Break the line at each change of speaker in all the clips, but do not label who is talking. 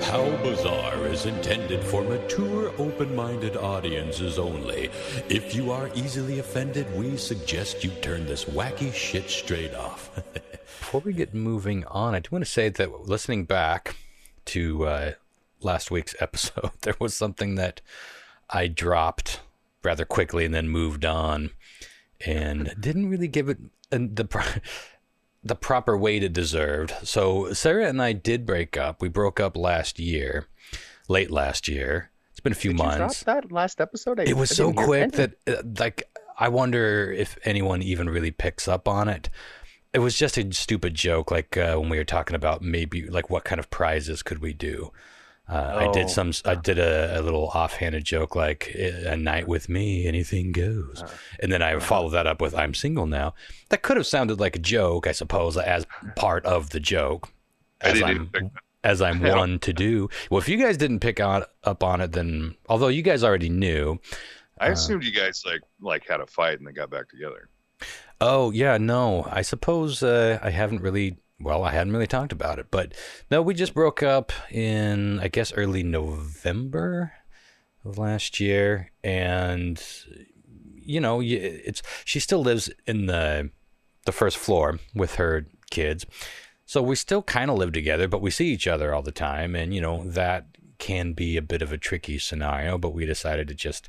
How Bizarre is intended for mature, open-minded audiences only. If you are easily offended, we suggest you turn this wacky shit straight off.
Before we get moving on, I do want to say that listening back to last week's episode, there was something that I dropped rather quickly and then moved on and didn't really give it the proper weight it deserved. So Sarah and I did break up. We broke up last year, late last year. It's been a few months.
Did you drop that last episode?
It was so quick that I wonder if anyone even really picks up on it. It was just a stupid joke, like when we were talking about maybe like what kind of prizes could we do. I did a little offhanded joke like a night with me, anything goes. And then I followed that up with I'm single now. That could have sounded like a joke, I suppose, as part of the joke. As I'm one to do. Well, if you guys didn't pick up on it, then although you guys already knew.
I assumed you guys like had a fight and they got back together.
Oh, yeah, no. I suppose I hadn't really talked about it. But no, we just broke up in, I guess, early November of last year. And, you know, she still lives in the first floor with her kids. So we still kind of live together, but we see each other all the time. And, you know, that can be a bit of a tricky scenario. But we decided to just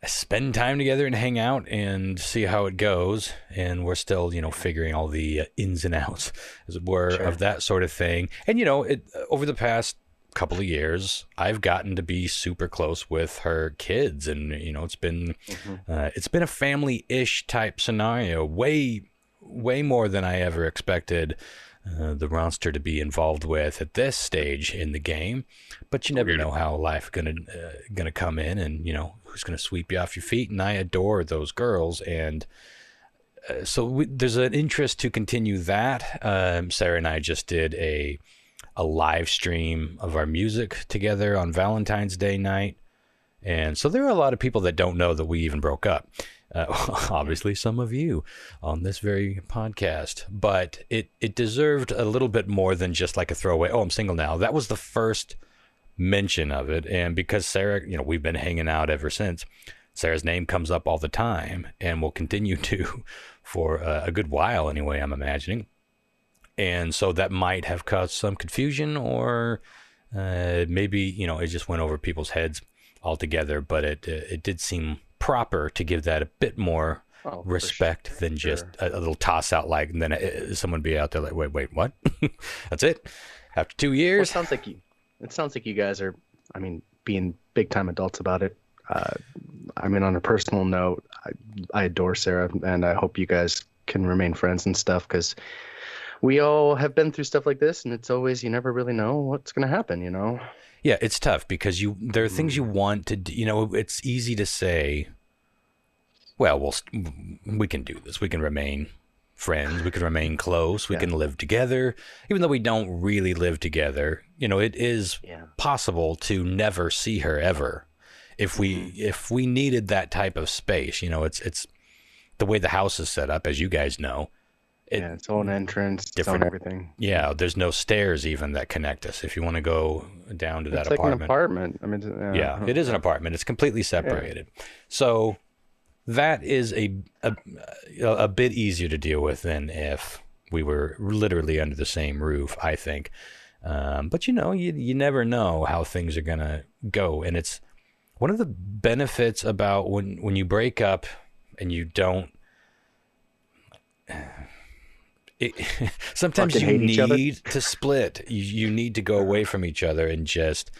spend time together and hang out and see how it goes. And we're still, you know, figuring all the ins and outs, as it were, of that sort of thing. And, you know, over the past couple of years, I've gotten to be super close with her kids. And, you know, it's been a family-ish type scenario, way more than I ever expected the Ronster to be involved with at this stage in the game. But you never know how life gonna come in, and you know who's gonna sweep you off your feet. And I adore those girls, and so there's an interest to continue that. Sarah and I just did a live stream of our music together on Valentine's Day night, and so there are a lot of people that don't know that we even broke up. Obviously some of you on this very podcast, but it deserved a little bit more than just like a throwaway, oh, I'm single now. That was the first mention of it. And because Sarah, you know, we've been hanging out ever since, Sarah's name comes up all the time and will continue to for a good while anyway, I'm imagining. And so that might have caused some confusion, or maybe, you know, it just went over people's heads altogether, but it did seem proper to give that a bit more respect than just a little toss out, like, and then someone be out there like, wait, what? That's it? After 2 years?
Well, it sounds like you guys are, I mean, being big time adults about it. I mean, on a personal note, I adore Sarah, and I hope you guys can remain friends and stuff, because we all have been through stuff like this, and it's always, you never really know what's going to happen, you know?
Yeah, it's tough because there are things you want to do. You know, it's easy to say, well, we can do this. We can remain friends. We can remain close. We can live together. Even though we don't really live together, you know, it is possible to never see her ever. If we needed that type of space, you know, it's the way the house is set up, as you guys know.
Its own entrance, different everything.
Yeah, there's no stairs even that connect us. If you want to go down to that apartment.
It's like an apartment. I mean,
it is an apartment. It's completely separated. Yeah. So that is a bit easier to deal with than if we were literally under the same roof, I think. But you know, you never know how things are gonna go, and it's one of the benefits about when you break up and you don't. Sometimes you need to split. You need to go away from each other and just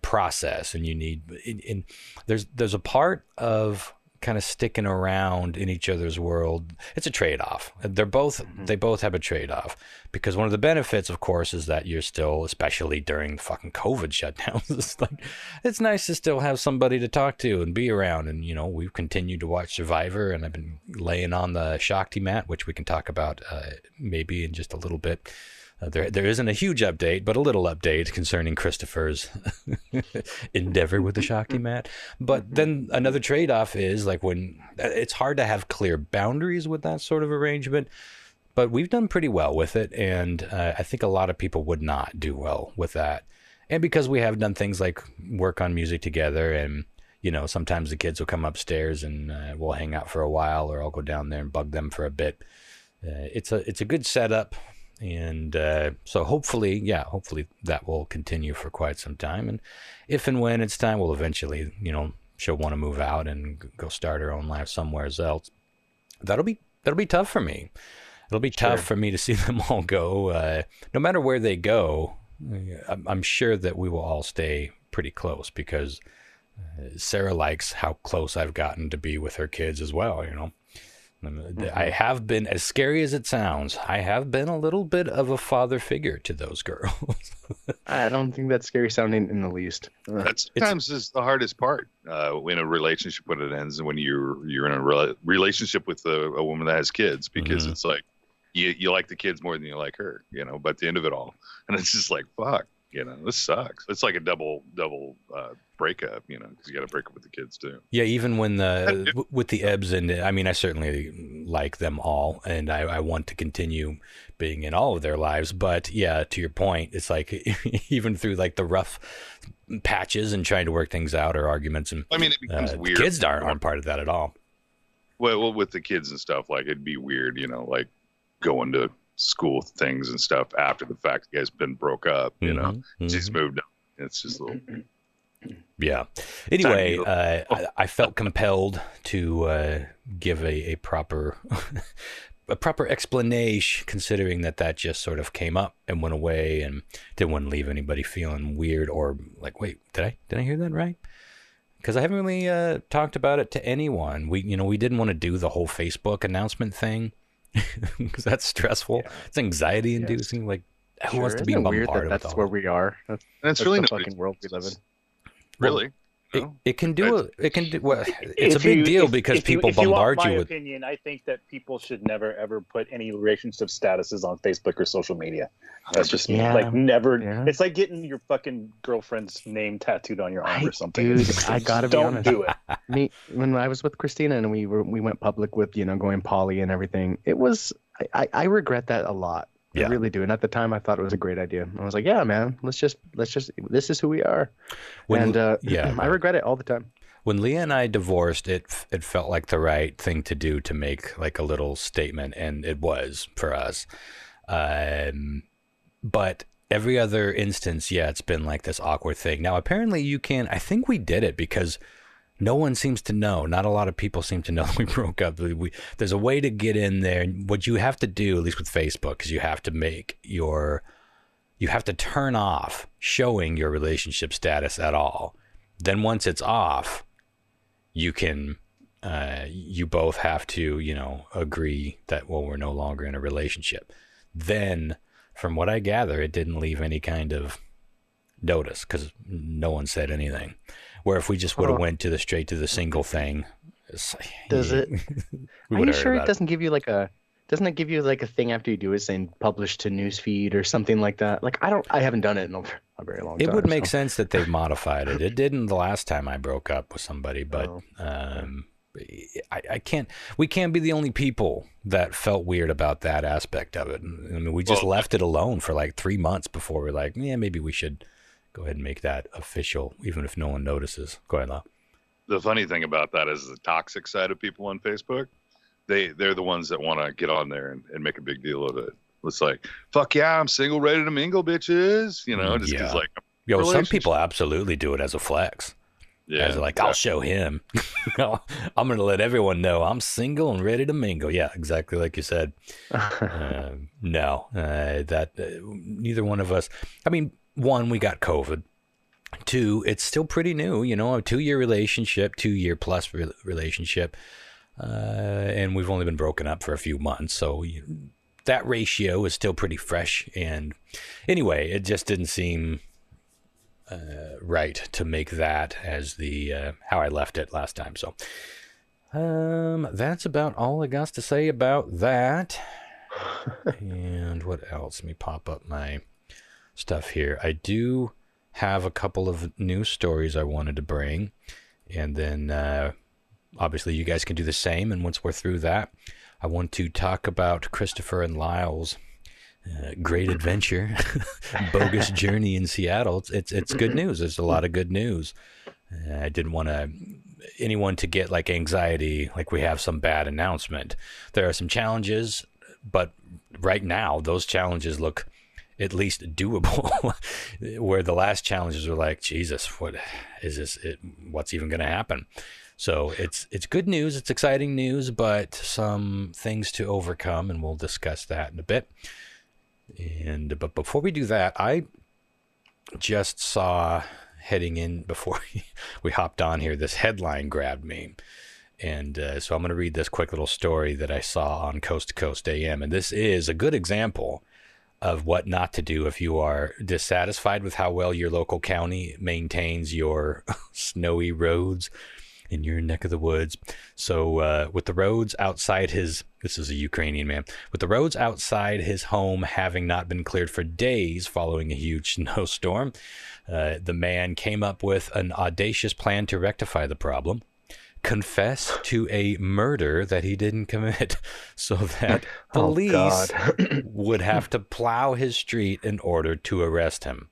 process. And you need. And there's a part of kind of sticking around in each other's world. It's a trade-off. They both have a trade-off, because one of the benefits, of course, is that you're still, especially during fucking COVID shutdowns, it's nice to still have somebody to talk to and be around. And you know, we've continued to watch Survivor, and I've been laying on the Shakti mat, which we can talk about maybe in just a little bit. There isn't a huge update, but a little update concerning Christopher's endeavor with the Shakti mat. But then another trade-off is like when it's hard to have clear boundaries with that sort of arrangement. But we've done pretty well with it, and I think a lot of people would not do well with that. And because we have done things like work on music together, and sometimes the kids will come upstairs and we'll hang out for a while, or I'll go down there and bug them for a bit. It's a good setup, and so hopefully that will continue for quite some time. And if and when it's time, we'll eventually, she'll want to move out and go start her own life somewhere else. That'll be tough for me. It'll be tough for me to see them all go. No matter where they go, I'm sure that we will all stay pretty close, because Sarah likes how close I've gotten to be with her kids as well, I have been, as scary as it sounds, I have been a little bit of a father figure to those girls.
I don't think that's scary sounding in the least.
That sometimes is the hardest part in a relationship when it ends, and when you're in a relationship with a woman that has kids, because it's like you like the kids more than you like her, but at the end of it all, and it's just like, fuck, this sucks. It's like a double breakup, because you got to break up with the kids too.
Yeah, even when with the ebbs, and I certainly like them all, and I want to continue being in all of their lives. But yeah, to your point, it's like even through like the rough patches and trying to work things out, or arguments, and
it becomes weird.
The kids aren't part of that at all.
Well, with the kids and stuff, like it'd be weird, like going to school things and stuff after the fact you guys been broke up, she's moved on. It's just a little.
Yeah. Anyway, I felt compelled to give a proper explanation, considering that just sort of came up and went away, and didn't want to leave anybody feeling weird or like, wait, did I hear that right? Because I haven't really talked about it to anyone. We didn't want to do the whole Facebook announcement thing, because that's stressful. Yeah. It's anxiety inducing. Yes. Like, who wants to be bombarded?
That's where we are. That's
really
the fucking world we live in.
Really?
It can do well, it's a big deal, because people bombard you with.
My opinion, I think that people should never ever put any relationship statuses on Facebook or social media. That's just me. Like, never. Yeah. It's like getting your fucking girlfriend's name tattooed on your arm or something.
Dude, I gotta be honest.
Don't do it.
When I was with Christina and we went public with going poly and everything, it was I regret that a lot. Yeah. I really do. And at the time, I thought it was a great idea. I was like, yeah, man, let's just, this is who we are. I regret it all the time.
When Leah and I divorced, it felt like the right thing to do, to make like a little statement, and it was for us. But every other instance, it's been like this awkward thing. Now, apparently I think we did it because no one seems to know. Not a lot of people seem to know we broke up. There's a way to get in there. What you have to do, at least with Facebook, is you have to turn off showing your relationship status at all. Then once it's off, you can, you both have to, agree that, well, we're no longer in a relationship. Then, from what I gather, it didn't leave any kind of notice, because no one said anything. Where if we just would have went straight to the single thing,
does it? Are you sure it doesn't give you doesn't it give you like a thing after you do it saying publish to newsfeed or something like that? Like, I haven't done it in a very long time.
It would make sense that they've modified it. It didn't the last time I broke up with somebody, but we can't be the only people that felt weird about that aspect of it. We just left it alone for like 3 months before we're like, yeah, maybe we should go ahead and make that official, even if no one notices. Go ahead, Lyle.
The funny thing about that is the toxic side of people on Facebook. They're the ones that want to get on there and make a big deal of it. It's like, fuck yeah, I'm single, ready to mingle, bitches. Just because like.
Yo, some people absolutely do it as a flex. Yeah. As like, I'll show him. I'm going to let everyone know I'm single and ready to mingle. Yeah, exactly like you said. No, neither one of us. I mean, one, we got COVID. Two, it's still pretty new, a 2-year relationship, 2-year plus relationship. And we've only been broken up for a few months. So that ratio is still pretty fresh. And anyway, it just didn't seem right to make that as the how I left it last time. So that's about all I got to say about that. And what else? Let me pop up my stuff here. I do have a couple of news stories I wanted to bring, and then obviously you guys can do the same. And once we're through that, I want to talk about Christopher and Lyle's great adventure, bogus journey in Seattle. It's good news. There's a lot of good news. I didn't want anyone to get like anxiety, like we have some bad announcement. There are some challenges, but right now those challenges look at least doable. Where the last challenges were like, Jesus, what is this? What's even going to happen? So it's good news. It's exciting news, but some things to overcome, and we'll discuss that in a bit. But before we do that, I just saw, heading in before we hopped on here, this headline grabbed me. And so I'm going to read this quick little story that I saw on Coast to Coast AM. And this is a good example of what not to do if you are dissatisfied with how well your local county maintains your snowy roads in your neck of the woods. So with the roads outside this is a Ukrainian man, with the roads outside his home having not been cleared for days following a huge snowstorm, the man came up with an audacious plan to rectify the problem. Confess to a murder that he didn't commit, so that police would have to plow his street in order to arrest him.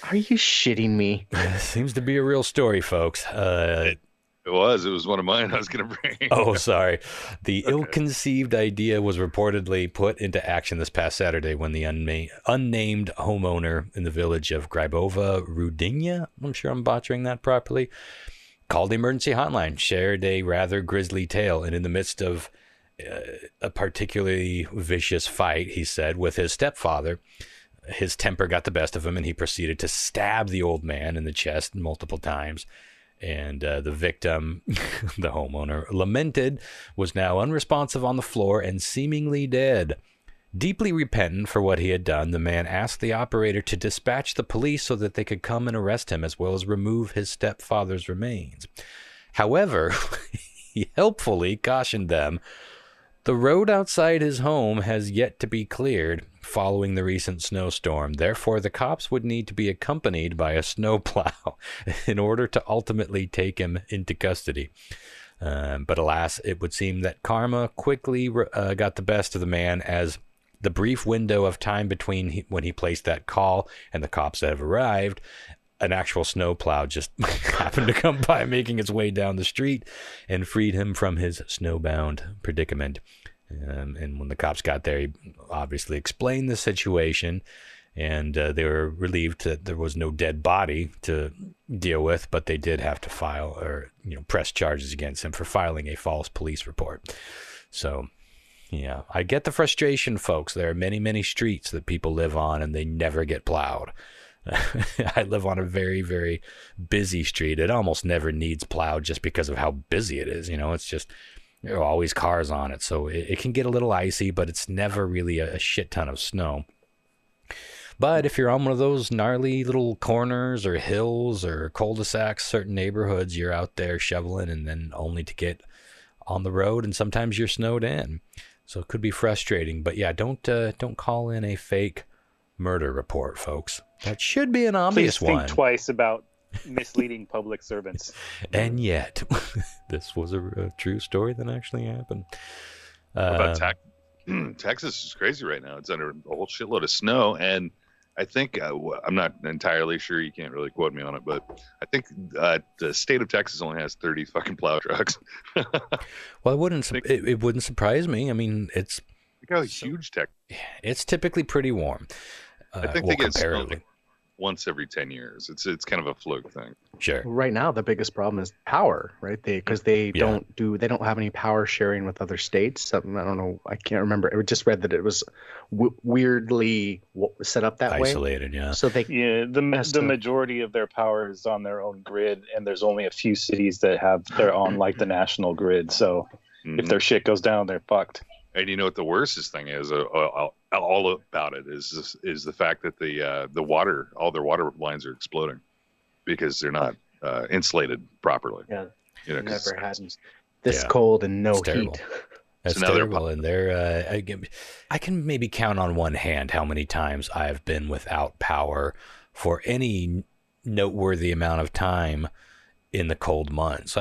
Are you shitting me?
Seems to be a real story, folks.
It was one of mine I was going to bring.
Oh, sorry. The ill-conceived idea was reportedly put into action this past Saturday when the unnamed homeowner in the village of Grybova Rudinya, I'm sure I'm butchering that properly, called the emergency hotline, shared a rather grisly tale, and in the midst of a particularly vicious fight, he said, with his stepfather, his temper got the best of him, and he proceeded to stab the old man in the chest multiple times. And the victim, the homeowner, lamented, was now unresponsive on the floor and seemingly dead. Deeply repentant for what he had done, the man asked the operator to dispatch the police so that they could come and arrest him, as well as remove his stepfather's remains. However, he helpfully cautioned them, the road outside his home has yet to be cleared following the recent snowstorm. Therefore, the cops would need to be accompanied by a snowplow in order to ultimately take him into custody. But alas, it would seem that karma quickly got the best of the man, as the brief window of time between when he placed that call and the cops that have arrived, an actual snowplow just happened to come by, making its way down the street and freed him from his snowbound predicament. And when the cops got there, he obviously explained the situation, and they were relieved that there was no dead body to deal with, but they did have to file or press charges against him for filing a false police report. So, yeah, I get the frustration, folks. There are many, many streets that people live on, and they never get plowed. I live on a very, very busy street. It almost never needs plowed just because of how busy it is. It's just there are always cars on it. So it can get a little icy, but it's never really a shit ton of snow. But if you're on one of those gnarly little corners or hills or cul-de-sacs, certain neighborhoods, you're out there shoveling and then only to get on the road, and sometimes you're snowed in. So it could be frustrating. But yeah, don't call in a fake murder report, folks. That should be an obvious one.
Please think twice about misleading public servants.
And yet, this was a true story that actually happened.
What about Texas is crazy right now. It's under a whole shitload of snow, and I think I'm not entirely sure. You can't really quote me on it, but I think the state of Texas only has 30 fucking plow trucks.
Well, it wouldn't surprise me. I mean, it's
look how huge Texas.
It's typically pretty warm.
I think they get snow once every 10 years. It's kind of a fluke thing.
Sure.
Right now, the biggest problem is power, right? Because they don't have any power sharing with other states. Something I don't know. I can't remember. I just read that it was weirdly set up that way.
Isolated, yeah.
So
the majority of their power is on their own grid, and there's only a few cities that have their own like the national grid. So if their shit goes down, they're fucked.
And you know what the worstest thing is? All about it is the fact that all their water lines are exploding because they're not insulated properly.
Yeah, never had this cold and no heat.
That's terrible. And I can maybe count on one hand how many times I've been without power for any noteworthy amount of time in the cold months.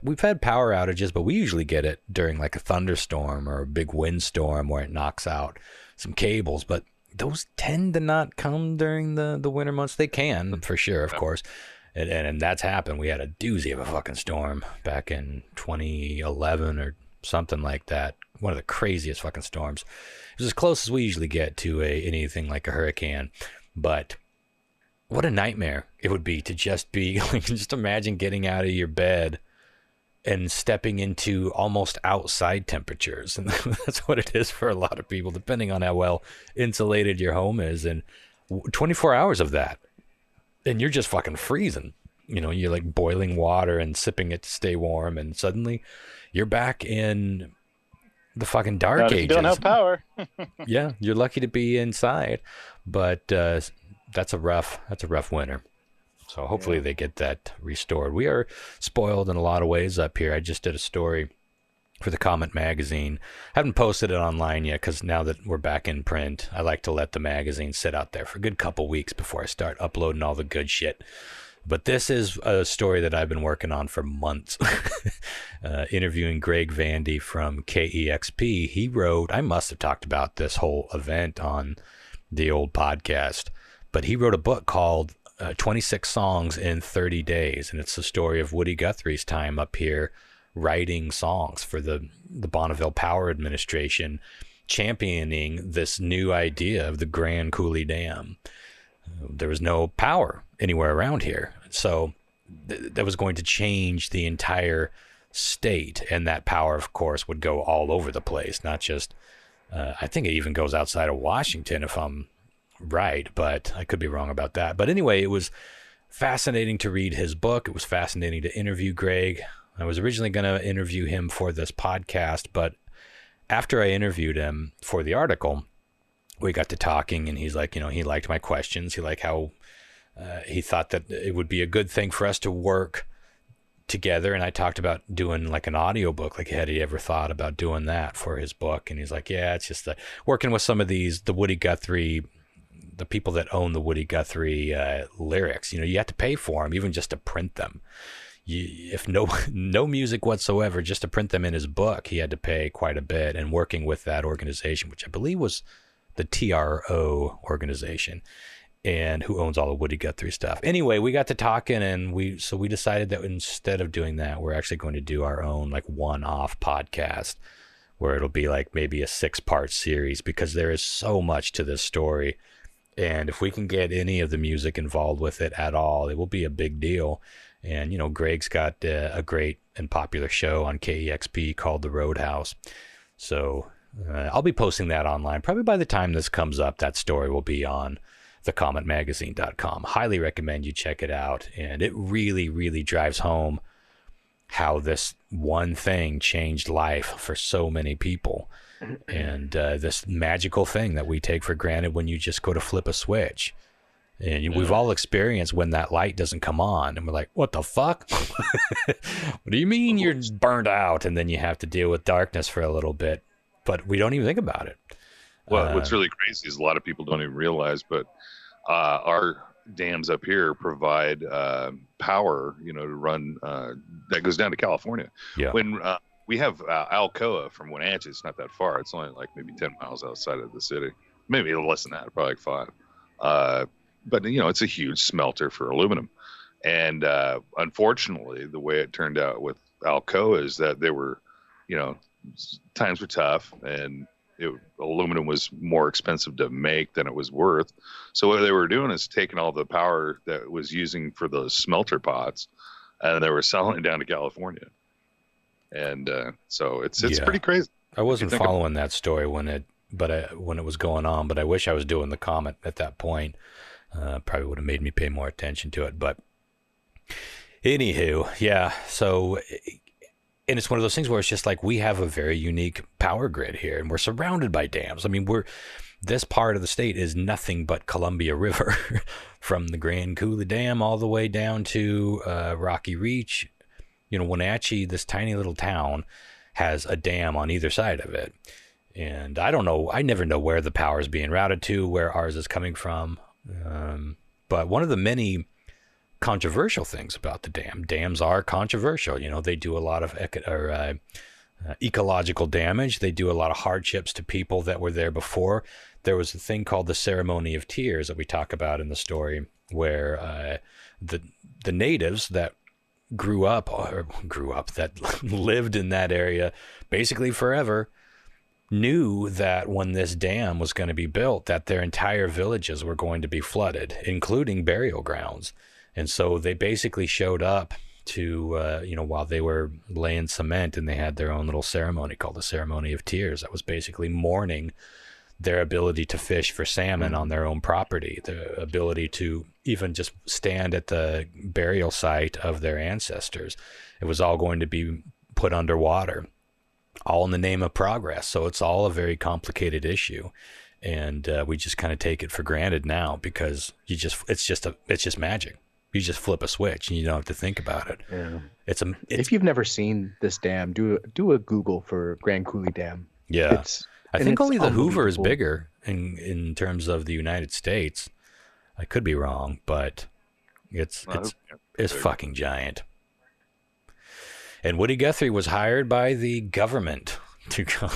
We've had power outages, but we usually get it during like a thunderstorm or a big windstorm where it knocks out some cables. But those tend to not come during the winter months. They can, for sure, of course. And that's happened. We had a doozy of a fucking storm back in 2011 or something like that. One of the craziest fucking storms. It was as close as we usually get to anything like a hurricane. But what a nightmare it would be to just be, like, just imagine getting out of your bed and stepping into almost outside temperatures. And that's what it is for a lot of people, depending on how well insulated your home is. And 24 hours of that, and you're just fucking freezing. You know, you're like boiling water and sipping it to stay warm, and suddenly you're back in the fucking dark ages.
You don't have power.
Yeah, you're lucky to be inside, but that's a rough winter. So hopefully they get that restored. We are spoiled in a lot of ways up here. I just did a story for the Comet magazine. I haven't posted it online yet because now that we're back in print, I like to let the magazine sit out there for a good couple weeks before I start uploading all the good shit. But this is a story that I've been working on for months. Interviewing Greg Vandy from KEXP. He wrote, I must have talked about this whole event on the old podcast, but he wrote a book called 26 Songs in 30 Days. And it's the story of Woody Guthrie's time up here writing songs for the Bonneville Power Administration, championing this new idea of the Grand Coulee Dam. There was no power anywhere around here. So that was going to change the entire state. And that power, of course, would go all over the place, not just, I think it even goes outside of Washington, if I'm right, but I could be wrong about that. But anyway, it was fascinating to read his book. It was fascinating to interview Greg. I was originally going to interview him for this podcast, but after I interviewed him for the article, we got to talking, and he's like, you know, he liked my questions. He liked how he thought that it would be a good thing for us to work together. And I talked about doing like an audiobook, like had he ever thought about doing that for his book? And he's like, yeah, it's just working with some of the Woody Guthrie, the people that own the Woody Guthrie lyrics. You know, you have to pay for them, even just to print them. If no music whatsoever, just to print them in his book, he had to pay quite a bit. And working with that organization, which I believe was the TRO organization, and who owns all the Woody Guthrie stuff. Anyway, we got to talking, and we decided that instead of doing that, we're actually going to do our own like one-off podcast where it'll be like maybe a 6-part series, because there is so much to this story. And if we can get any of the music involved with it at all, it will be a big deal. And, you know, Greg's got a great and popular show on KEXP called The Roadhouse. So I'll be posting that online. Probably by the time this comes up, that story will be on thecometmagazine.com. Highly recommend you check it out. And it really, really drives home how this one thing changed life for so many people. And this magical thing that we take for granted when you just go to flip a switch. And we've all experienced when that light doesn't come on, and we're like, what the fuck? What do you mean you're burned out? And then you have to deal with darkness for a little bit, but we don't even think about it.
Well, what's really crazy is a lot of people don't even realize, but our dams up here provide power, you know, to run that goes down to California. Yeah. When we have Alcoa from Wenatchee, it's not that far. It's only like maybe 10 miles outside of the city, maybe less than that, probably like 5. But, you know, it's a huge smelter for aluminum. And unfortunately, the way it turned out with Alcoa is that they were, you know, times were tough, and aluminum was more expensive to make than it was worth. So what they were doing is taking all the power that it was using for those smelter pots, and they were selling it down to California. And so it's pretty crazy.
I wasn't following that story when it was going on, but I wish I was doing the Comet at that point. Probably would have made me pay more attention to it. But anywho, yeah. So, and it's one of those things where it's just like we have a very unique power grid here, and we're surrounded by dams. I mean, this part of the state is nothing but Columbia River, from the Grand Coulee Dam all the way down to Rocky Reach. You know, Wenatchee, this tiny little town, has a dam on either side of it. And I don't know, I never know where the power is being routed to, where ours is coming from. But one of the many controversial things about the dams are controversial. You know, they do a lot of ecological damage. They do a lot of hardships to people that were there before. There was a thing called the Ceremony of Tears that we talk about in the story, where the natives that that lived in that area basically forever knew that when this dam was going to be built, that their entire villages were going to be flooded, including burial grounds. And so they basically showed up to, while they were laying cement, and they had their own little ceremony called the Ceremony of Tears. That was basically mourning their ability to fish for salmon on their own property, the ability to even just stand at the burial site of their ancestors. It was all going to be put underwater, all in the name of progress. So it's all a very complicated issue. And we just kind of take it for granted now, because it's just magic. You just flip a switch and you don't have to think about it.
Yeah. If you've never seen this dam, do a Google for Grand Coulee Dam.
Yeah. I think only the Hoover is bigger in terms of the United States. I could be wrong, but it's fucking giant. And Woody Guthrie was hired by the government to go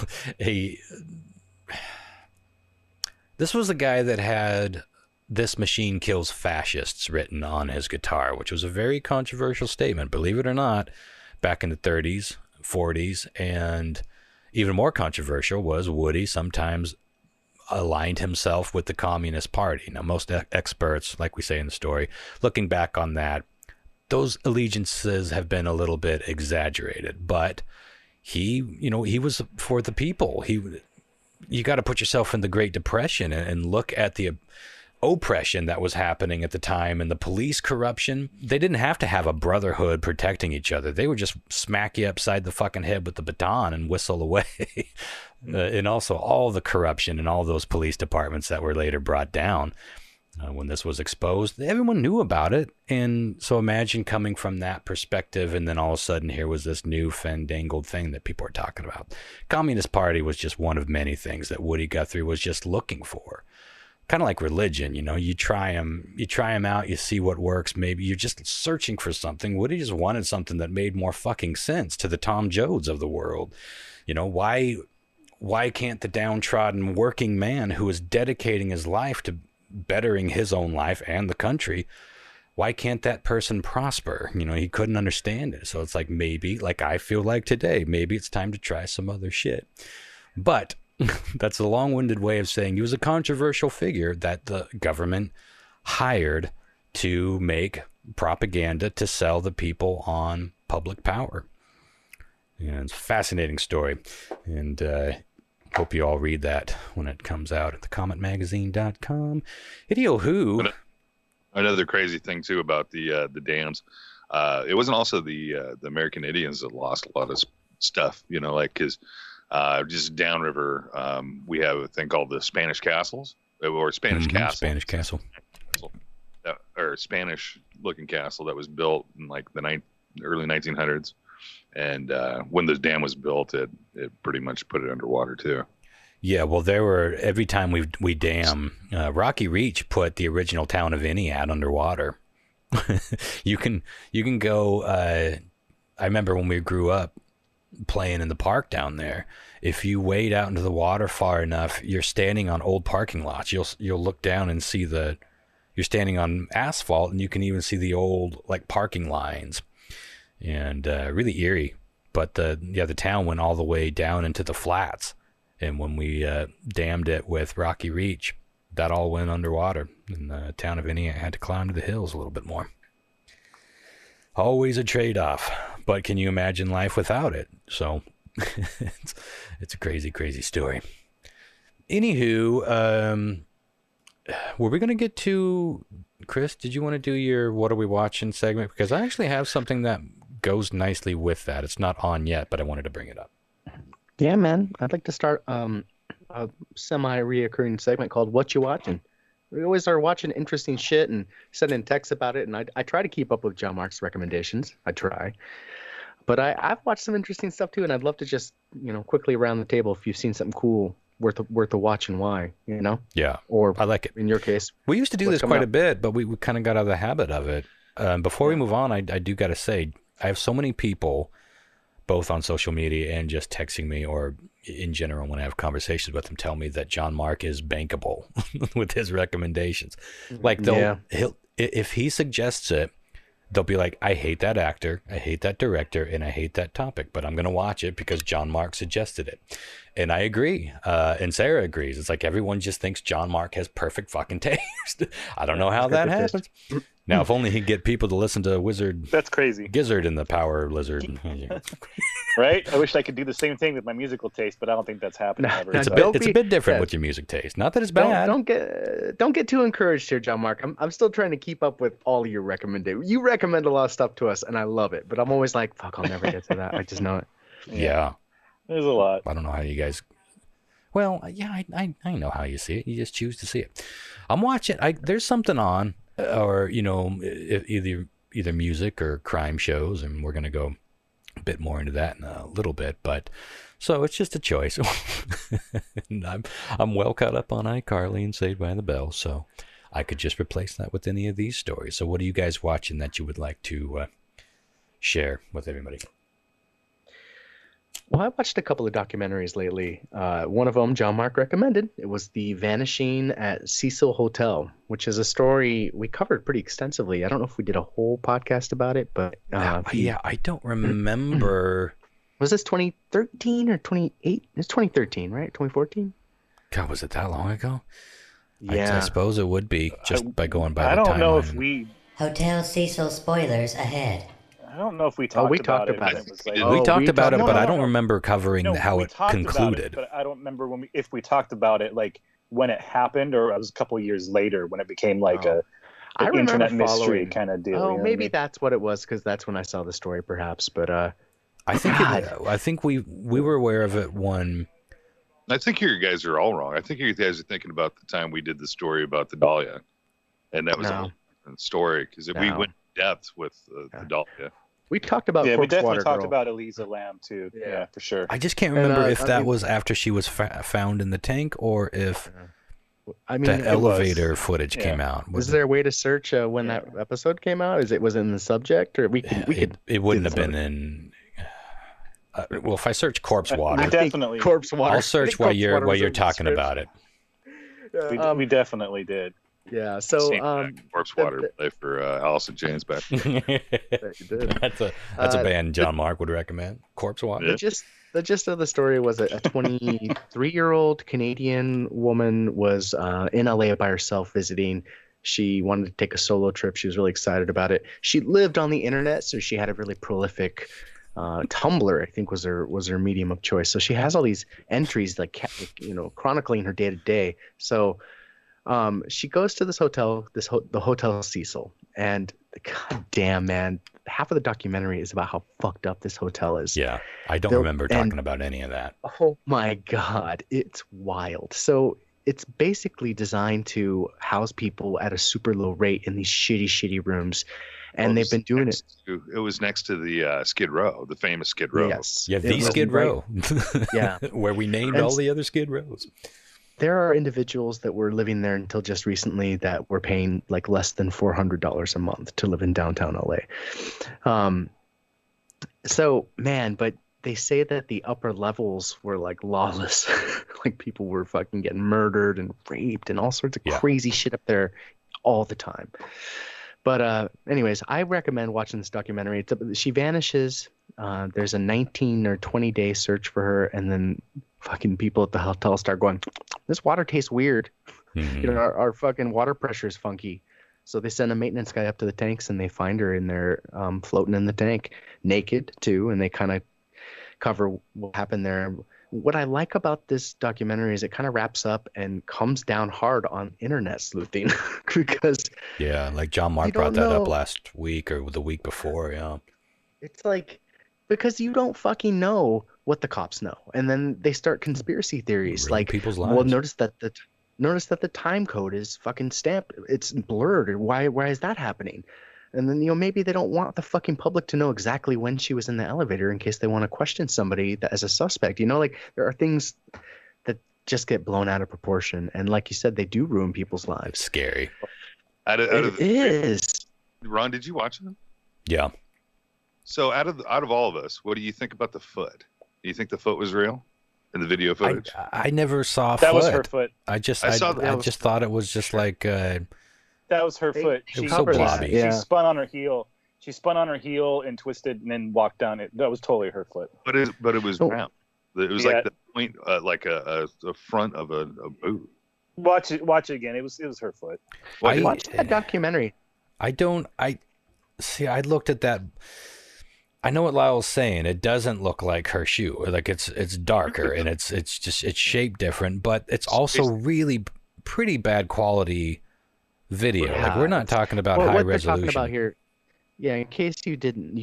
This was the guy that had "This Machine Kills Fascists" written on his guitar, which was a very controversial statement, believe it or not, back in the 30s, 40s, and even more controversial was Woody sometimes aligned himself with the Communist Party. Now, most experts, like we say in the story, looking back on that, those allegiances have been a little bit exaggerated, but he was for the people. You got to put yourself in the Great Depression and look at the oppression that was happening at the time and the police corruption. They didn't have to have a brotherhood protecting each other. They would just smack you upside the fucking head with the baton and whistle away. And also all the corruption in all those police departments that were later brought down when this was exposed. Everyone knew about it. And so imagine coming from that perspective, and then all of a sudden here was this new fandangled thing that people are talking about. Communist Party was just one of many things that Woody Guthrie was just looking for. Kind of like religion, you try them out, you see what works. Maybe you're just searching for something. Woody just wanted something that made more fucking sense to the Tom Joads of the world. Why can't the downtrodden working man who is dedicating his life to bettering his own life and the country, why can't that person prosper? He couldn't understand it. So it's like, maybe, like I feel like today, maybe it's time to try some other shit. But that's a long-winded way of saying he was a controversial figure that the government hired to make propaganda to sell the people on public power. It's a fascinating story. And hope you all read that when it comes out at thecometmagazine.com. Anywho,
another crazy thing too about the dams. It wasn't also the American Indians that lost a lot of stuff, because just downriver, we have a thing called the Spanish Castles, or Spanish Castle.
Spanish Castle.
Or Spanish-looking castle that was built in like the early 1900s. And when the dam was built, it pretty much put it underwater too.
Yeah, well, every time we dam, Rocky Reach put the original town of Iniat underwater. You can go. I remember when we grew up playing in the park down there. If you wade out into the water far enough, you're standing on old parking lots. You'll look down and see you're standing on asphalt, and you can even see the old like parking lines. And really eerie. But the town went all the way down into the flats. And when we dammed it with Rocky Reach, that all went underwater. And the town of Iniat had to climb to the hills a little bit more. Always a trade-off. But can you imagine life without it? So it's a crazy, crazy story. Anywho, were we going to get to... Chris, did you want to do your What Are We Watching segment? Because I actually have something that goes nicely with that. It's not on yet, but I wanted to bring it up.
Yeah, man. I'd like to start a semi-reoccurring segment called What You Watching. We always are watching interesting shit and sending texts about it, and I try to keep up with John Mark's recommendations. I try. But I've watched some interesting stuff too, and I'd love to just, quickly around the table if you've seen something cool worth a watch and why,
Yeah.
Or
I like it.
In your case.
We used to do this quite a bit, but we kind of got out of the habit of it. Before we move on, I do got to say, I have so many people both on social media and just texting me, or in general when I have conversations with him, tell me that John Mark is bankable with his recommendations. Like if he suggests it, they'll be like, I hate that actor, I hate that director, and I hate that topic, but I'm going to watch it because John Mark suggested it. And I agree. And Sarah agrees. It's like everyone just thinks John Mark has perfect fucking taste. I don't know how that happens. Now, if only he'd get people to listen to Wizard.
That's crazy.
Gizzard and the Power Lizard.
Right? I wish I could do the same thing with my musical taste, but I don't think that's happening ever.
It's a bit different with your music taste. Not that it's bad.
Don't get too encouraged here, John Mark. I'm still trying to keep up with all of your recommendations. You recommend a lot of stuff to us, and I love it. But I'm always like, fuck, I'll never get to that. I just know it.
Yeah.
There's a lot.
I don't know how you guys. Well, yeah, I know how you see it. You just choose to see it. I'm watching. There's something on, or either music or crime shows, and we're gonna go a bit more into that in a little bit. But so it's just a choice. And I'm well caught up on iCarly and Saved by the Bell, so I could just replace that with any of these stories. So what are you guys watching that you would like to share with everybody?
Well, I watched a couple of documentaries lately. One of them, John Mark recommended. It was The Vanishing at Cecil Hotel, which is a story we covered pretty extensively. I don't know if we did a whole podcast about it, but...
I don't remember...
Was this 2013 or 28? It's 2013, right? 2014?
God, was it that long ago?
Yeah.
I suppose it would be, just by going by the timeline.
I don't know if we...
Hotel Cecil spoilers ahead.
I don't know if we talked about it.
We talked about it, but I don't remember covering how it concluded.
But I don't remember if we talked about it, like when it happened, or it was a couple of years later when it became like an internet mystery kind of deal.
Oh, maybe that's what it was, because that's when I saw the story, perhaps. But
I think we were aware of it when.
I think you guys are all wrong. I think you guys are thinking about the time we did the story about the Dahlia, and that was a whole different story, because we went in depth with the Dahlia.
We talked about
we definitely talked about Eliza Lamb too. Yeah, for sure.
I just can't remember if that was after she was found in the tank, or if the elevator footage came out.
Is there a way to search when that episode came out? Was it in the subject, or
it wouldn't have been in. Well, if I search corpse water,
definitely
corpse water.
I'll search while you're talking about it.
We definitely did.
Yeah, so
corpse water play for Allison James back.
That's a band John Mark would recommend. Corpse water.
The gist of the story was a 23-year-old Canadian woman was in LA by herself visiting. She wanted to take a solo trip. She was really excited about it. She lived on the internet, so she had a really prolific Tumblr, I think, was her medium of choice. So she has all these entries, like chronicling her day to day. So. She goes to this hotel, the Hotel Cecil, and god damn, man, half of the documentary is about how fucked up this hotel is.
Yeah, I don't remember talking about any of that.
Oh my god, it's wild. So it's basically designed to house people at a super low rate in these shitty rooms, and they've been doing it.
It was next to the Skid Row, the famous Skid Row.
Yes,
yeah, the Skid Row.
Yeah,
where we named all the other Skid Rows.
There are individuals that were living there until just recently that were paying like less than $400 a month to live in downtown LA. So, man, but they say that the upper levels were like lawless. Like people were fucking getting murdered and raped and all sorts of crazy shit up there all the time. But anyways, I recommend watching this documentary. She vanishes. There's a 19 or 20 day search for her, and then fucking people at the hotel start going, this water tastes weird. Mm-hmm. Our fucking water pressure is funky. So they send a maintenance guy up to the tanks, and they find her in there floating in the tank, naked too, and they kind of cover what happened there. What I like about this documentary is it kind of wraps up and comes down hard on internet sleuthing because
like John Mark brought that up last week or the week before. Yeah,
it's like, because you don't fucking know what the cops know, and then they start conspiracy theories like
people's lives.
Well, notice that the time code is fucking stamped, it's blurred, or why is that happening? And then maybe they don't want the fucking public to know exactly when she was in the elevator in case they want to question somebody as a suspect. Like there are things that just get blown out of proportion, and like you said, they do ruin people's lives.
It's scary.
It is.
Ron, did you watch them?
Yeah.
So out of all of us, what do you think about the foot? Do you think the foot was real in the video footage?
I never saw
that
foot.
was her foot.
I just thought it was just like
that was her foot.
It was so blobby.
She spun on her heel. She spun on her heel and twisted and then walked down it. That was totally her foot.
But it was round. It was like the point, like a front of a boot.
Watch it again. It was her foot.
Watch that documentary.
I looked at that. I know what Lyle's saying. It doesn't look like her shoe. Like it's darker and it's shaped different, but it's also really pretty bad quality video. Yeah, like we're not talking about high resolution. What they're talking about here.
Yeah, in case you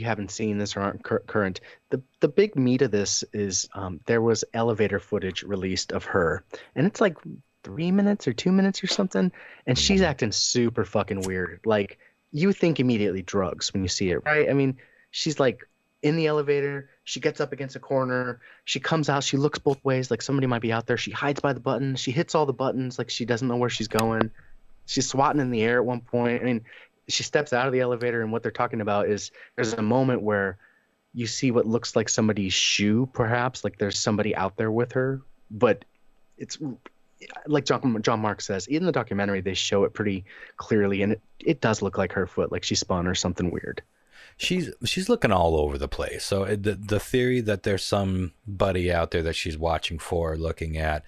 haven't seen this or aren't current, the big meat of this is there was elevator footage released of her, and it's like 3 minutes or 2 minutes or something, and she's acting super fucking weird. Like you think immediately drugs when you see it, right? I mean, she's like in the elevator, she gets up against a corner, she comes out, she looks both ways like somebody might be out there, she hides by the button, she hits all the buttons like she doesn't know where she's going, she's swatting in the air at one point. I mean, she steps out of the elevator, and what they're talking about is there's a moment where you see what looks like somebody's shoe, perhaps, like there's somebody out there with her, but it's like John Mark says, in the documentary, they show it pretty clearly, and it does look like her foot, like she spun or something weird.
She's looking all over the place. So the theory that there's somebody out there that she's watching for, looking at,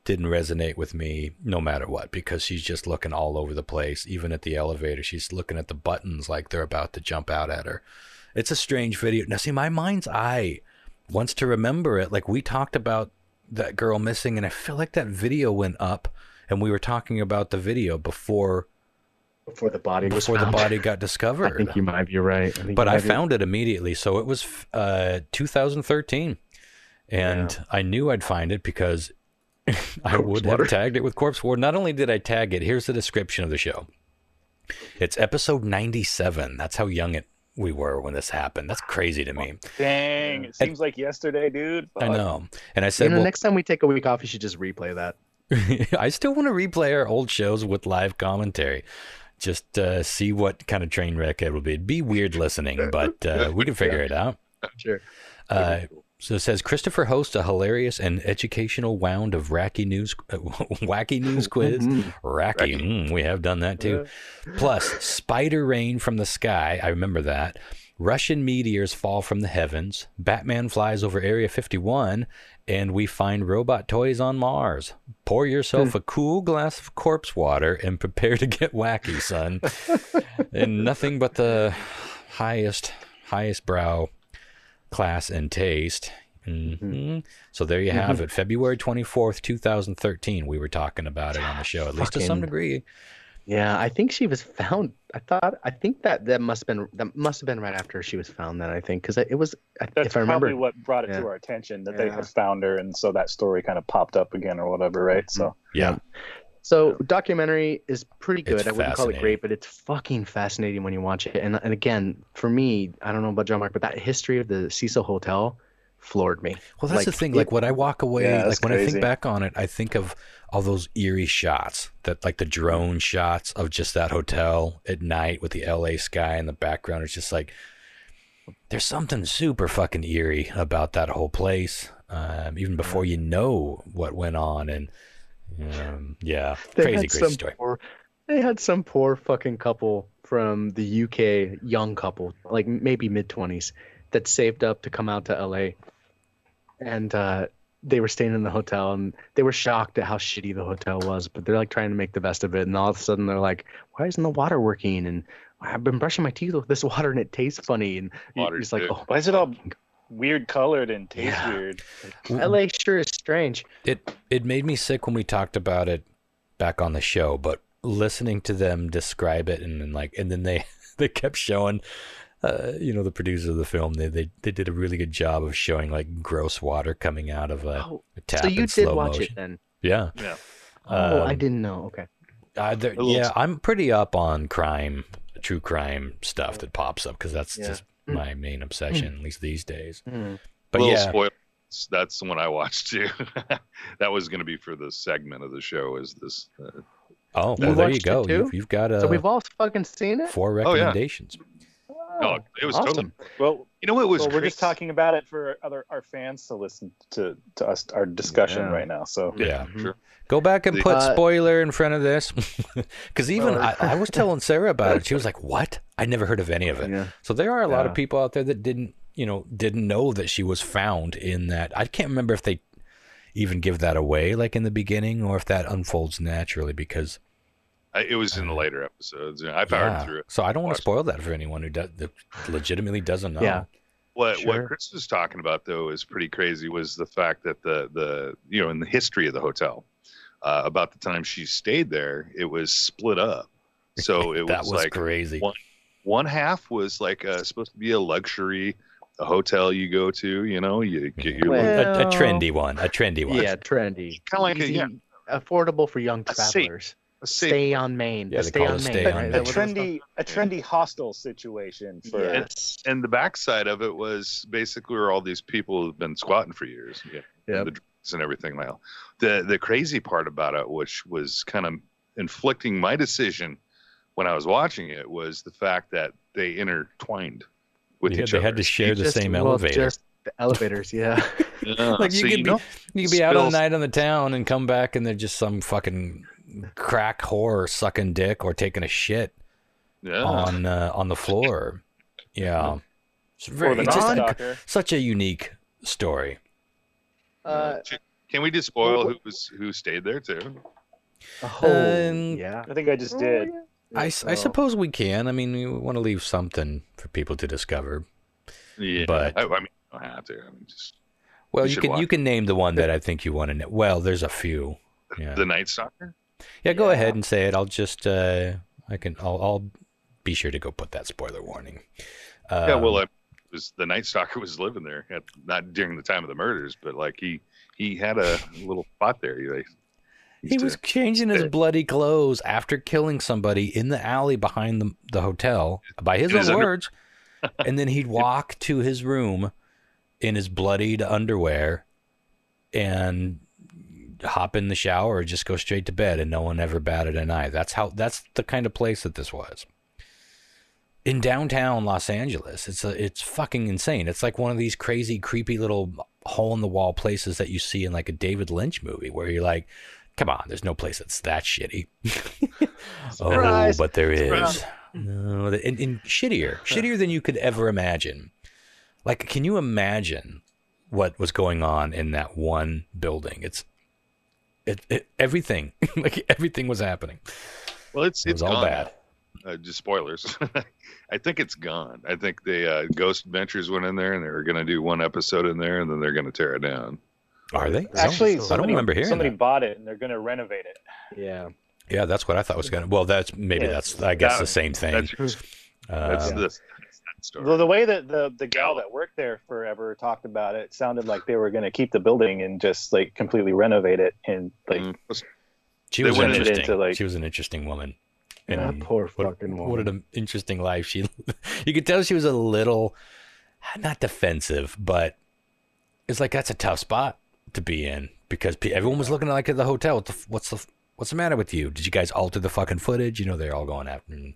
didn't resonate with me no matter what, because she's just looking all over the place. Even at the elevator, she's looking at the buttons like they're about to jump out at her. It's a strange video. Now, see, my mind's eye wants to remember it. Like we talked about that girl missing, and I feel like that video went up, and we were talking about the video before
the body
got discovered.
I think you might be right.
I found it immediately. So it was 2013, and I knew I'd find it because I would have tagged it with Corpse War. Not only did I tag it, here's the description of the show. It's episode 97. That's how young we were when this happened. That's crazy to me.
Dang, it seems like yesterday, dude.
I know. And I said,
next time we take a week off, you should just replay that.
I still want to replay our old shows with live commentary. Just see what kind of train wreck it will be. It'd be weird listening, but we can figure it out.
Sure.
So it says, Christopher hosts a hilarious and educational round of wacky news quiz. Racky. We have done that too. Plus, spider rain from the sky. I remember that. Russian meteors fall from the heavens. Batman flies over Area 51. And we find robot toys on Mars. Pour yourself a cool glass of corpse water and prepare to get wacky, son. And nothing but the highest brow class and taste. Mm-hmm. So there you have it. February 24th, 2013. We were talking about it on the show, at least to some degree.
Yeah, I think she was found. I think that must have been right after she was found. Then I think because it was.
That's probably what brought it to our attention that they had found her, and so that story kind of popped up again or whatever, right? So
yeah.
So documentary is pretty good. I wouldn't call it great, but it's fucking fascinating when you watch it. And again, for me, I don't know about John Mark, but that history of the Cecil Hotel floored me.
Well, that's the thing. Like when I walk away, like when I think back on it, I think of all those eerie shots, that like the drone shots of just that hotel at night with the LA sky in the background. It's just like there's something super fucking eerie about that whole place, even before you know what went on. And crazy story.
They had some poor fucking couple from the UK, young couple, like maybe mid-20s, that saved up to come out to LA. And they were staying in the hotel, and they were shocked at how shitty the hotel was, but they're like trying to make the best of it. And all of a sudden they're like, why isn't the water working? And I've been brushing my teeth with this water and it tastes funny. And he's like,
why is it all weird colored and tastes weird?
LA sure is strange.
It made me sick when we talked about it back on the show, but listening to them describe it and then they kept showing the producer of the film, they did a really good job of showing like gross water coming out of a tap.
So you
in slow
did watch
motion.
it then?
Yeah.
I didn't know. Okay.
I'm pretty up on true crime stuff that pops up because that's just my main obsession, at least these days. But
spoilers. That's the one I watched too. That was going to be for the segment of the show. Is this?
There you go. You've got
so we've all fucking seen it.
4 recommendations.
No, it was
awesome.
totally.
Well,
You know what was?
we're just
crazy?
talking about it for our fans to listen to us, our discussion right now. So
Yeah.
Sure.
Go back and put
Uh,
spoiler in front of this. Because even
Well,
I was telling Sarah about it. She was like, what? I never heard of any of it.
Yeah.
So there are a lot of
Yeah.
people out there that didn't know that she was found in that. I can't remember if they even give that away like in the beginning or if that unfolds naturally because
It was in the later episodes. I powered through it.
So I don't want to
Watched
spoil that for anyone who that legitimately doesn't know.
Yeah.
What
Sure.
Chris was talking about though is pretty crazy. Was the fact that the in the history of the hotel, about the time she stayed there, it was split up. So it
That
was
was
like
crazy.
One half was like supposed to be a luxury, a hotel you go to. You get your
Well,
A trendy one.
Yeah, trendy.
kind of like
Easy, affordable for young
A safe-
travelers.
a safe.
Stay on Main.
Yeah,
The
they
stay
call
on
it
Main.
stay on
right?
Main.
That was
a trendy hostel situation for
Yes.
And the backside of it was basically where all these people have been squatting for years. Yeah.
Yep.
And the drugs and everything now. The crazy part about it, which was kind of inflicting my decision when I was watching it, was the fact that they intertwined with
Yeah,
each
they
other.
had to share the same
Well,
elevator.
Just the elevators, yeah.
Yeah.
Like
So
you could be out all
spills-
night on the town and come back and there's just some fucking crack whore sucking dick or taking a shit
Yeah.
on the floor. Yeah, it's
or the
it's just
Night
a-
Stalker.
such a unique story.
Can we just spoil who stayed there too?
Yeah.
I think I just did.
I suppose we can. I mean, we want to leave something for people to discover.
Yeah.
But-
I mean, you don't have to. I mean, just
Well,
You
you
should
can
watch
name the one that I think you want to know. Well, there's a few. Yeah,
the Night Stalker.
yeah. Go ahead and say it. I'll just I'll be sure to go put that spoiler warning.
Yeah, well, the Night Stalker was living there, not during the time of the murders, but like he had a little spot there.
He was changing his bloody clothes after killing somebody in the alley behind the hotel, by his
In his
own words. And then he'd walk to his room in his bloodied underwear and hop in the shower or just go straight to bed, and no one ever batted an eye. That's the kind of place that this was. In downtown Los Angeles, it's fucking insane. It's like one of these crazy, creepy little hole-in-the-wall places that you see in like a David Lynch movie where you're like, come on, there's no place that's that shitty.
Surprise.
Oh, but there
Surprise.
is. No, and shittier than you could ever imagine. Like, can you imagine what was going on in that one building? Everything, like everything was happening.
Well,
It
it's
was all
gone
bad.
now. Just spoilers. I think it's gone. I think they Ghost Adventures went in there and they were going to do one episode in there and then they're going to tear it down.
Are they?
Actually,
I don't remember hearing
somebody
that.
bought it and they're going to renovate it.
Yeah.
Yeah, that's what I thought was going to. Well, that's I guess the same thing.
That's that story.
Well, the way that the gal that worked there forever talked about it sounded like they were going to keep the building and just like completely renovate it and like
She was
They went
interesting.
into, like-
She was an interesting woman.
That poor fucking
What
woman.
an interesting life she. You could tell she was a little, not defensive, but it's like that's a tough spot to be in because everyone was looking like at the hotel. What's the matter with you? Did you guys alter the fucking footage? They're all going after. And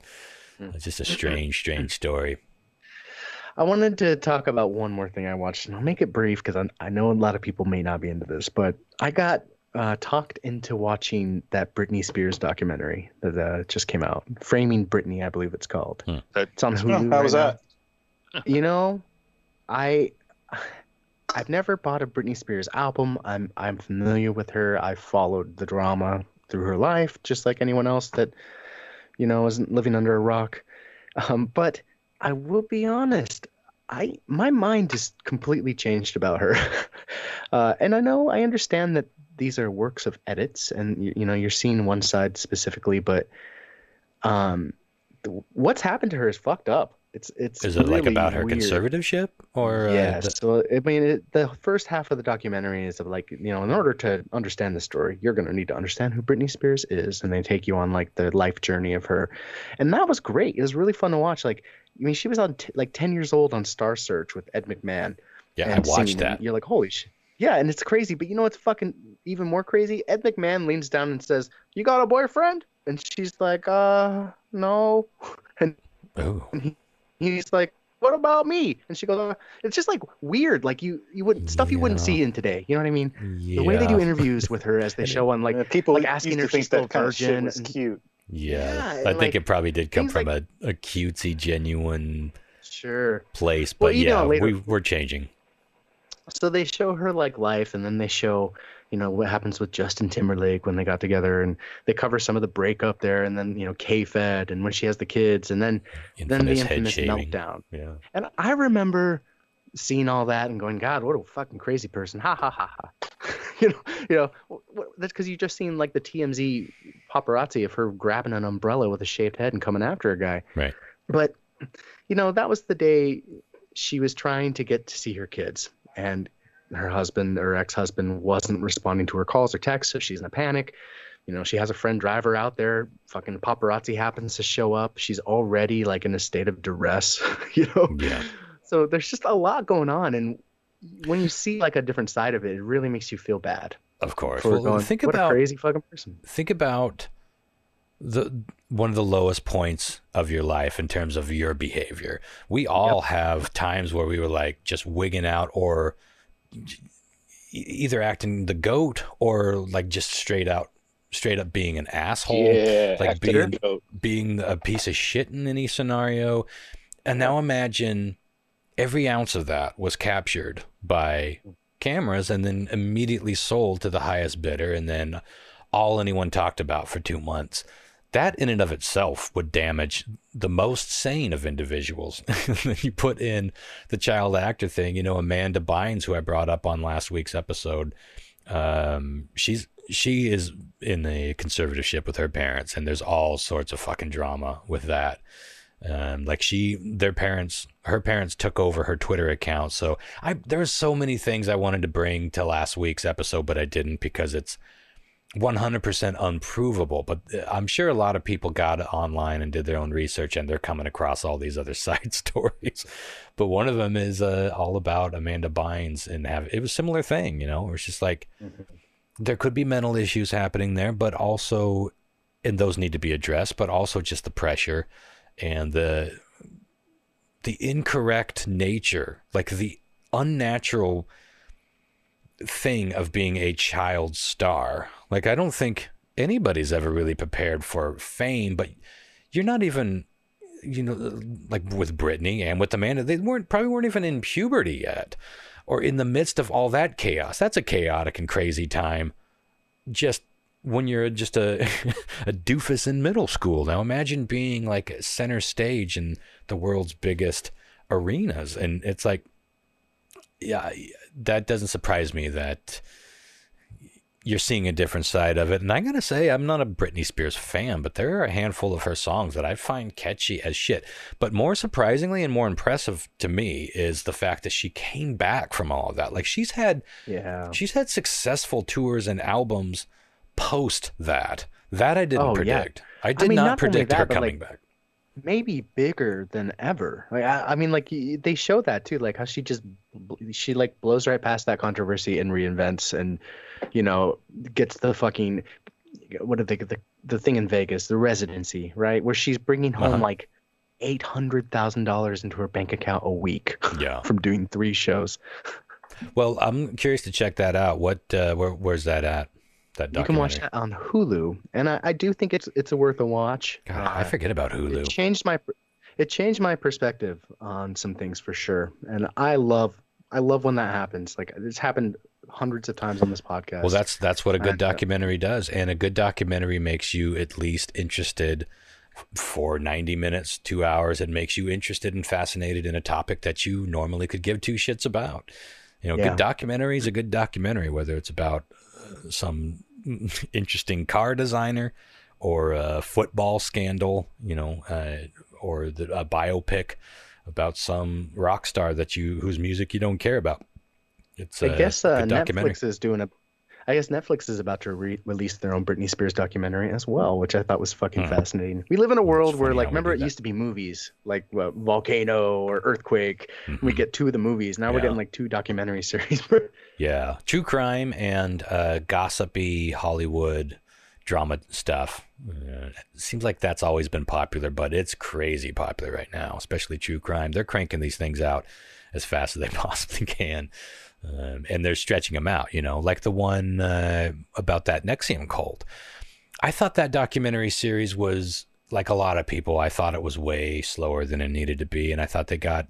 it's just a strange story.
I wanted to talk about one more thing I watched, and I'll make it brief because I know a lot of people may not be into this, but I got talked into watching that Britney Spears documentary that just came out, Framing Britney, I believe it's called. It's on Hulu.
How was
right
that?
now. I've never bought a Britney Spears album. I'm familiar with her. I've followed the drama through her life, just like anyone else that isn't living under a rock. But I will be honest, my mind just completely changed about her. And I understand that these are works of edits, and you're seeing one side specifically, but what's happened to her is fucked up. It's
Is it like
really
about her
weird.
conservatorship or?
Yes. So I mean, the first half of the documentary is of like, in order to understand the story, you're going to need to understand who Britney Spears is, and they take you on like the life journey of her, and that was great. It was really fun to watch. Like, I mean, she was on like 10 years old on Star Search with Ed McMahon.
Yeah, I
and
watched
singing,
that.
and you're like, holy shit. Yeah, and it's crazy. But what's fucking even more crazy? Ed McMahon leans down and says, "You got a boyfriend?" And she's like, no. And
Oh,
He's like, what about me? And she goes, it's just like weird. Like you wouldn't stuff you wouldn't see in today. You know what I mean? The way they do
Yeah.
interviews with her as they show on like
people
like asking her if she's still a virgin.
Was cute.
Yeah,
Yeah,
I
and,
think
like,
it probably did come
things
from
like
a cutesy, genuine
sure.
place.
Well,
But
you know,
yeah,
later
we're changing.
so they show her like life, and then they show, you know, what happens with Justin Timberlake when they got together, and they cover some of the breakup there, and then, you know, K-Fed and when she has the kids, and then the
Head
infamous
shaving.
meltdown.
Yeah.
And I remember seeing all that and going, God, what a fucking crazy person. Ha ha ha ha. That's because you just seen like the TMZ paparazzi of her grabbing an umbrella with a shaved head and coming after a guy.
Right.
But, you know, that was the day she was trying to get to see her kids, and her husband or ex-husband wasn't responding to her calls or texts, so she's in a panic. You know, she has a friend driver out there. Fucking paparazzi happens to show up. She's already like in a state of duress, you know?
Yeah.
So there's just a lot going on. And when you see like a different side of it, it really makes you feel bad.
Of course.
For
Well,
going,
think
what
about
a crazy fucking person.
think about one of the lowest points of your life in terms of your behavior. We all have times where we were like just wigging out, or either acting the goat, or like just straight up being an asshole, like being a piece of shit in any scenario. And now imagine every ounce of that was captured by cameras and then immediately sold to the highest bidder, and then all anyone talked about for 2 months. That in and of itself would damage the most sane of individuals. You put in the child actor thing, you know, Amanda Bynes, who I brought up on last week's episode. She is in a conservatorship with her parents, and there's all sorts of fucking drama with that. Her parents took over her Twitter account. So there's so many things I wanted to bring to last week's episode, but I didn't because it's 100% unprovable. But I'm sure a lot of people got online and did their own research, and they're coming across all these other side stories. But one of them is all about Amanda Bynes, and it was a similar thing, you know, where it's just like, there could be mental issues happening there, but also, and those need to be addressed, but also just the pressure and the incorrect nature, like the unnatural thing of being a child star. Like, I don't think anybody's ever really prepared for fame, but you're not even, you know, like with Britney and with Amanda, they probably weren't even in puberty yet, or in the midst of all that chaos. That's a chaotic and crazy time, just when you're just a doofus in middle school. Now imagine being like center stage in the world's biggest arenas. And it's like, yeah, that doesn't surprise me that you're seeing a different side of it. And I gotta say, I'm not a Britney Spears fan, but there are a handful of her songs that I find catchy as shit. But more surprisingly and more impressive to me is the fact that she came back from all of that. Like, she's had successful tours and albums post that I didn't predict. I did not predict her coming back.
Maybe bigger than ever. Like, I mean, like, they show that too, like how she like blows right past that controversy and reinvents, and, you know, gets the fucking, what did they get, the thing in Vegas, the residency, right, where she's bringing home like $800,000 into her bank account a week from doing 3 shows.
Well, I'm curious to check that out. What where's that at? That documentary? You
can watch that on Hulu, and I do think it's worth a watch.
God, I forget about Hulu.
It changed my perspective on some things for sure, and I love when that happens. Like, it's happened hundreds of times on this podcast.
Well, that's what a good documentary does, and a good documentary makes you at least interested for 90 minutes, 2 hours. It makes you interested and fascinated in a topic that you normally could give 2 shits about. You know, good documentary is a good documentary, whether it's about some interesting car designer or a football scandal, you know, or a biopic about some rock star whose music you don't care about. It's
I guess Netflix is doing I guess Netflix is about to release their own Britney Spears documentary as well, which I thought was fucking fascinating. We live in a world where, like, remember it used to be movies, like Volcano or Earthquake. We get 2 of the movies. Now we're getting like 2 documentary series.
Yeah. True crime and gossipy Hollywood drama stuff. Seems like that's always been popular, but it's crazy popular right now, especially true crime. They're cranking these things out as fast as they possibly can. And they're stretching them out, like the one about that Nexium cult. I thought that documentary series was, like a lot of people, I thought it was way slower than it needed to be, and I thought they got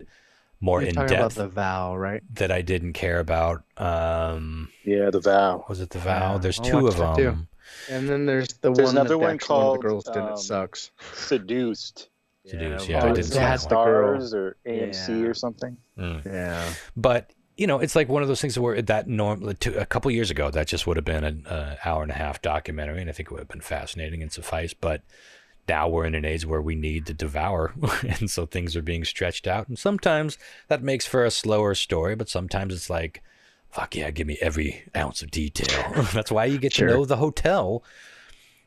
more in depth.
About the Vow, right?
That I didn't care about.
Yeah, the Vow.
Was it the Vow?
Yeah,
There's
I'll
two
watch
of
that
them.
too. And then there's
another one
actually one of
called
the girls did it sucks.
Seduced.
Seduced,
Yeah,
I didn't see that one.
Stars or AMC or something.
Yeah.
But it's like one of those things where a couple years ago, that just would have been an hour and a half documentary, and I think it would have been fascinating and suffice. But now we're in an age where we need to devour, and so things are being stretched out. And sometimes that makes for a slower story, but sometimes it's like, fuck yeah, give me every ounce of detail. That's why you get to know the hotel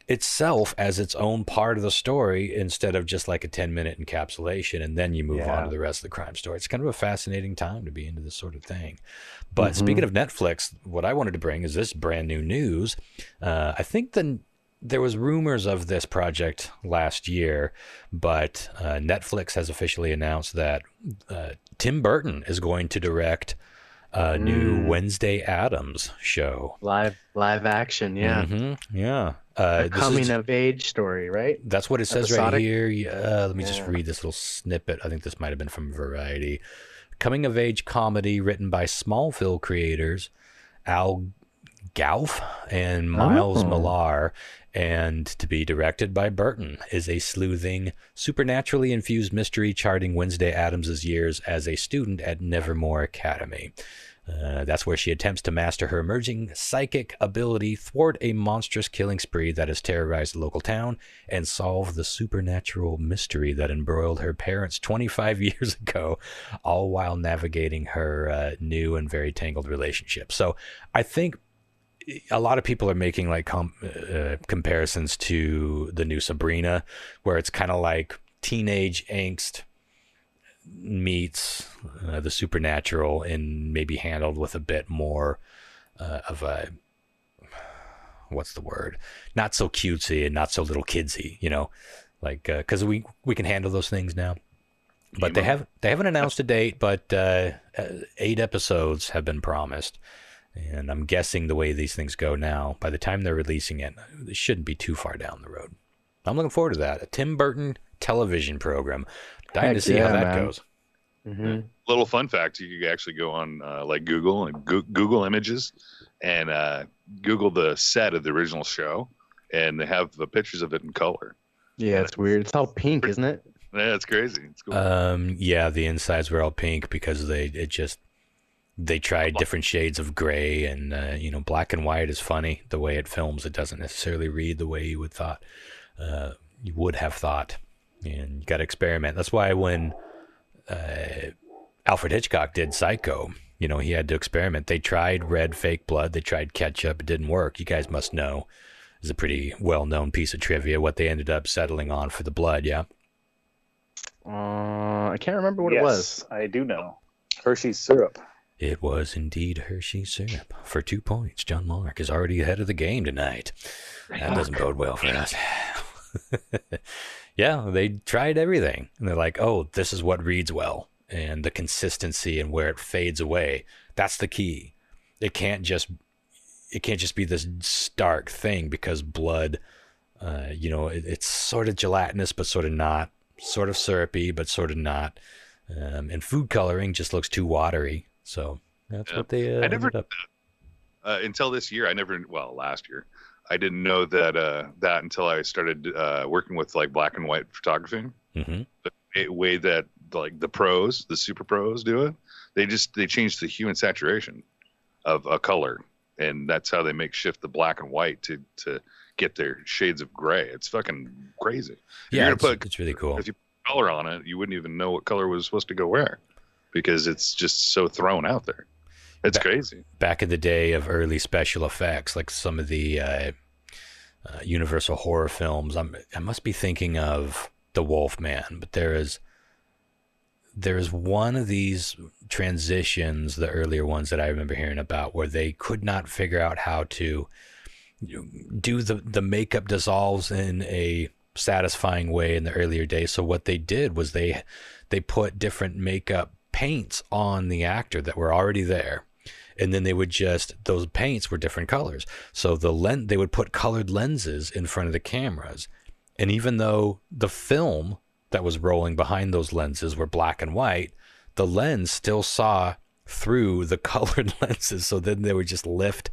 itself as its own part of the story instead of just like a 10-minute encapsulation, and then you move on to the rest of the crime story. It's kind of a fascinating time to be into this sort of thing. But speaking of Netflix, what I wanted to bring is this brand new news. I think there was rumors of this project last year, but Netflix has officially announced that Tim Burton is going to direct a new Wednesday Addams show.
Live action, yeah.
Yeah.
A coming of age story, right?
That's what it says right here. Let me just read this little snippet. I think this might have been from Variety. Coming of age comedy written by Smallville creators Al Gough and Miles Millar, and to be directed by Burton, is a sleuthing, supernaturally infused mystery charting Wednesday Addams' years as a student at Nevermore Academy. That's where she attempts to master her emerging psychic ability, thwart a monstrous killing spree that has terrorized the local town, and solve the supernatural mystery that embroiled her parents 25 years ago, all while navigating her new and very tangled relationship. So I think a lot of people are making like comparisons to the new Sabrina, where it's kind of like teenage angst meets the supernatural, and maybe handled with a bit more of a, what's the word? Not so cutesy and not so little kidsy, like because we can handle those things now. But they haven't announced a date, but 8 episodes have been promised. And I'm guessing the way these things go now, by the time they're releasing it, it shouldn't be too far down the road. I'm looking forward to that. A Tim Burton television program. Dying to see how that goes.
Mm-hmm. Little fun fact: you could actually go on like Google and Google Images, and Google the set of the original show, and they have the pictures of it in color.
Yeah, it's weird. It's all pink, isn't it?
Yeah, it's crazy. It's cool.
Yeah, the insides were all pink because they tried different shades of gray, and black and white is funny the way it films. It doesn't necessarily read the way you would have thought. And you got to experiment. That's why when Alfred Hitchcock did Psycho, he had to experiment. They tried red fake blood. They tried ketchup. It didn't work. You guys must know. It's a pretty well-known piece of trivia what they ended up settling on for the blood, yeah?
I can't remember what it was.
I do know. Hershey's syrup.
It was indeed Hershey's syrup. For 2 points, John Mark is already ahead of the game tonight. That doesn't bode well for us. Yeah, they tried everything. And they're like, oh, this is what reads well. And the consistency and where it fades away, that's the key. It can't just be this stark thing, because blood, it's sort of gelatinous, but sort of not. Sort of syrupy, but sort of not. And food coloring just looks too watery. So that's what they
I never, until this year, last year, I didn't know that until I started working with like black and white photography.
Mm-hmm.
The way that like the super pros do it, they change the hue and saturation of a color, and that's how they shift the black and white to get their shades of gray. It's fucking crazy.
Yeah, it's really cool.
If you put color on it, you wouldn't even know what color was supposed to go where, because it's just so thrown out there. It's crazy. Back
in the day of early special effects, like some of the Universal horror films, I must be thinking of The Wolfman, but there is one of these transitions, the earlier ones that I remember hearing about, where they could not figure out how to do the makeup dissolves in a satisfying way in the earlier days. So what they did was they put different makeup paints on the actor that were already there. And then they would those paints were different colors. So they would put colored lenses in front of the cameras. And even though the film that was rolling behind those lenses were black and white, the lens still saw through the colored lenses. So then they would just lift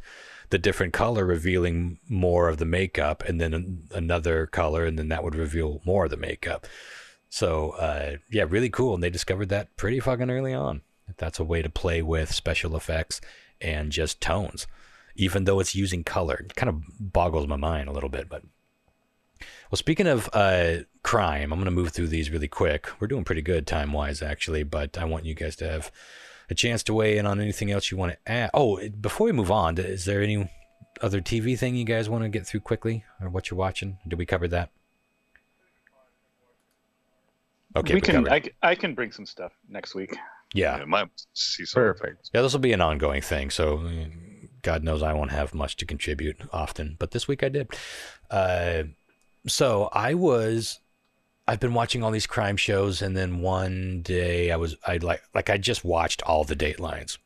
the different color, revealing more of the makeup, and then another color, and then that would reveal more of the makeup. So yeah, really cool. And they discovered that pretty fucking early on. That's a way to play with special effects and just tones, even though it's using color. It kind of boggles my mind a little bit. But well, speaking of crime, I'm going to move through these really quick. We're doing pretty good time-wise, actually, but I want you guys to have a chance to weigh in on anything else you want to add. Oh, before we move on, is there any other TV thing you guys want to get through quickly, or what you're watching? Did we cover that? Okay,
I can bring some stuff next week.
Yeah,
perfect.
Yeah, this will be an ongoing thing. So God knows I won't have much to contribute often, but this week I did. So I've been watching all these crime shows, and then one day I just watched all the Datelines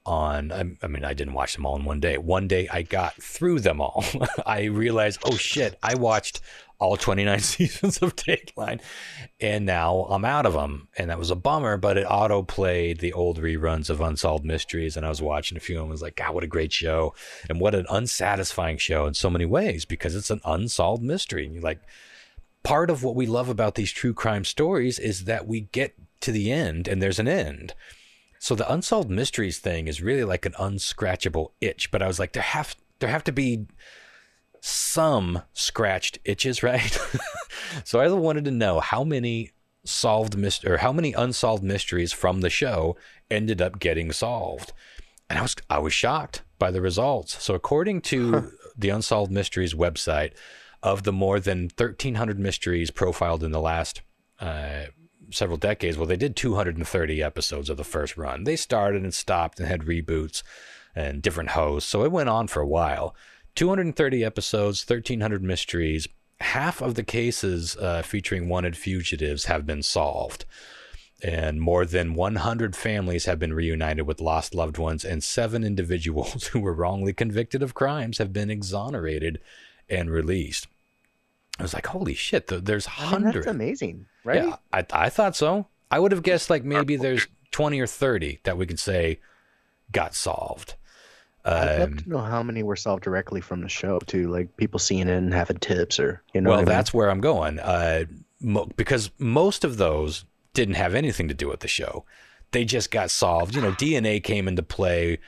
on. I mean, I didn't watch them all in one day. One day I got through them all. I realized, oh shit, I watched all 29 seasons of Dateline, and now I'm out of them. And that was a bummer, but it auto played the old reruns of Unsolved Mysteries, and I was watching a few and was like, God, what a great show. And what an unsatisfying show in so many ways, because it's an unsolved mystery. And you're like, part of what we love about these true crime stories is that we get to the end and there's an end. So the Unsolved Mysteries thing is really like an unscratchable itch, but I was like, there have to be some scratched itches, right? So I wanted to know how many unsolved mysteries from the show ended up getting solved. And I was shocked by the results. So according to the Unsolved Mysteries website, of the more than 1,300 mysteries profiled in the last several decades, well, they did 230 episodes of the first run. They started and stopped and had reboots and different hosts, so it went on for a while. 230 episodes, 1,300 mysteries. Half of the cases featuring wanted fugitives have been solved. And more than 100 families have been reunited with lost loved ones, and 7 individuals who were wrongly convicted of crimes have been exonerated and released. I was like, holy shit, there's hundreds.
That's amazing, right?
Yeah, I thought so. I would have guessed like maybe there's 20 or 30 that we could say got solved.
I'd love to know how many were solved directly from the show, too, like people seeing it and having tips, or, you know.
Well, that's where I'm going, because most of those didn't have anything to do with the show. They just got solved. You know, DNA came into play.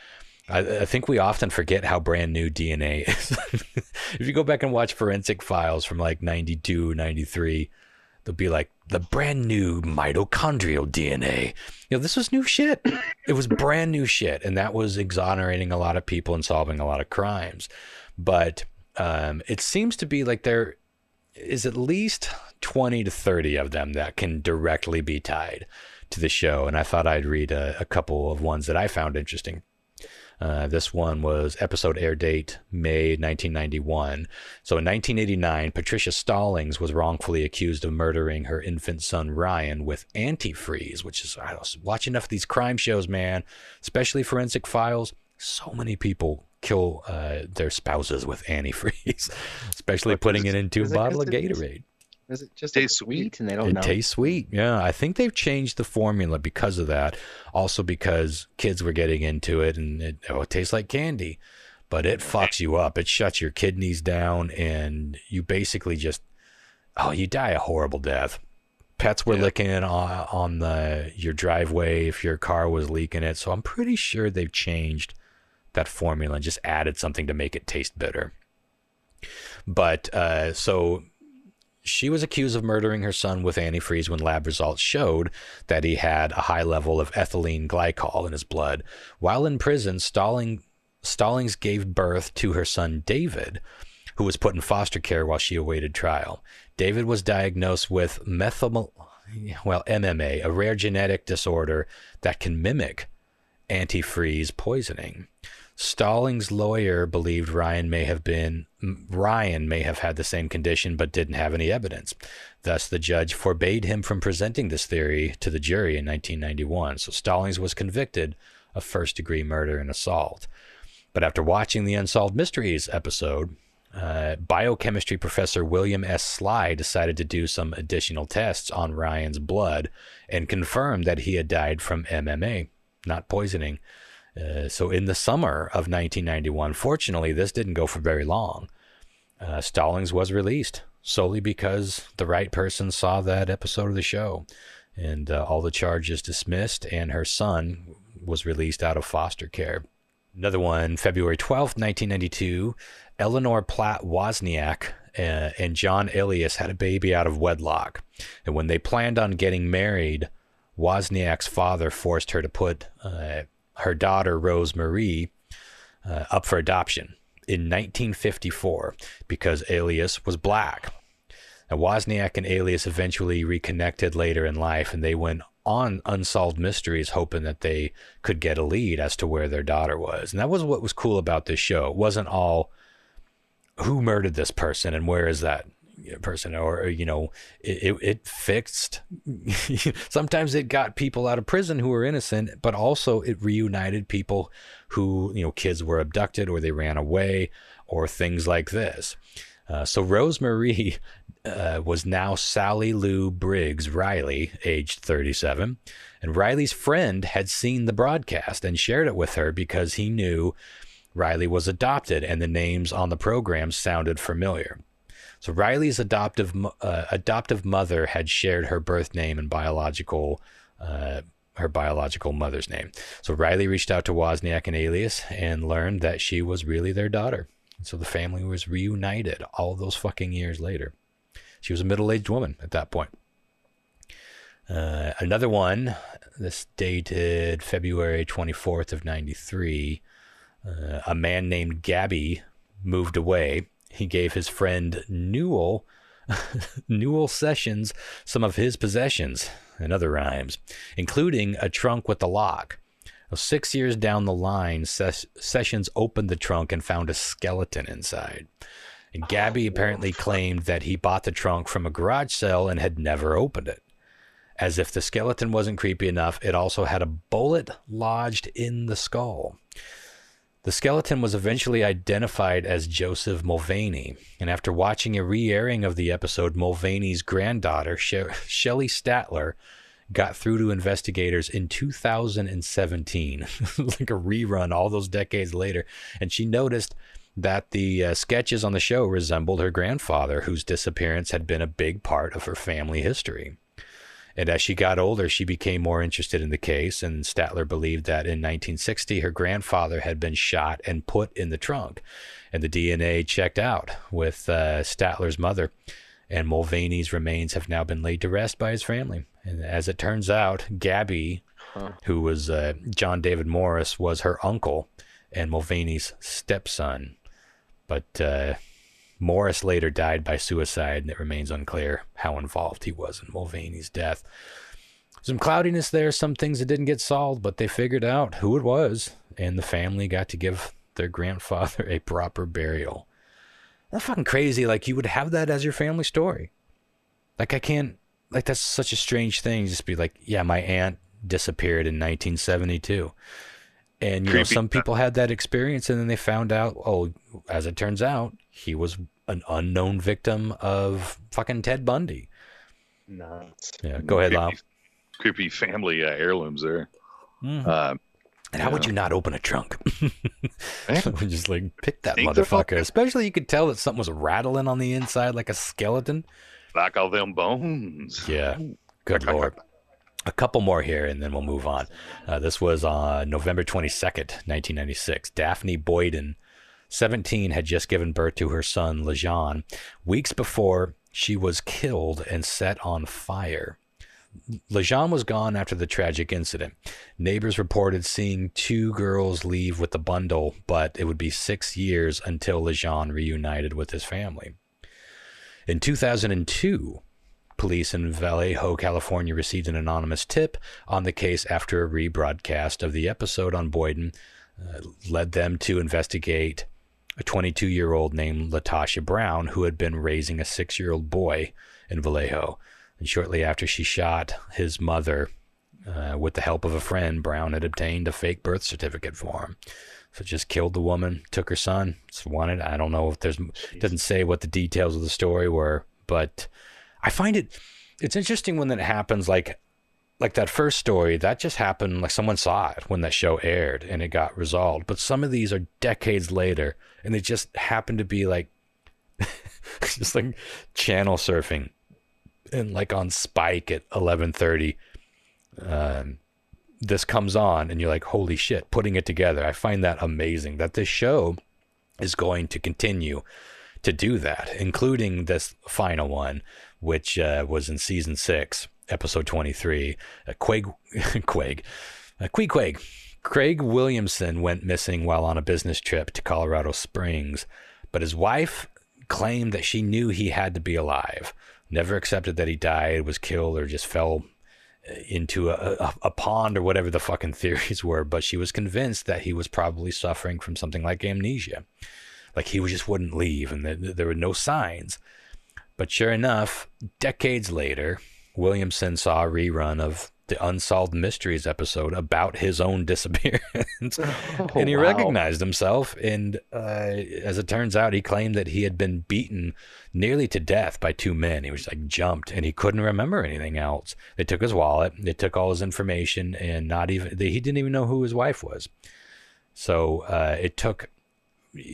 I think we often forget how brand new DNA is. If you go back and watch forensic files from like 92, 93, they'll be like the brand new mitochondrial DNA. You know, this was new shit. It was brand new shit. And that was exonerating a lot of people and solving a lot of crimes. But it seems to be like there is at least 20 to 30 of them that can directly be tied to the show. And I thought I'd read a couple of ones that I found interesting. This one was episode air date May 1991. So in 1989, Patricia Stallings was wrongfully accused of murdering her infant son Ryan with antifreeze, which is, I was watching enough of these crime shows, man, especially forensic files. So many people kill their spouses with antifreeze, especially putting it into a bottle of Gatorade.
Is it just tastes sweet and they don't know?
It tastes sweet. Yeah, I think they've changed the formula because of that. Also because kids were getting into it, and it tastes like candy, but it fucks you up. It shuts your kidneys down, and you basically just you die a horrible death. Pets were licking it on your driveway if your car was leaking it. So I'm pretty sure they've changed that formula and just added something to make it taste bitter. But so she was accused of murdering her son with antifreeze when lab results showed that he had a high level of ethylene glycol in his blood. While in prison, Stallings gave birth to her son David, who was put in foster care while she awaited trial. David was diagnosed with MMA, a rare genetic disorder that can mimic antifreeze poisoning. Stallings' lawyer believed Ryan may have had the same condition but didn't have any evidence. Thus, the judge forbade him from presenting this theory to the jury in 1991. So Stallings was convicted of first-degree murder and assault. But after watching the Unsolved Mysteries episode, biochemistry professor William S. Sly decided to do some additional tests on Ryan's blood and confirmed that he had died from MMA, not poisoning. So in the summer of 1991, fortunately, this didn't go for very long. Stallings was released solely because the right person saw that episode of the show, and all the charges dismissed, and her son was released out of foster care. Another one, February 12th, 1992, Eleanor Platt Wozniak and John Elias had a baby out of wedlock. And when they planned on getting married, Wozniak's father forced her to put her daughter, Rose Marie, up for adoption in 1954 because Elias was black. Now, Wozniak and Elias eventually reconnected later in life, and they went on Unsolved Mysteries hoping that they could get a lead as to where their daughter was. And that was what was cool about this show. It wasn't all who murdered this person and where is that person, or it fixed sometimes it got people out of prison who were innocent, but also it reunited people who, kids were abducted or they ran away or things like this. So Rose Marie was now Sally Lou Briggs Riley, aged 37, and Riley's friend had seen the broadcast and shared it with her because he knew Riley was adopted and the names on the program sounded familiar. So Riley's adoptive mother had shared her birth name and her biological mother's name. So Riley reached out to Wozniak and Elias and learned that she was really their daughter. So the family was reunited all those fucking years later. She was a middle-aged woman at that point. Another one, this dated February 24th of 93. A man named Gabby moved away. He gave his friend Newell Sessions some of his possessions and other rhymes, including a trunk with a lock. 6 years down the line, Sessions opened the trunk and found a skeleton inside. And Gabby apparently claimed that he bought the trunk from a garage sale and had never opened it. As if the skeleton wasn't creepy enough, it also had a bullet lodged in the skull. The skeleton was eventually identified as Joseph Mulvaney, and after watching a re-airing of the episode, Mulvaney's granddaughter, Shelley Statler, got through to investigators in 2017, like a rerun all those decades later, and she noticed that the sketches on the show resembled her grandfather, whose disappearance had been a big part of her family history. And as she got older, she became more interested in the case, and Statler believed that in 1960, her grandfather had been shot and put in the trunk. And the DNA checked out with Statler's mother, and Mulvaney's remains have now been laid to rest by his family. And as it turns out, Gabby, who was John David Morris, was her uncle and Mulvaney's stepson. But Morris later died by suicide, and it remains unclear how involved he was in Mulvaney's death. Some cloudiness there, some things that didn't get solved, but they figured out who it was, and the family got to give their grandfather a proper burial. That's fucking crazy. Like, you would have that as your family story. That's such a strange thing. Just be like, yeah, my aunt disappeared in 1972. And, some people had that experience, and then they found out, as it turns out, he was an unknown victim of fucking Ted Bundy.
Nuts.
Yeah, go ahead, Lyle.
Creepy family heirlooms there.
And how would you not open a trunk? Just pick that motherfucker. Especially you could tell that something was rattling on the inside like a skeleton.
Like all them bones.
Yeah, good Lord. A couple more here, and then we'll move on. This was on November 22nd, 1996. Daphne Boyden, 17, had just given birth to her son, Lejean, weeks before she was killed and set on fire. Lejean was gone after the tragic incident. Neighbors reported seeing two girls leave with the bundle, but it would be 6 years until Lejean reunited with his family. In 2002, police in Vallejo, California received an anonymous tip on the case after a rebroadcast of the episode on Boyden led them to investigate a 22-year-old named Latasha Brown, who had been raising a 6-year-old boy in Vallejo. And shortly after she shot his mother, with the help of a friend, Brown had obtained a fake birth certificate for him. So just killed the woman, took her son. I don't know if doesn't say what the details of the story were, but I find it's interesting when that happens. Like that first story, that just happened, like someone saw it when that show aired and it got resolved. But some of these are decades later and they just happen to be like, just like channel surfing and like on Spike at 11:30. This comes on and you're like, holy shit, putting it together. I find that amazing that this show is going to continue to do that, including this final one, which was in season 6, episode 23. Craig Williamson went missing while on a business trip to Colorado Springs, but his wife claimed that she knew he had to be alive, never accepted that he died, was killed, or just fell into a pond or whatever the fucking theories were, but she was convinced that he was probably suffering from something like amnesia. Like he just wouldn't leave and there were no signs. But sure enough, decades later, Williamson saw a rerun of the Unsolved Mysteries episode about his own disappearance. And he recognized himself. And as it turns out, he claimed that he had been beaten nearly to death by 2 men. He was like jumped and he couldn't remember anything else. They took his wallet, they took all his information, and he didn't even know who his wife was. So it took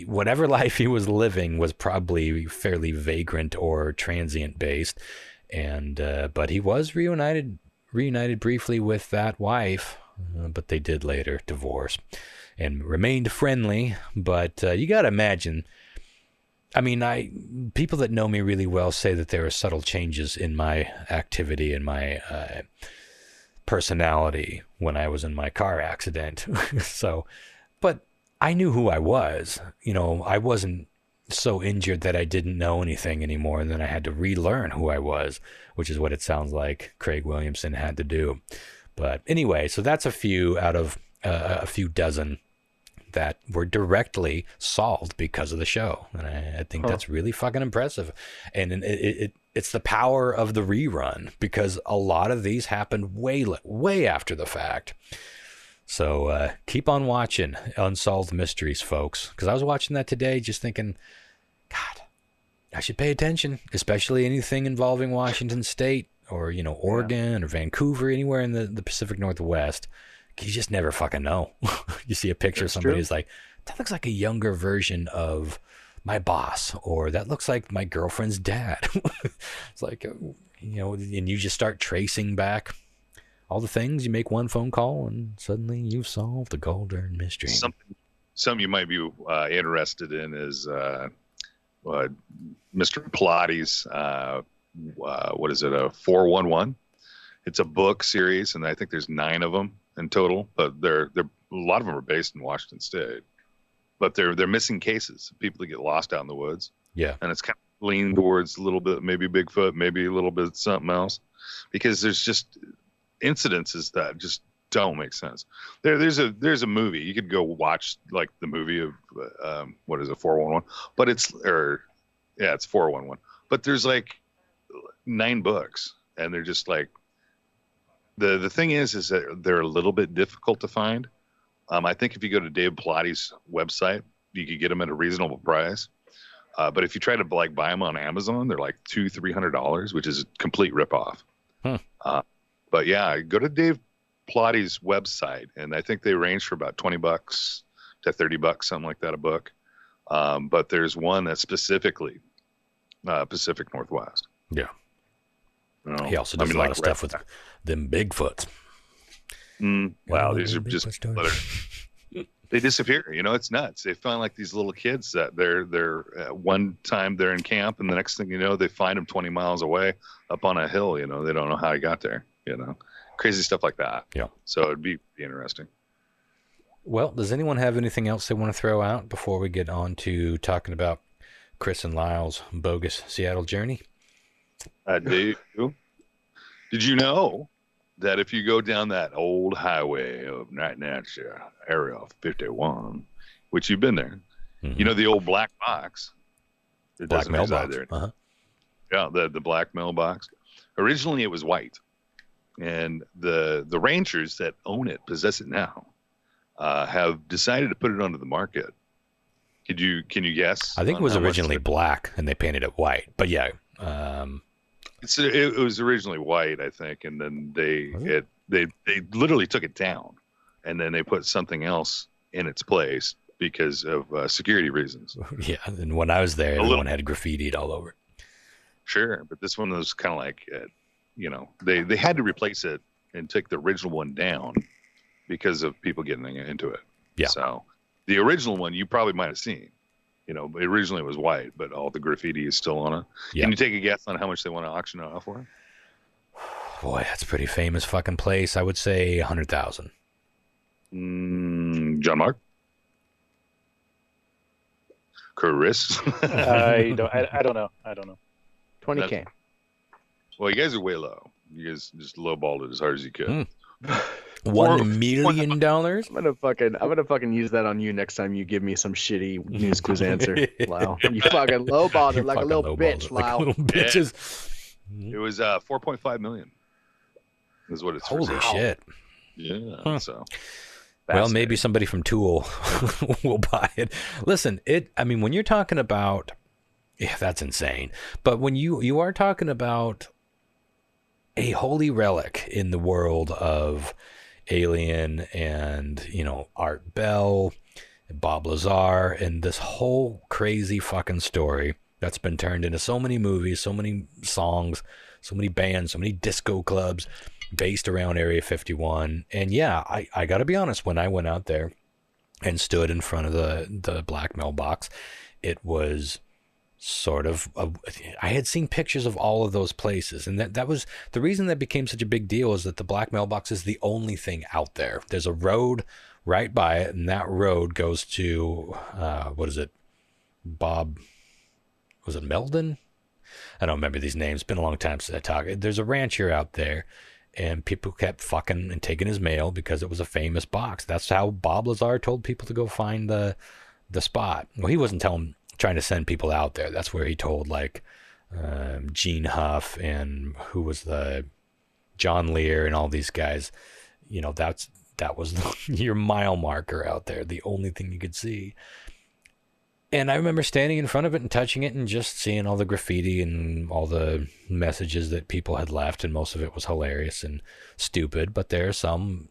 whatever life he was living was probably fairly vagrant or transient based. And but he was reunited briefly with that wife, but they did later divorce and remained friendly. But you got to imagine, I mean, people that know me really well say that there are subtle changes in my activity and my personality when I was in my car accident. So, but I knew who I was. You know, I wasn't so injured that I didn't know anything anymore, and then I had to relearn who I was, which is what it sounds like Craig Williamson had to do. But anyway, so that's a few out of a few dozen that were directly solved because of the show, and I think that's really fucking impressive. And it's the power of the rerun, because a lot of these happened way after the fact. So keep on watching Unsolved Mysteries, folks, because I was watching that today just thinking, God, I should pay attention, especially anything involving Washington State or, you know, Oregon or Vancouver, anywhere in the Pacific Northwest. You just never fucking know. You see a picture of somebody who's like, that looks like a younger version of my boss, or that looks like my girlfriend's dad. It's like, you know, and you just start tracing back all the things. You make one phone call and suddenly you've solved the golden mystery.
Something you might be interested in is Mr. Pilates. What is it? A 411. It's a book series, and I think there's 9 of them in total. But they're a lot of them are based in Washington State. But they're missing cases, people that get lost out in the woods. Yeah, and it's kind of leaning towards a little bit maybe Bigfoot, maybe a little bit something else, because there's just incidences that just don't make sense. There's a movie you could go watch, like the movie of what is it, 411, but it's 411, but there's like 9 books, and they're just like, the thing is that they're a little bit difficult to find. I think if you go to Dave Pilates' website, you could get them at a reasonable price. But if you try to like buy them on Amazon, they're like $200-300, which is a complete ripoff. But yeah, go to Dave Pilates' website, and I think they range for about $20 to $30, something like that, a book. But there's one that's specifically Pacific Northwest.
Yeah. He also does a lot of stuff with them Bigfoots.
Wow, these are just they disappear. You know, it's nuts. They find like these little kids that they're one time they're in camp, and the next thing you know, they find them 20 miles away up on a hill. You know, they don't know how he got there. You know, crazy stuff like that. Yeah. So it'd be interesting.
Well, does anyone have anything else they want to throw out before we get on to talking about Chris and Lyle's bogus Seattle journey?
I do. Did you know that if you go down that old highway of Night Nashville, Area 51, which you've been there, you know the old black box that
Black
doesn't reside
mailbox.
there.
Uh-huh.
Yeah, the black mailbox. Originally, it was white, and the ranchers that own it, possess it now, have decided to put it onto the market. Can you guess?
I think it was originally black, and they painted it white. But yeah,
it was originally white, I think, and then they literally took it down, and then they put something else in its place because of security reasons.
Yeah, and when I was there, everyone had graffitied all over.
Sure, but this one was kind of like, they had to replace it and take the original one down because of people getting into it.
Yeah.
So the original one you probably might have seen. Originally it was white, but all the graffiti is still on it. Yeah. Can you take a guess on how much they want to auction it off for?
Boy, that's a pretty famous fucking place. I would say 100,000.
John Mark? Chris?
I don't know.
20K.
Well, you guys are way low. You guys just lowballed it as hard as you could.
$1 million?
I'm gonna fucking use that on you next time you give me some shitty news quiz answer. Lyle. You fucking lowballed it like a little bitch, Lyle.
Like little bitches.
It was 4.5 million. Is what it's
holy shit.
Yeah. So
well, maybe somebody from Tool will buy it. Listen, when you're talking about, yeah, that's insane. But when you are talking about a holy relic in the world of Alien and, Art Bell, and Bob Lazar, and this whole crazy fucking story that's been turned into so many movies, so many songs, so many bands, so many disco clubs based around Area 51. And yeah, I got to be honest, when I went out there and stood in front of the black mailbox, it was sort of I had seen pictures of all of those places, and that was the reason that became such a big deal, is that the black mailbox is the only thing out there. There's a road right by it, and that road goes to what is it, Bob, was it Meldon? I don't remember these names. It's been a long time since I talked. There's a rancher out there, and people kept fucking and taking his mail because it was a famous box. That's how Bob Lazar told people to go find the spot. Well, he wasn't trying to send people out there. That's where he told Gene Huff and who was the John Lear and all these guys, that was your mile marker out there, the only thing you could see. And I remember standing in front of it and touching it and just seeing all the graffiti and all the messages that people had left, and most of it was hilarious and stupid, but there are some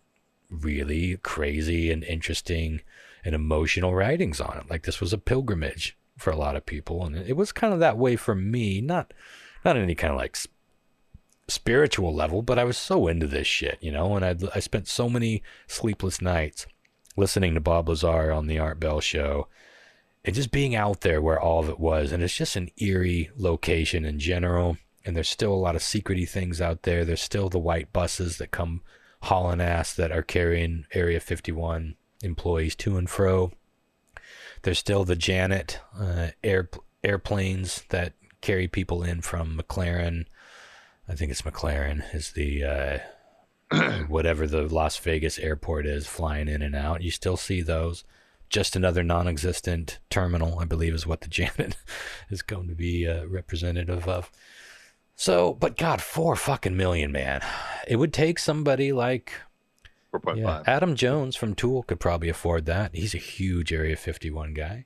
really crazy and interesting and emotional writings on it. Like, this was a pilgrimage for a lot of people, and it was kind of that way for me, not any kind of spiritual level, but I was so into this shit, and I spent so many sleepless nights listening to Bob Lazar on the Art Bell show, and just being out there where all of it was. And it's just an eerie location in general, and there's still a lot of secrety things out there. There's still the white buses that come hauling ass that are carrying Area 51 employees to and fro. There's still the Janet airplanes that carry people in from McLaren. I think it's McLaren is the whatever the Las Vegas airport is, flying in and out. You still see those. Just another non-existent terminal, I believe, is what the Janet is going to be representative of. So, but God, $4 million, man. It would take somebody like
4.5.
Adam Jones from Tool could probably afford that. He's a huge Area 51 guy.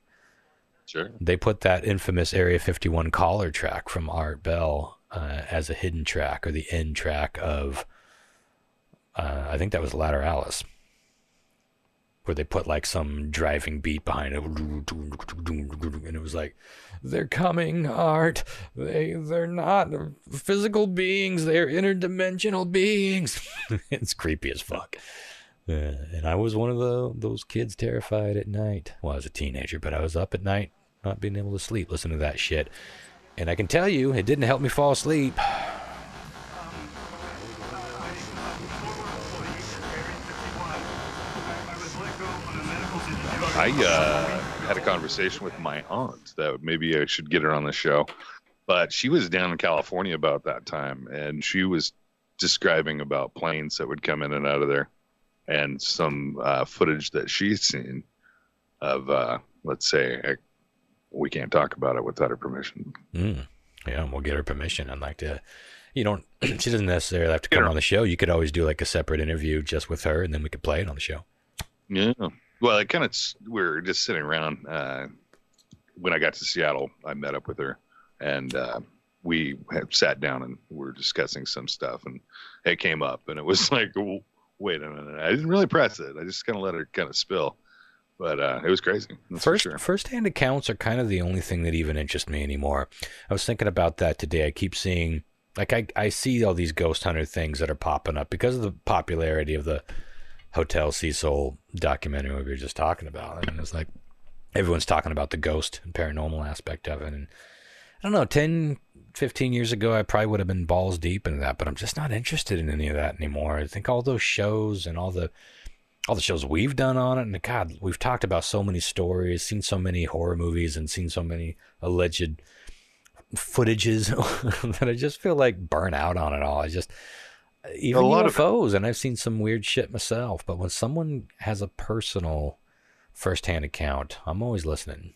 Sure.
They put that infamous Area 51 collar track from Art Bell as a hidden track, or the end track of, I think that was Lateralis, where they put some driving beat behind it, and it was like, they're coming, Art. They're not physical beings. They're interdimensional beings. It's creepy as fuck. And I was one of those kids terrified at night. Well, I was a teenager, but I was up at night, not being able to sleep, listening to that shit. And I can tell you, it didn't help me fall asleep.
I had a conversation with my aunt that maybe I should get her on the show, but she was down in California about that time, and she was describing about planes that would come in and out of there, and some footage that she's seen of, let's say, we can't talk about it without her permission.
Yeah, we'll get her permission. I'd like to, she doesn't necessarily have to come on the show. You could always do like a separate interview just with her, and then we could play it on the show.
Yeah. Well, it kind of, we were just sitting around. When I got to Seattle, I met up with her, and we had sat down and we were discussing some stuff, and it came up, and it was like, wait a minute. I didn't really press it. I just kind of let her kind of spill. But it was crazy.
First-hand accounts are kind of the only thing that even interests me anymore. I was thinking about that today. I keep seeing, like, I see all these ghost hunter things that are popping up because of the popularity of the Hotel Cecil documentary we were just talking about. And it's like everyone's talking about the ghost and paranormal aspect of it. And I don't know, 10, 15 years ago, I probably would have been balls deep into that, but I'm just not interested in any of that anymore. I think all those shows and all the shows we've done on it, and God, we've talked about so many stories, seen so many horror movies, and seen so many alleged footages that I just feel like burn out on it all. Even UFOs, and I've seen some weird shit myself, but when someone has a personal first-hand account, I'm always listening.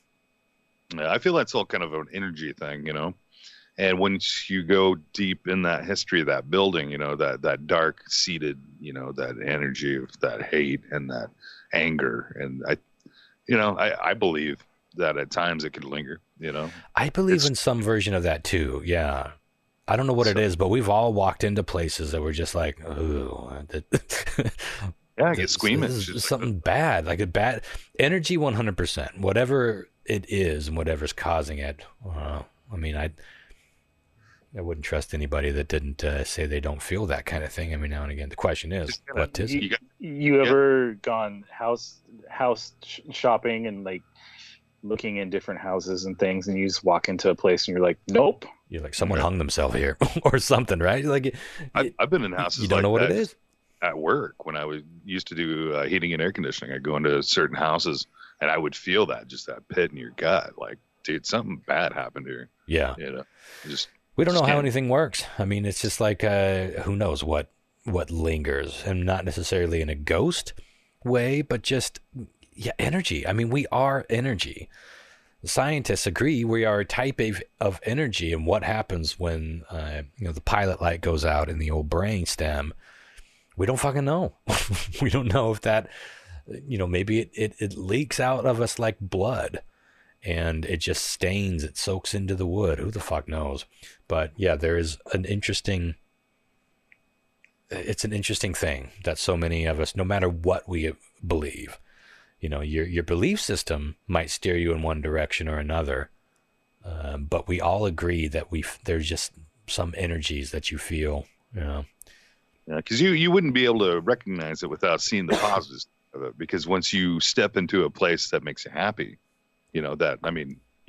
Yeah, I feel that's all kind of an energy thing, And once you go deep in that history of that building, that dark seated, that energy of that hate and that anger. And I believe that at times it could linger,
I believe in some version of that too. Yeah. I don't know what it is, but we've all walked into places that were just like, ooh.
Yeah, I get squeamish.
This is something bad, like a bad energy, 100%. Whatever it is and whatever's causing it. I wouldn't trust anybody that didn't say they don't feel that kind of thing every now and again. The question is, what is it?
You ever gone house shopping and like looking in different houses and things, and you just walk into a place and you're like, nope.
You're like, someone hung themselves here or something, right? Like,
I've been in houses.
You don't know what it is.
At work, when I used to do heating and air conditioning, I'd go into certain houses and I would feel that pit in your gut, like, dude, something bad happened here.
Yeah. We don't know how anything works. I mean, it's just like, who knows what lingers, and not necessarily in a ghost way, but just, energy. I mean, we are energy. Scientists agree we are a type of energy, and what happens when, the pilot light goes out in the old brain stem, we don't fucking know. We don't know if that, maybe it leaks out of us like blood. And it just stains, it soaks into the wood. Who the fuck knows? But yeah, there is it's an interesting thing that so many of us, no matter what we believe, your belief system might steer you in one direction or another. But we all agree that there's just some energies that you feel,
Yeah, because you wouldn't be able to recognize it without seeing the positives of it. Because once you step into a place that makes you happy, you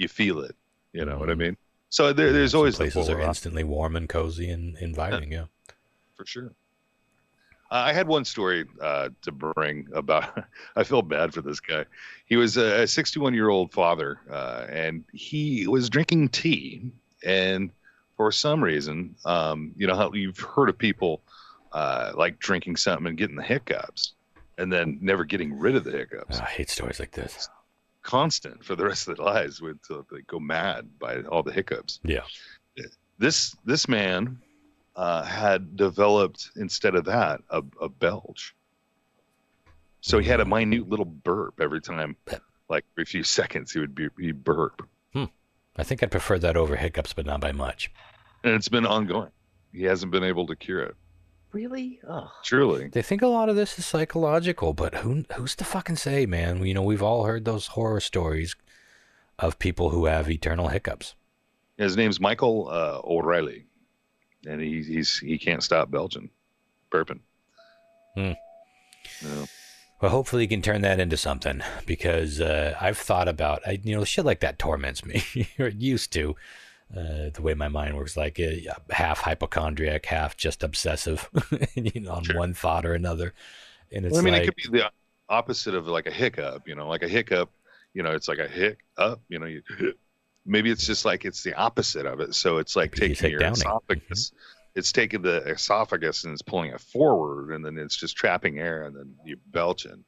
feel it. You know what I mean? So there's always
places are instantly warm and cozy and inviting. Yeah,
for sure. I had one story to bring about. I feel bad for this guy. He was a 61-year-old father, and he was drinking tea. And for some reason, how you've heard of people like drinking something and getting the hiccups, and then never getting rid of the hiccups.
I hate stories like this.
Constant for the rest of their lives, until they go mad by all the hiccups.
Yeah.
This man had developed, instead of that, a belch. So he had a minute little burp every time, like every few seconds he'd burp.
I think I'd prefer that over hiccups, but not by much.
And it's been ongoing. He hasn't been able to cure it.
Really? Oh.
Truly.
They think a lot of this is psychological, but who's to fucking say, man? We've all heard those horror stories of people who have eternal hiccups.
His name's Michael O'Reilly, and he can't stop burping.
Yeah. Well, hopefully you can turn that into something, because I've thought about, shit like that torments me. It used to. The way my mind works, like half hypochondriac, half just obsessive, on one thought or another. And it's
it could be the opposite of like a hiccup, like a hiccup, it's like a hiccup, maybe it's just like, it's the opposite of it. So it's like taking your esophagus it's taking the esophagus and it's pulling it forward, and then it's just trapping air, and then you belching,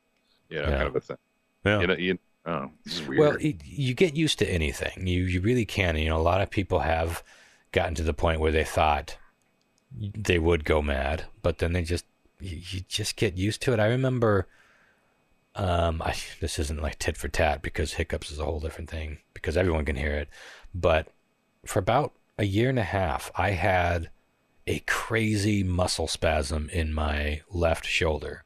kind of a thing.
Yeah.
Oh, this is weird.
Well, you get used to anything. You really can. A lot of people have gotten to the point where they thought they would go mad, but then you just get used to it. I remember, this isn't like tit for tat because hiccups is a whole different thing because everyone can hear it. But for about a year and a half, I had a crazy muscle spasm in my left shoulder.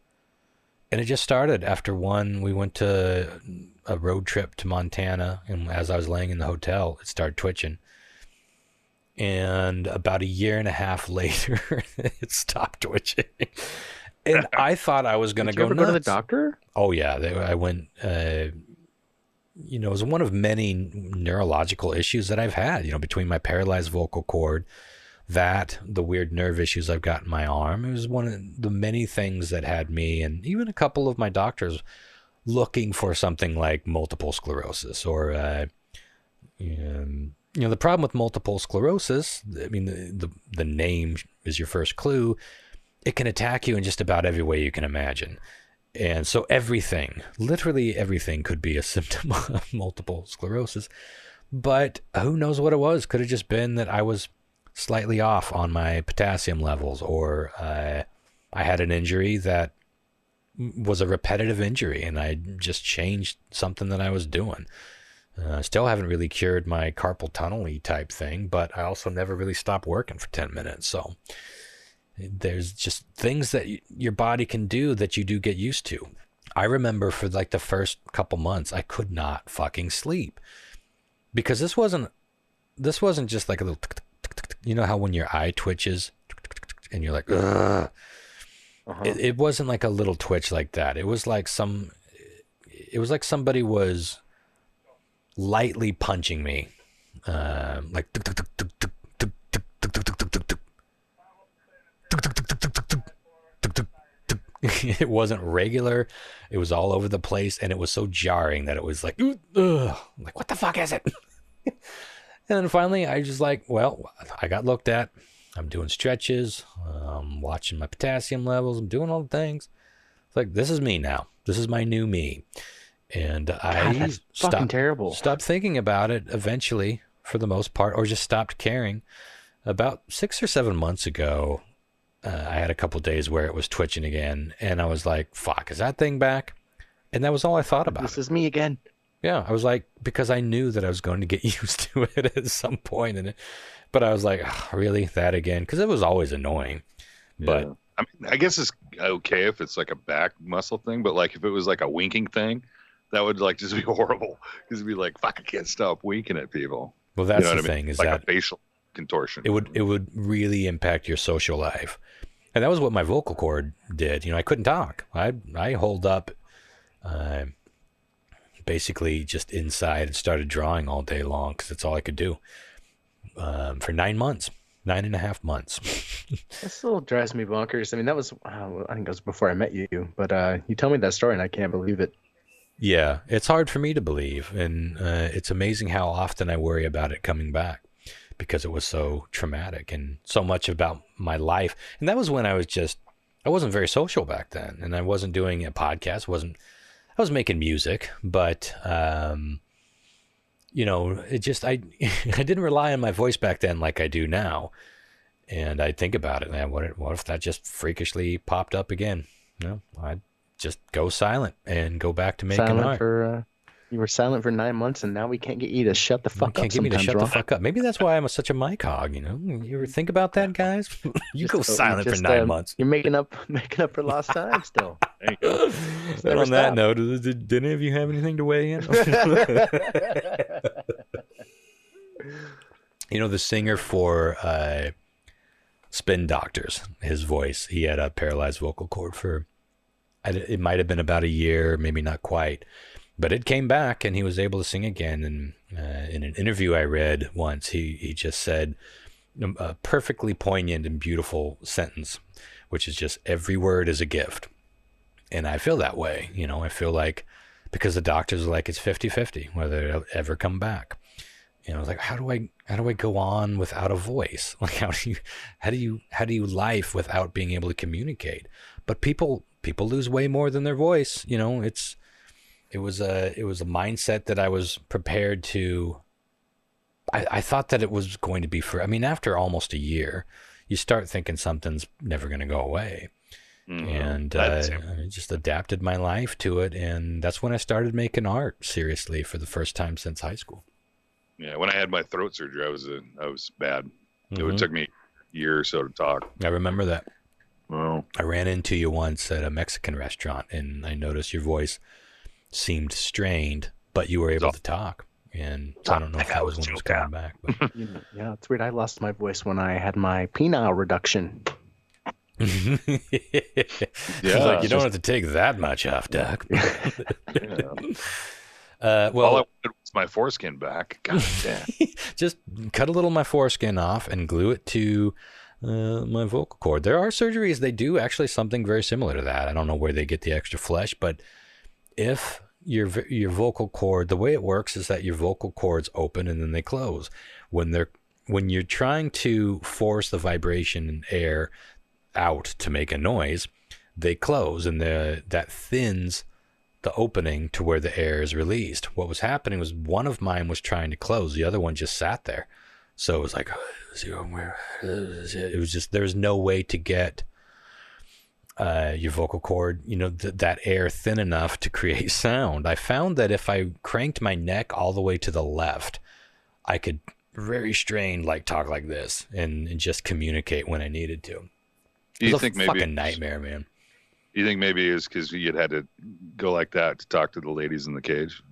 And it just started after we went to a road trip to Montana, and as I was laying in the hotel, it started twitching. And about a year and a half later, it stopped twitching. And I thought I was going to go nuts.
Did you ever go to the doctor?
Oh, yeah. I went, it was one of many neurological issues that I've had, between my paralyzed vocal cord, the weird nerve issues I've got in my arm. It was one of the many things that had me, and even a couple of my doctors, looking for something like multiple sclerosis or, the problem with multiple sclerosis, I mean, the name is your first clue. It can attack you in just about every way you can imagine. And so literally everything could be a symptom of multiple sclerosis. But who knows what it was? Could have just been that I was slightly off on my potassium levels, or I had an injury that was a repetitive injury and I just changed something that I was doing. Still haven't really cured my carpal tunnel-y type thing, but I also never really stopped working for 10 minutes. So there's just things that your body can do that you do get used to. I remember for like the first couple months, I could not fucking sleep because this wasn't just like a little, how when your eye twitches and you're like, ugh. Uh-huh. It wasn't like a little twitch like that. It was like somebody was lightly punching me, like it wasn't regular. It was all over the place, and it was so jarring that it was like, ugh. Like, what the fuck is it? And then finally, I just like, well, I got looked at. I'm doing stretches. I'm watching my potassium levels. I'm doing all the things. It's like, this is me now. This is my new me. And I stopped thinking about it eventually, for the most part, or just stopped caring. About 6 or 7 months ago, I had a couple days where it was twitching again, and I was like, fuck, is that thing back? And that was all I thought about.
This is me again.
Yeah, I was like, because I knew that I was going to get used to it at some point, but I was like, oh, really, that again? Because it was always annoying. But
yeah. I mean, I guess it's okay if it's like a back muscle thing, but like if it was like a winking thing, that would like just be horrible. Because it'd be like, fuck, I can't stop winking at people.
Well, that's the thing, is
like
that
a facial contortion.
It would really impact your social life, and that was what my vocal cord did. I couldn't talk. I holed up, basically just inside and started drawing all day long because that's all I could do for 9.5 months.
That still drives me bonkers. I mean, that was, I think it was before I met you, but you tell me that story and I can't believe it.
Yeah, it's hard for me to believe, and it's amazing how often I worry about it coming back because it was so traumatic and so much about my life. And that was when I wasn't very social back then, and I wasn't doing a podcast, I was making music, but it just I didn't rely on my voice back then like I do now. And I think about it, man, what if that just freakishly popped up again? I'd just go silent and go back to making art.
You were silent for 9 months, and now we can't get you to shut the fuck up.
Can't get me to shut the fuck up. Maybe that's why I'm such a mic hog. You ever think about that, guys? You go silent for 9 months.
You're making up for lost time still. There you go.
And on that note, did any of you have anything to weigh in? The singer for Spin Doctors, his voice, he had a paralyzed vocal cord for, it might have been about a year, maybe not quite. But it came back, and he was able to sing again. And in an interview I read once, he just said a perfectly poignant and beautiful sentence, which is just, every word is a gift. And I feel that way. I feel like, because the doctors are like, it's 50-50 whether it'll ever come back. And I was like, how do I go on without a voice? Like, how do you life without being able to communicate? But people lose way more than their voice. You know, it was a mindset that I was prepared to. I thought that it was going to be after almost a year, you start thinking something's never going to go away. And I just adapted my life to it. And that's when I started making art seriously for the first time since high school.
Yeah, when I had my throat surgery, I was bad. It took me a year or so to talk.
I remember that.
Well,
I ran into you once at a Mexican restaurant, and I noticed your voice seemed strained, but you were able to talk. And I don't know if that was when it was coming back. But.
Yeah, it's weird. I lost my voice when I had my penile reduction.
Yeah, like you don't have to take that much off, Doc.
Yeah.
Well,
all I wanted was my foreskin back. God damn.
Just cut a little of my foreskin off and glue it to my vocal cord. There are surgeries they do actually something very similar to that. I don't know where they get the extra flesh, but if your vocal cord, the way it works is that your vocal cords open and then they close. When you're trying to force the vibration and air out to make a noise, they close, and that thins the opening to where the air is released. What was happening was one of mine was trying to close, the other one just sat there. So it was like, it was just, there's no way to get your vocal cord, that air thin enough to create sound. I found that if I cranked my neck all the way to the left, I could very strained talk like this and just communicate when I needed to. It was a fucking nightmare, man.
You think maybe it was because you had to go like that to talk to the ladies in the cage?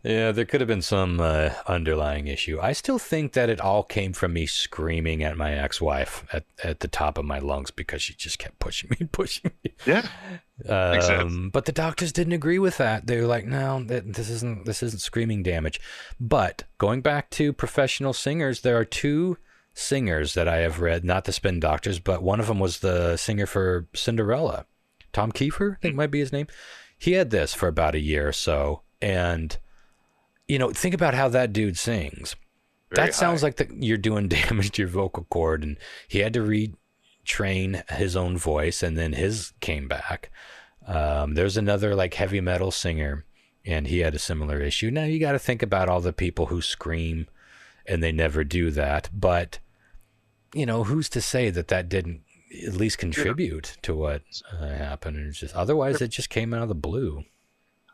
Yeah, there could have been some underlying issue. I still think that it all came from me screaming at my ex-wife at the top of my lungs because she just kept pushing me.
Yeah, makes sense.
But the doctors didn't agree with that. They were like, no, this isn't screaming damage. But going back to professional singers, there are two singers that I have read, not the spin doctors, but one of them was the singer for Cinderella. Tom Kiefer, I think might be his name. He had this for about a year or so. And, think about how that dude sings. Very that sounds like you're doing damage to your vocal cord. And he had to retrain his own voice, and then his came back. There's another heavy metal singer, and he had a similar issue. Now you got to think about all the people who scream and they never do that. But, who's to say that didn't at least contribute to what happened? And otherwise it just came out of the blue.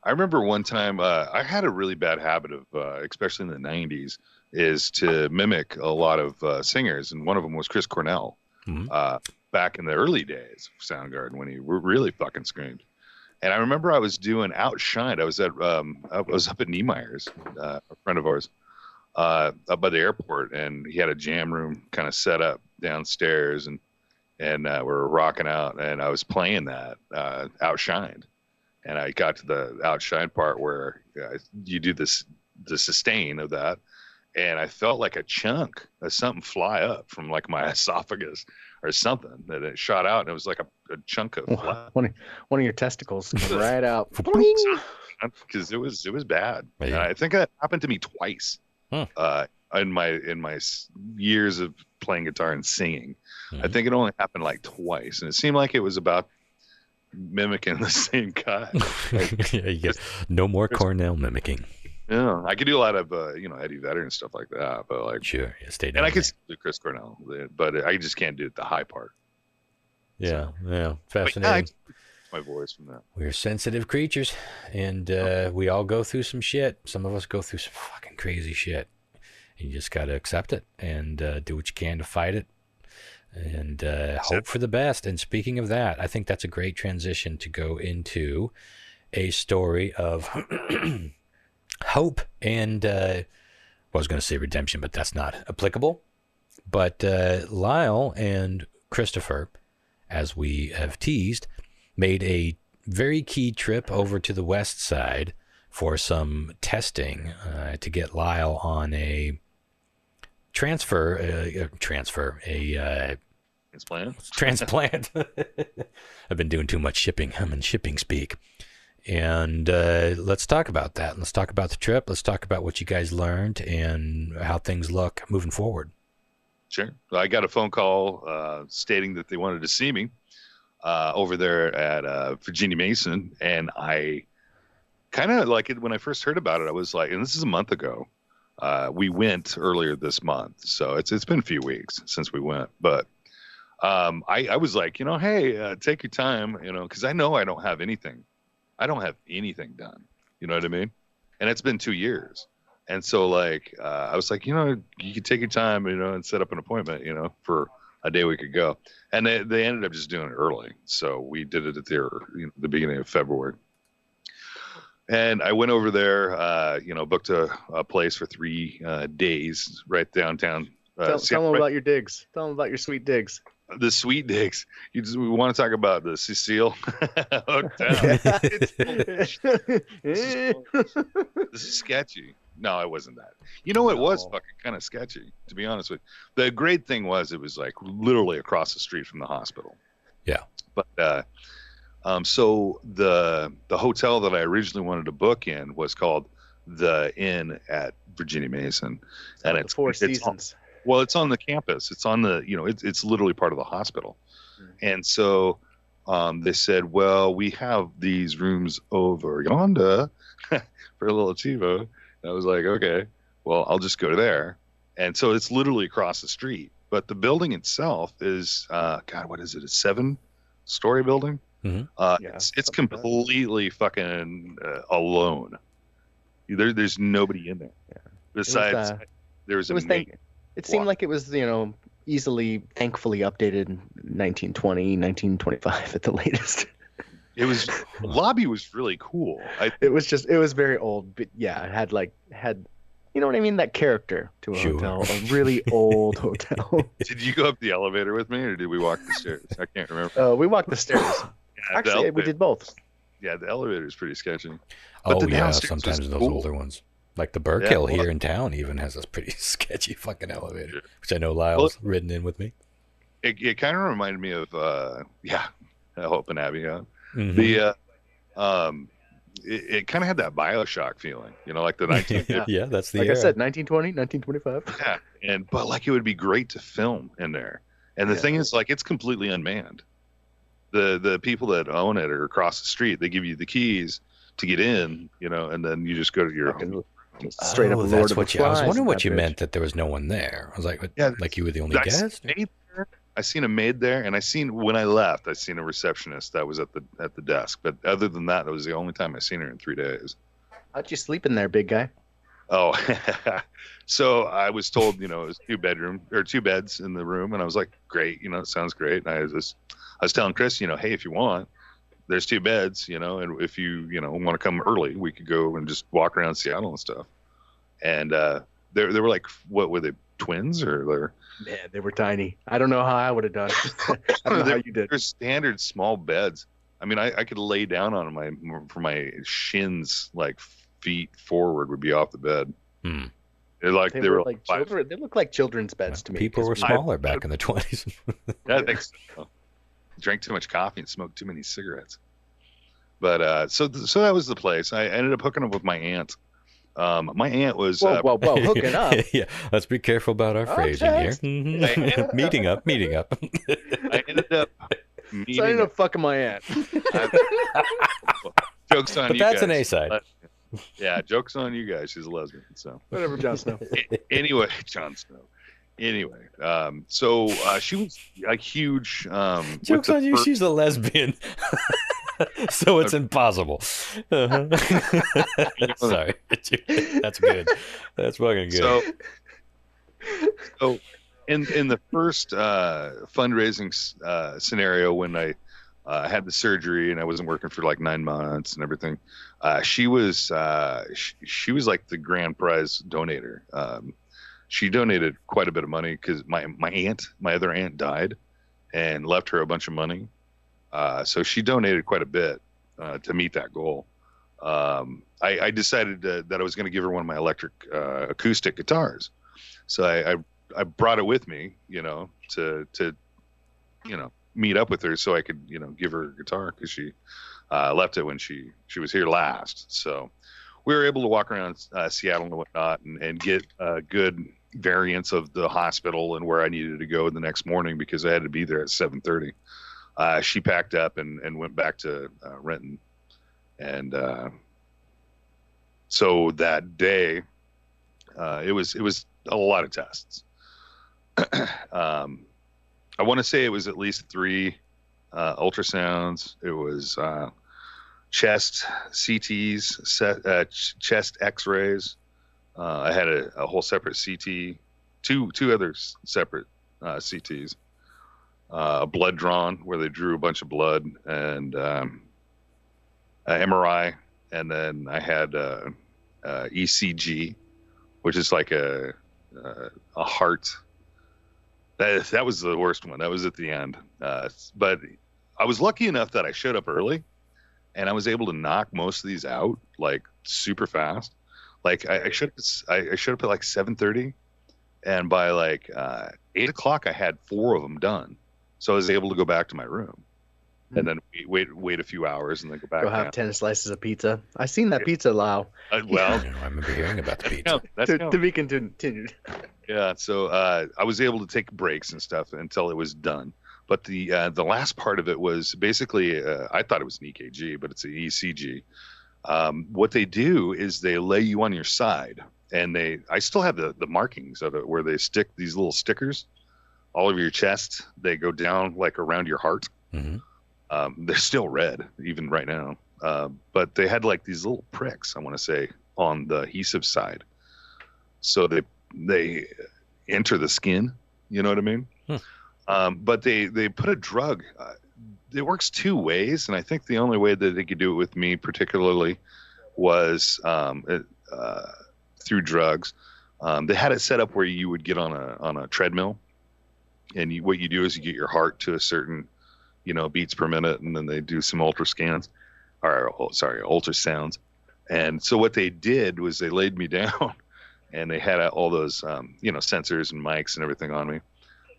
I remember one time I had a really bad habit of, especially in the 90s, is to mimic a lot of singers. And one of them was Chris Cornell, back in the early days of Soundgarden when he really fucking screamed. And I remember I was doing Outshined. I was up at Niemeyer's, a friend of ours, up by the airport, and he had a jam room kind of set up downstairs, and we were rocking out, and I was playing that Outshined, and I got to the Outshined part where you do the sustain of that, and I felt like a chunk of something fly up from my esophagus or something, that it shot out, and it was like a chunk of
one of your testicles come right out,
because it was bad. And I think that happened to me twice. In my years of playing guitar and singing. I think it only happened twice, and it seemed like it was about mimicking the same guy.
You get no more Cornell mimicking.
Yeah, I could do a lot of Eddie Vedder and stuff like that, but
sure, stay down.
And I could do Chris Cornell, but I just can't do the high part.
Yeah, fascinating.
My voice from that.
We're sensitive creatures, and we all go through some shit. Some of us go through some fucking crazy shit. You just got to accept it and do what you can to fight it, and hope for the best. And speaking of that, I think that's a great transition to go into a story of hope and I was going to say redemption, but that's not applicable. But Lyle and Christopher, as we have teased, made a very key trip over to the west side for some testing to get Lyle on a transplant. I've been doing too much shipping. I'm in shipping speak. And let's talk about that. Let's talk about the trip. Let's talk about what you guys learned and how things look moving forward.
Sure. I got a phone call stating that they wanted to see me over there at Virginia Mason, and I kind of like it when I first heard about it. I was like, and this is a month ago. We went earlier this month, so it's been a few weeks since we went. But I was like, hey, take your time, because I know I don't have anything. I don't have anything done. You know what I mean? And it's been 2 years. And so like, I was like, you could take your time, and set up an appointment, for a day we could go. And they ended up just doing it early. So we did it at the beginning of February. And I went over there, booked a place for 3 days right downtown.
Tell them about your digs. Tell them about your sweet digs.
The sweet digs. We want to talk about the Cecil Hotel. This is sketchy. No, it wasn't that. It was fucking kind of sketchy, to be honest with you. The great thing was it was like literally across the street from the hospital.
Yeah.
But so the hotel that I originally wanted to book in was called the Inn at Virginia Mason, and it's
Four Seasons.
Well, it's on the campus. It's on the, it's literally part of the hospital. And so they said, well, we have these rooms over yonder for a little cheaper. And I was like, okay, well, I'll just go there. And so it's literally across the street. But the building itself is, God, what is it? A 7-story building?
Mm-hmm.
It's completely fucking alone. There's nobody in there. Yeah. Besides,
it seemed like it was, easily, thankfully updated in 1920, 1925 at the latest.
Lobby was really cool.
It was very old, but yeah, it had, you know what I mean? That character to a hotel, a really old hotel.
Did you go up the elevator with me or did we walk the stairs? I can't remember.
We walked the stairs.
Yeah,
actually, we did both.
Yeah, the elevator is pretty sketchy.
But sometimes those older ones. Like the Burkill here in town even has this pretty sketchy fucking elevator, which I know Lyle's ridden in with me.
It kind of reminded me of, Hope and Abbey. Yeah.
Mm-hmm.
It kind of had that BioShock feeling, like the 1950s.
Yeah, that's the
I said, 1920, 1925.
Yeah, but like it would be great to film in there. And the thing is, like, it's completely unmanned. The people that own it are across the street. They give you the keys to get in, and then you just go to your home.
Straight up Lord
that's
of
what
the
I was
Flies
wondering what you
bitch.
meant that there was no one there. I was like, like you were the only guest?
I seen a maid there, and when I left, I seen a receptionist that was at the desk. But other than that was the only time I seen her in 3 days.
How'd you sleep in there, big guy?
Oh, so I was told, it was 2 beds in the room, and I was like, great, it sounds great. And I was telling Chris, hey, if you want, there's 2 beds, and if you, want to come early, we could go and just walk around Seattle and stuff. And they were like, what were they, twins or?
Man, they were tiny. I don't know how I would have done. I don't know how you did.
They're standard small beds. I mean, I could lay down on my shins, like feet forward would be off the bed. They're like they were like
children. They look like children's beds to me.
People were smaller back in the 20s.
Yeah, I think so. Drank too much coffee and smoked too many cigarettes. But so that was the place. I ended up hooking up with my aunt. My aunt was
whoa, hooking up.
Yeah, let's be careful about our phrasing here. Mm-hmm. meeting up.
I ended up
fucking my aunt.
Jokes on
but
you
that's
guys.
an A-side.
Yeah, jokes on you guys. She's a lesbian. So
whatever, Jon Snow.
Anyway, Jon Snow. Anyway, so she was a huge.
Jokes on you. She's a lesbian. So it's impossible. Sorry, that's good. That's fucking good.
So in the first fundraising scenario, when I had the surgery and I wasn't working for like 9 months and everything, she was like the grand prize donator. She donated quite a bit of money because my other aunt died and left her a bunch of money. So she donated quite a bit to meet that goal. I decided that I was going to give her one of my electric acoustic guitars. So I brought it with me, to meet up with her so I could, give her a guitar because she left it when she was here last. So we were able to walk around Seattle and whatnot and get a good variants of the hospital and where I needed to go the next morning because I had to be there at 7:30. She packed up and went back to Renton. And so that day, it was a lot of tests. I want to say it was at least 3 ultrasounds. It was chest CTs, chest X-rays. I had a whole separate CT, two other separate CTs. Blood drawn where they drew a bunch of blood, and MRI, and then I had ECG, which is like a heart. That was the worst one. That was at the end. But I was lucky enough that I showed up early, and I was able to knock most of these out like super fast. Like I showed up at like 7:30, and by like 8 o'clock I had 4 of them done. So I was able to go back to my room, and then wait a few hours, and then go back.
Go have 10 slices of pizza. I seen that pizza, Lyle.
Well, I remember hearing about the pizza.
To be continued.
Yeah, so I was able to take breaks and stuff until it was done. But the last part of it was basically, I thought it was an EKG, but it's an ECG. What they do is they lay you on your side, and I still have the markings of it where they stick these little stickers all over your chest. They go down like around your heart. Mm-hmm. They're still red even right now. But they had like these little pricks, I want to say, on the adhesive side. So they enter the skin, you know what I mean? But they put a drug. It works 2 ways, and I think the only way that they could do it with me particularly was through drugs. They had it set up where you would get on a treadmill, and what you do is you get your heart to a certain, beats per minute, and then they do some ultrasounds. And so what they did was they laid me down, and they had all those, sensors and mics and everything on me.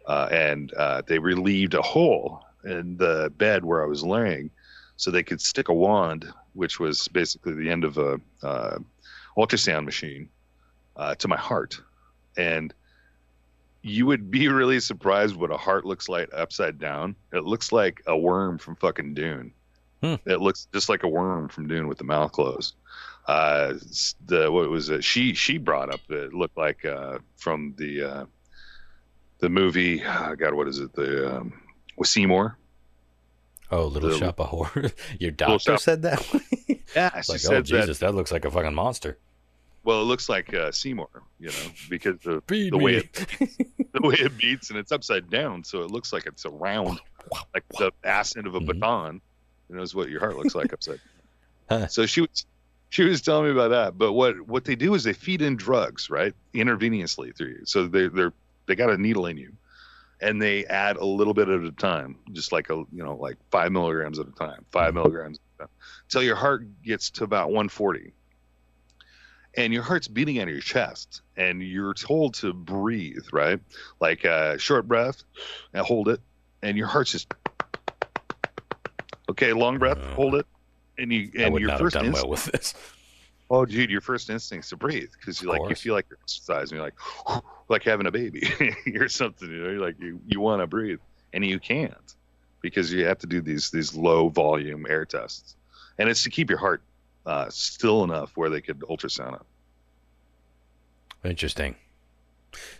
And they relieved a hole in the bed where I was laying so they could stick a wand, which was basically the end of a ultrasound machine, to my heart. And you would be really surprised what a heart looks like upside down. It looks like a worm from fucking Dune. It looks just like a worm from Dune with the mouth closed. What was it? She brought up that it looked like from the movie. God, what is it? With Seymour.
Oh, Little Shop of Horrors. Your doctor said that?
Yeah,
she said, oh Jesus, that looks like a fucking monster.
Well, it looks like Seymour, because the way it beats, and it's upside down, so it looks like it's a round, like the ass end of a baton. Is what your heart looks like upside down. So she was telling me about that. But what they do is they feed in drugs, right, intravenously through you. So they got a needle in you, and they add a little bit at a time, just like like 5 milligrams at a time, 5 milligrams at a time, until your heart gets to about 140. And your heart's beating out of your chest, and you're told to breathe, right? Like short breath, and hold it, and your heart's just okay. Long breath, hold it, and
I would
your
not
first
have done well with this.
Oh, dude, your first instinct is to breathe because you feel like you're exercising, you're like having a baby or something. You're like you want to breathe, and you can't because you have to do these low volume air tests, and it's to keep your heart still enough where they could ultrasound it.
Interesting.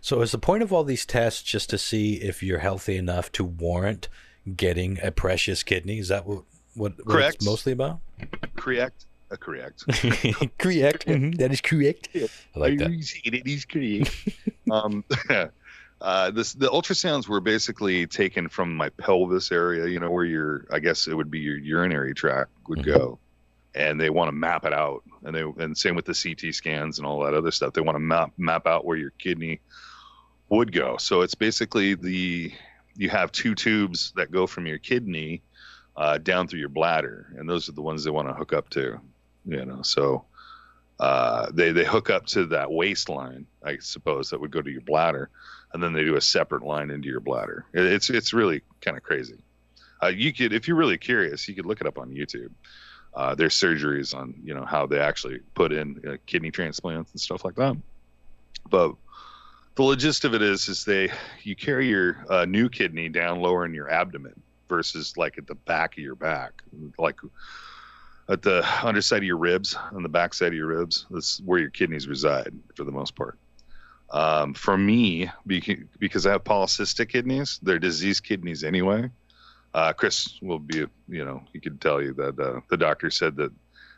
So is the point of all these tests just to see if you're healthy enough to warrant getting a precious kidney? Is that what it's mostly about?
Correct.
Correct. Mm-hmm. That is correct. I like that.
It is correct. The ultrasounds were basically taken from my pelvis area, where I guess it would be your urinary tract would go. And they want to map it out, and same with the CT scans and all that other stuff. They want to map out where your kidney would go. So it's basically you have 2 tubes that go from your kidney down through your bladder, and those are the ones they want to hook up to. So they hook up to that waistline, I suppose, that would go to your bladder, and then they do a separate line into your bladder. It's really kind of crazy. You could, if you're really curious, you could look it up on YouTube. There's surgeries on, how they actually put in kidney transplants and stuff like that. But the gist of it is you carry your new kidney down lower in your abdomen versus like at the back of your back, like at the underside of your ribs, on the back side of your ribs. That's where your kidneys reside for the most part. For me, because I have polycystic kidneys, they're diseased kidneys anyway. Chris will be, he could tell you that the doctor said that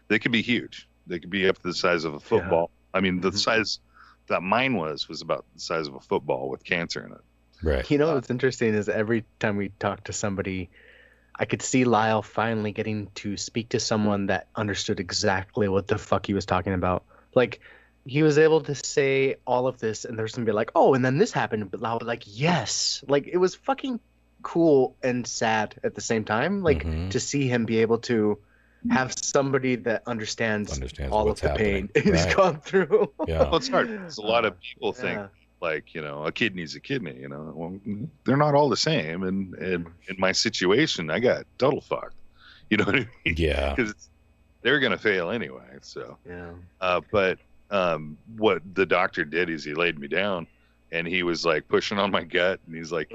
they could be huge. They could be up to the size of a football. Yeah. I mean, the size that mine was about the size of a football with cancer in it.
Right.
What's interesting is every time we talk to somebody, I could see Lyle finally getting to speak to someone that understood exactly what the fuck he was talking about. Like, he was able to say all of this, and there's somebody like, oh, and then this happened. But Lyle was like, yes. Like, it was fucking cool and sad at the same time. Like, to see him be able to have somebody that understands all of the pain he's gone through.
Yeah.
Well, it's hard because a lot of people think, like, a kidney's a kidney, well, they're not all the same. And in my situation, I got total fucked. You know what I mean?
Yeah.
Because they're going to fail anyway. So,
yeah.
But what the doctor did is he laid me down and he was like pushing on my gut. And he's like,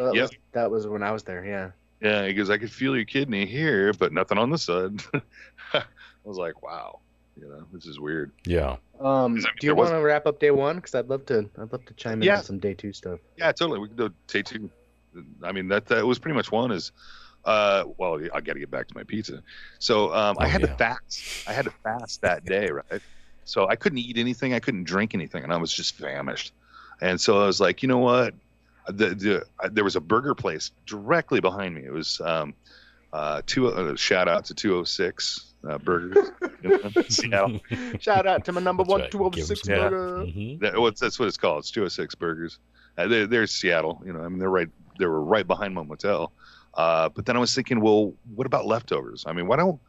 that was when I was there. Yeah.
Yeah. He goes, I could feel your kidney here, but nothing on the side. I was like, wow, this is weird.
Yeah.
Do you want to wrap up day one? Because I'd love to chime into some day two stuff.
Yeah, totally. We can do day two. I mean, that was pretty much one is, well, I got to get back to my pizza. So I had to fast. I had to fast that day, right? So I couldn't eat anything. I couldn't drink anything, and I was just famished. And so I was like, you know what? There was a burger place directly behind me. It was shout out to 206 Burgers. Seattle.
Shout out to my number one
right.
206 burger.
That's what it's called. It's 206 Burgers. They're Seattle. I mean, they were right behind my motel. But then I was thinking, well, what about leftovers? I mean, why don't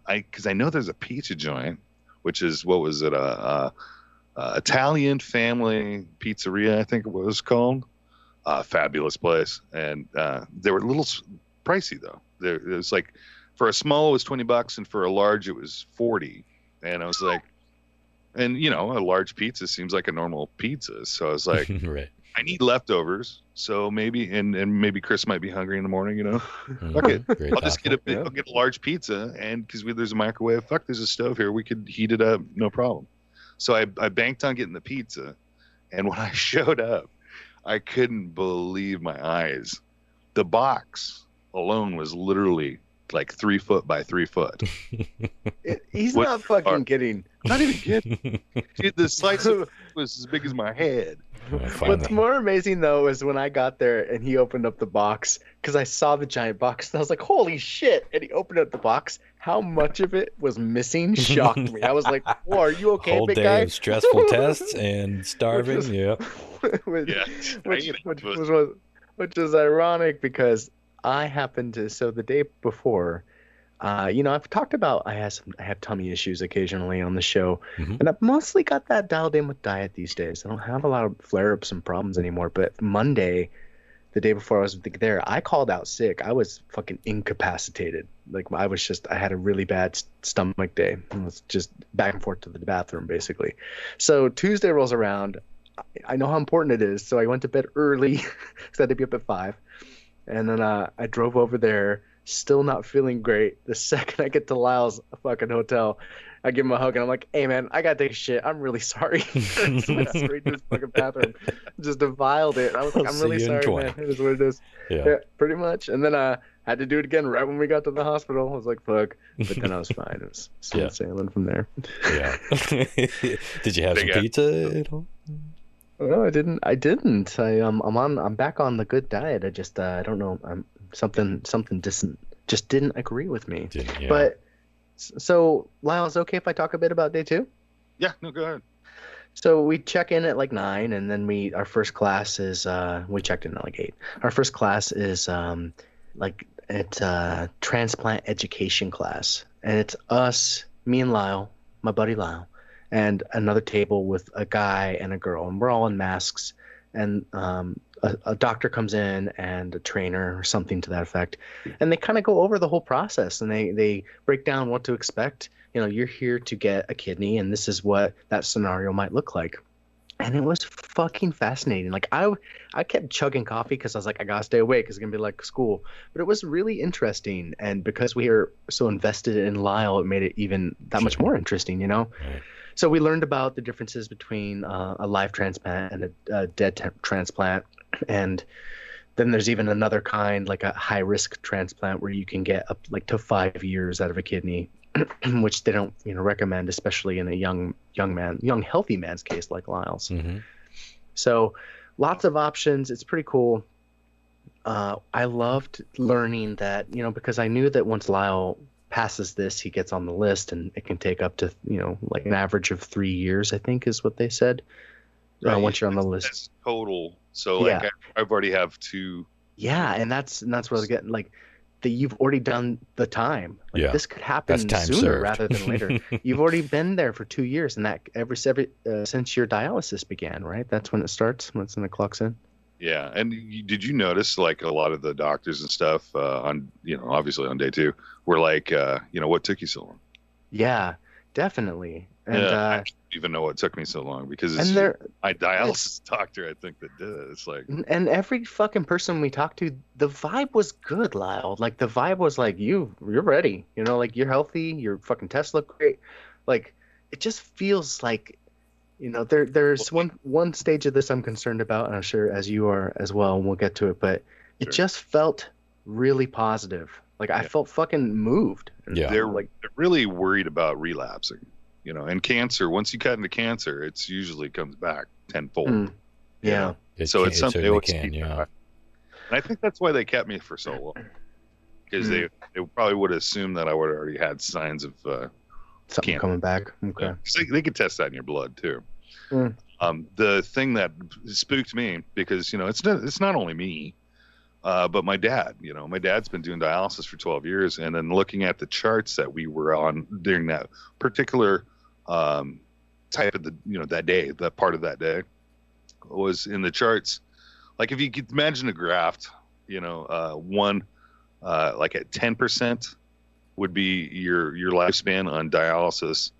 I? Because I know there's a pizza joint, which is, what was it? Italian Family Pizzeria, I think it was called. Fabulous place, and they were a little pricey though. It was like, for a small it was $20, and for a large it was $40. And I was like, and a large pizza seems like a normal pizza, so I was like,
right.
I need leftovers, so maybe and maybe Chris might be hungry in the morning. Fuck it, I'll just get I'll get a large pizza, and because there's a microwave, there's a stove here, we could heat it up, no problem. So I banked on getting the pizza, and when I showed up, I couldn't believe my eyes. The box alone was literally like 3 foot by 3 foot.
He's not fucking kidding.
Not even kidding. Dude, the slice was as big as my head.
What's more amazing though is when I got there and he opened up the box, because I saw the giant box and I was like, holy shit. And he opened up the box. How much of it was missing shocked me. I was like, whoa, are you okay,
whole
big
day
guy?
Of stressful tests and starving.
Which is ironic because I happened to, so the day before, I've talked about I have tummy issues occasionally on the show, and I've mostly got that dialed in with diet these days. I don't have a lot of flare-ups and problems anymore, but Monday, the day before I was there, I called out sick. I was fucking incapacitated. Like, I had a really bad stomach day. I was just back and forth to the bathroom, basically. So Tuesday rolls around. I know how important it is, so I went to bed early because I had to be up at 5. And then I drove over there, still not feeling great. The second I get to Lyle's fucking hotel, I give him a hug, and I'm like, hey, man, I got to take a shit. I'm really sorry. So I went straight to his fucking bathroom. Just deviled it. I was like, I'm really sorry, man. It is what it is. Yeah, pretty much. And then I had to do it again right when we got to the hospital. I was like, fuck. But then I was fine. It was smooth sailing from there.
Yeah. Did you have some pizza at all?
No, I didn't. I'm back on the good diet. I just I don't know. Something just didn't agree with me. But so, Lyle, is it okay if I talk a bit about day 2?
Yeah, no, go ahead.
So we check in at like 9, and then our first class is we checked in at like 8. Our first class is it's a transplant education class, and it's us, me and Lyle, my buddy Lyle, and another table with a guy and a girl, and we're all in masks. And a doctor comes in and a trainer or something to that effect, and they kind of go over the whole process, and they break down what to expect. You're here to get a kidney, and this is what that scenario might look like. And it was fucking fascinating. Like I kept chugging coffee because I was like, I gotta stay awake. It's gonna be like school. But it was really interesting, and because we are so invested in Lyle, it made it even that much more interesting. Right. So we learned about the differences between a live transplant and a dead transplant, and then there's even another kind, like a high risk transplant, where you can get up like to 5 years out of a kidney, which they don't recommend, especially in a young healthy man's case like Lyle's. Mm-hmm. So lots of options. It's pretty cool. I loved learning that, because I knew that once Lyle passes this, he gets on the list, and it can take up to like an average of 3 years, I think is what they said. Right. Once you're on the list,
that's total. So like I've already have 2.
Yeah, and that's what I was getting, like, that you've already done the time. Like, this could happen sooner served. Rather than later. You've already been there for 2 years, and that every since your dialysis began, right? That's when it starts. That's when it clocks in.
Yeah, and did you notice, like, a lot of the doctors and stuff on obviously on day 2 were like, what took you so long?
Yeah, definitely. And
I don't even know what took me so long, because it's my dialysis doctor, I think, that did it. It's like,
and every fucking person we talked to, the vibe was good, Lyle. Like, the vibe was like, you're ready. Like, you're healthy. Your fucking tests look great. Like, it just feels like, there's one stage of this I'm concerned about, and I'm sure as you are as well, and we'll get to it. But it just felt really positive. Like, I felt fucking moved.
Yeah, they're really worried about relapsing. And cancer, once you cut into cancer, it's usually comes back tenfold.
Yeah.
So it's something they always keep. Yeah. And I think that's why they kept me for so long. Because they probably would assume that I would have already had signs of
something coming back. Okay.
Yeah. They could test that in your blood too. The thing that spooked me, because it's not only me, but my dad. My dad's been doing dialysis for 12 years, and then looking at the charts that we were on during that particular type of that day, that part of that day was in the charts. Like, if you could imagine a graft, one like at 10% would be your lifespan on dialysis.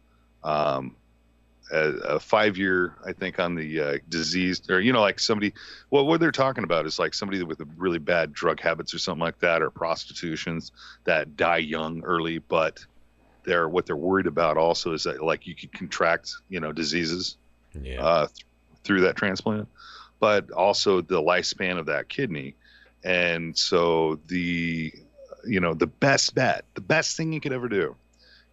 A 5-year, I think, on the diseased, or like somebody, what they're talking about is like somebody with really bad drug habits or something like that, or prostitutions that die young early, but what they're worried about also is that, like, you could contract diseases through that transplant, but also the lifespan of that kidney. And so the best bet, the best thing you could ever do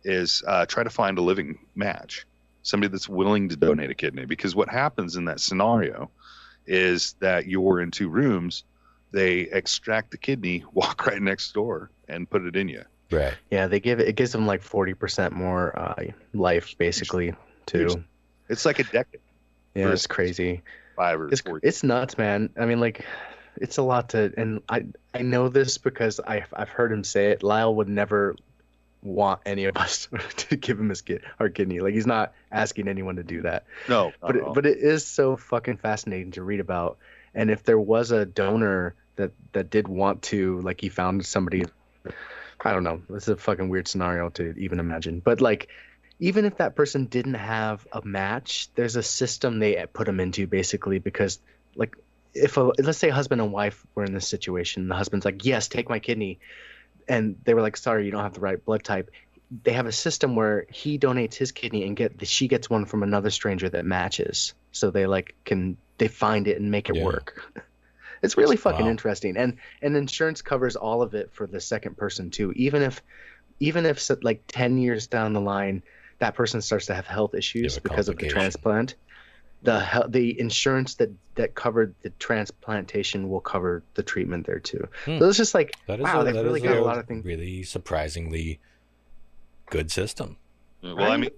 is try to find a living match. Somebody that's willing to donate a kidney, because what happens in that scenario is that you're in 2 rooms, they extract the kidney, walk right next door, and put it in you.
Right.
Yeah, it gives them like 40% more life, basically, too.
It's like a decade.
Yeah, it's crazy.
5 or 4.
It's nuts, man. I mean, like, it's a lot and I know this because I've heard him say it. Lyle would never want any of us to give him our kidney. Like, he's not asking anyone to do that.
No,
but it is so fucking fascinating to read about. And if there was a donor that did want to, like, he found somebody, I don't know, it's a fucking weird scenario to even imagine, but like, even if that person didn't have a match, there's a system they put them into, basically, because, like, let's say a husband and wife were in this situation, the husband's like, yes, take my kidney, and they were like, sorry, you don't have the right blood type. They have a system where he donates his kidney and she gets one from another stranger that matches. So they they find it and make it work. It's really fucking interesting. And insurance covers all of it for the second person too. Even if like 10 years down the line, that person starts to have health issues because of the transplant, the insurance that covered the transplantation will cover the treatment there too. So it's just like, they've really got a lot of things.
Really surprisingly good system.
Well, right? I mean,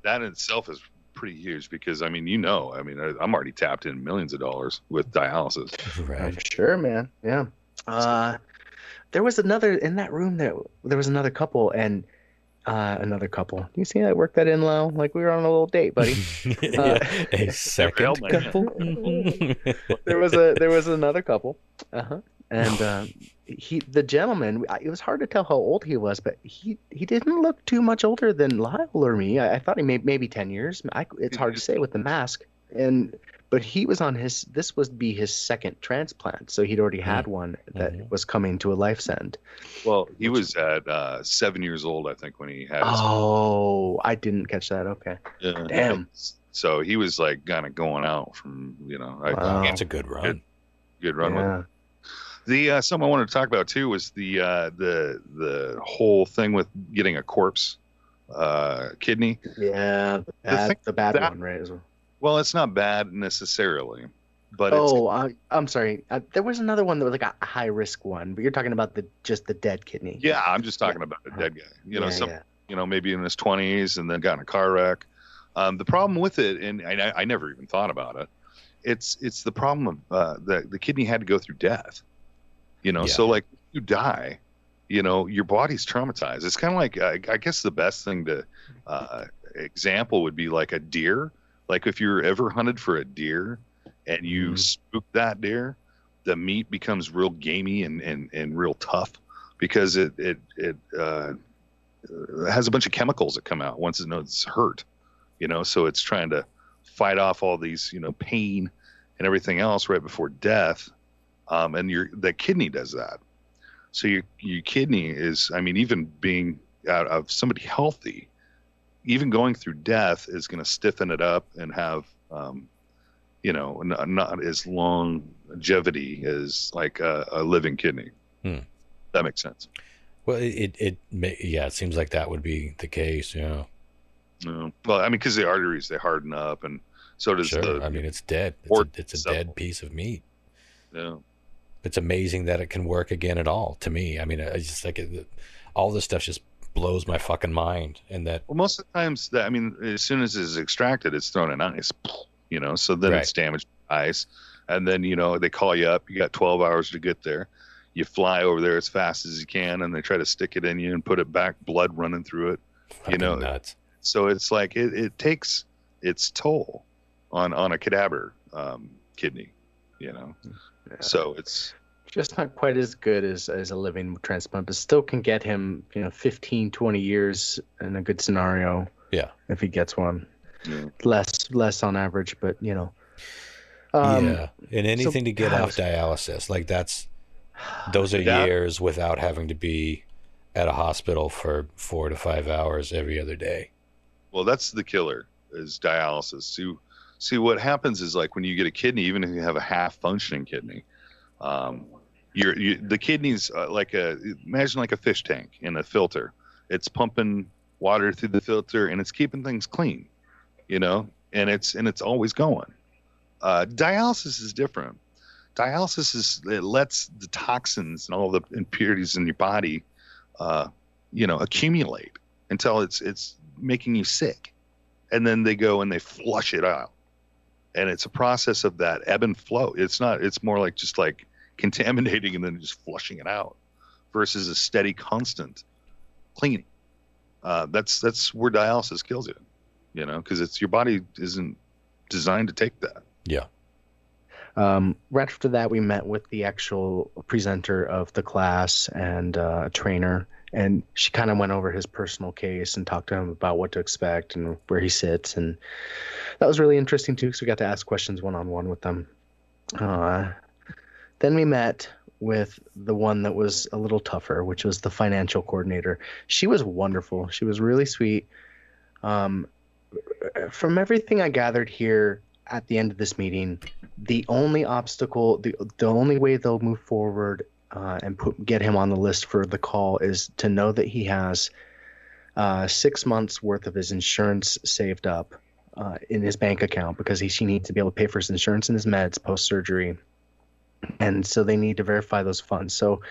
that in itself is pretty huge, because I'm already tapped in millions of dollars with dialysis.
Right.
I'm sure, man. Yeah. There was another in that room. There was another couple, and Another couple. You see, I worked that in, Lyle. Like we were on a little date, buddy.
A second couple.
There was another couple. Uh-huh. And the gentleman, it was hard to tell how old he was, but he didn't look too much older than Lyle or me. I thought he maybe 10 years. It's hard to say with the mask. But he was on this would be his second transplant, so he'd already had one that was coming to a life's end.
Well, he was at 7 years old, I think, when he had his.
Oh, I didn't catch that. Okay.
Yeah.
Damn.
So he was like kind of going out from,
Wow.
That's a good run.
Good run.
Yeah.
The something I wanted to talk about too was the whole thing with getting a corpse kidney.
Yeah, the bad one, right? As well.
Well, it's not bad necessarily, but
I'm sorry. There was another one that was like a high risk one, but you're talking about just the dead kidney.
Yeah, I'm just talking about a dead guy. Maybe in his 20s and then got in a car wreck. The problem with it, and I never even thought about it. It's the problem of the kidney had to go through death. So like you die, your body's traumatized. It's kind of like I guess the best thing to example would be like a deer. Like if you're ever hunted for a deer and you spook that deer, the meat becomes real gamey and real tough because it has a bunch of chemicals that come out once it knows it's hurt, so it's trying to fight off all these, pain and everything else right before death. And the kidney does that. So your kidney is, even being out of somebody healthy, even going through death is going to stiffen it up and have, not as longevity as like a living kidney. That makes sense.
Well, it seems like that would be the case. Yeah.
Well, because the arteries, they harden up, and so does
it's dead. It's a dead piece of meat.
Yeah.
It's amazing that it can work again at all. To me, I just like all this stuff just blows my fucking mind. And that,
well, most of the times as soon as it's extracted, it's thrown in ice, so then it's damaged by ice. And then, they call you up, you got 12 hours to get there. You fly over there as fast as you can, and they try to stick it in you and put it back, blood running through it,
fucking nuts.
So it's like, it takes its toll on a cadaver, kidney, Yeah. So it's
just not quite as good as a living transplant, but still can get him, 15, 20 years in a good scenario.
Yeah.
If he gets one.
Yeah.
Less on average, but
yeah. And anything to get off dialysis, like those are years without having to be at a hospital for 4 to 5 hours every other day.
Well, that's the killer, is dialysis. See, what happens is, like, when you get a kidney, even if you have a half functioning kidney, the kidney's imagine like a fish tank in a filter. It's pumping water through the filter and it's keeping things clean, and it's always going. Dialysis is different. Dialysis it lets the toxins and all the impurities in your body, accumulate until it's making you sick, and then they go and they flush it out. And it's a process of that ebb and flow. It's more like just like contaminating and then just flushing it out versus a steady, constant cleaning. That's where dialysis kills you, because your body isn't designed to take that.
Yeah.
Right after that, we met with the actual presenter of the class and a trainer, and she kind of went over his personal case and talked to him about what to expect and where he sits, and that was really interesting too, because we got to ask questions one-on-one with them. Then we met with the one that was a little tougher, which was the financial coordinator. She was wonderful. She was really sweet. From everything I gathered here at the end of this meeting, the only obstacle, the only way they'll move forward and get him on the list for the call is to know that he has 6 months worth of his insurance saved up in his bank account, because he needs to be able to pay for his insurance and his meds post-surgery. And so they need to verify those funds. So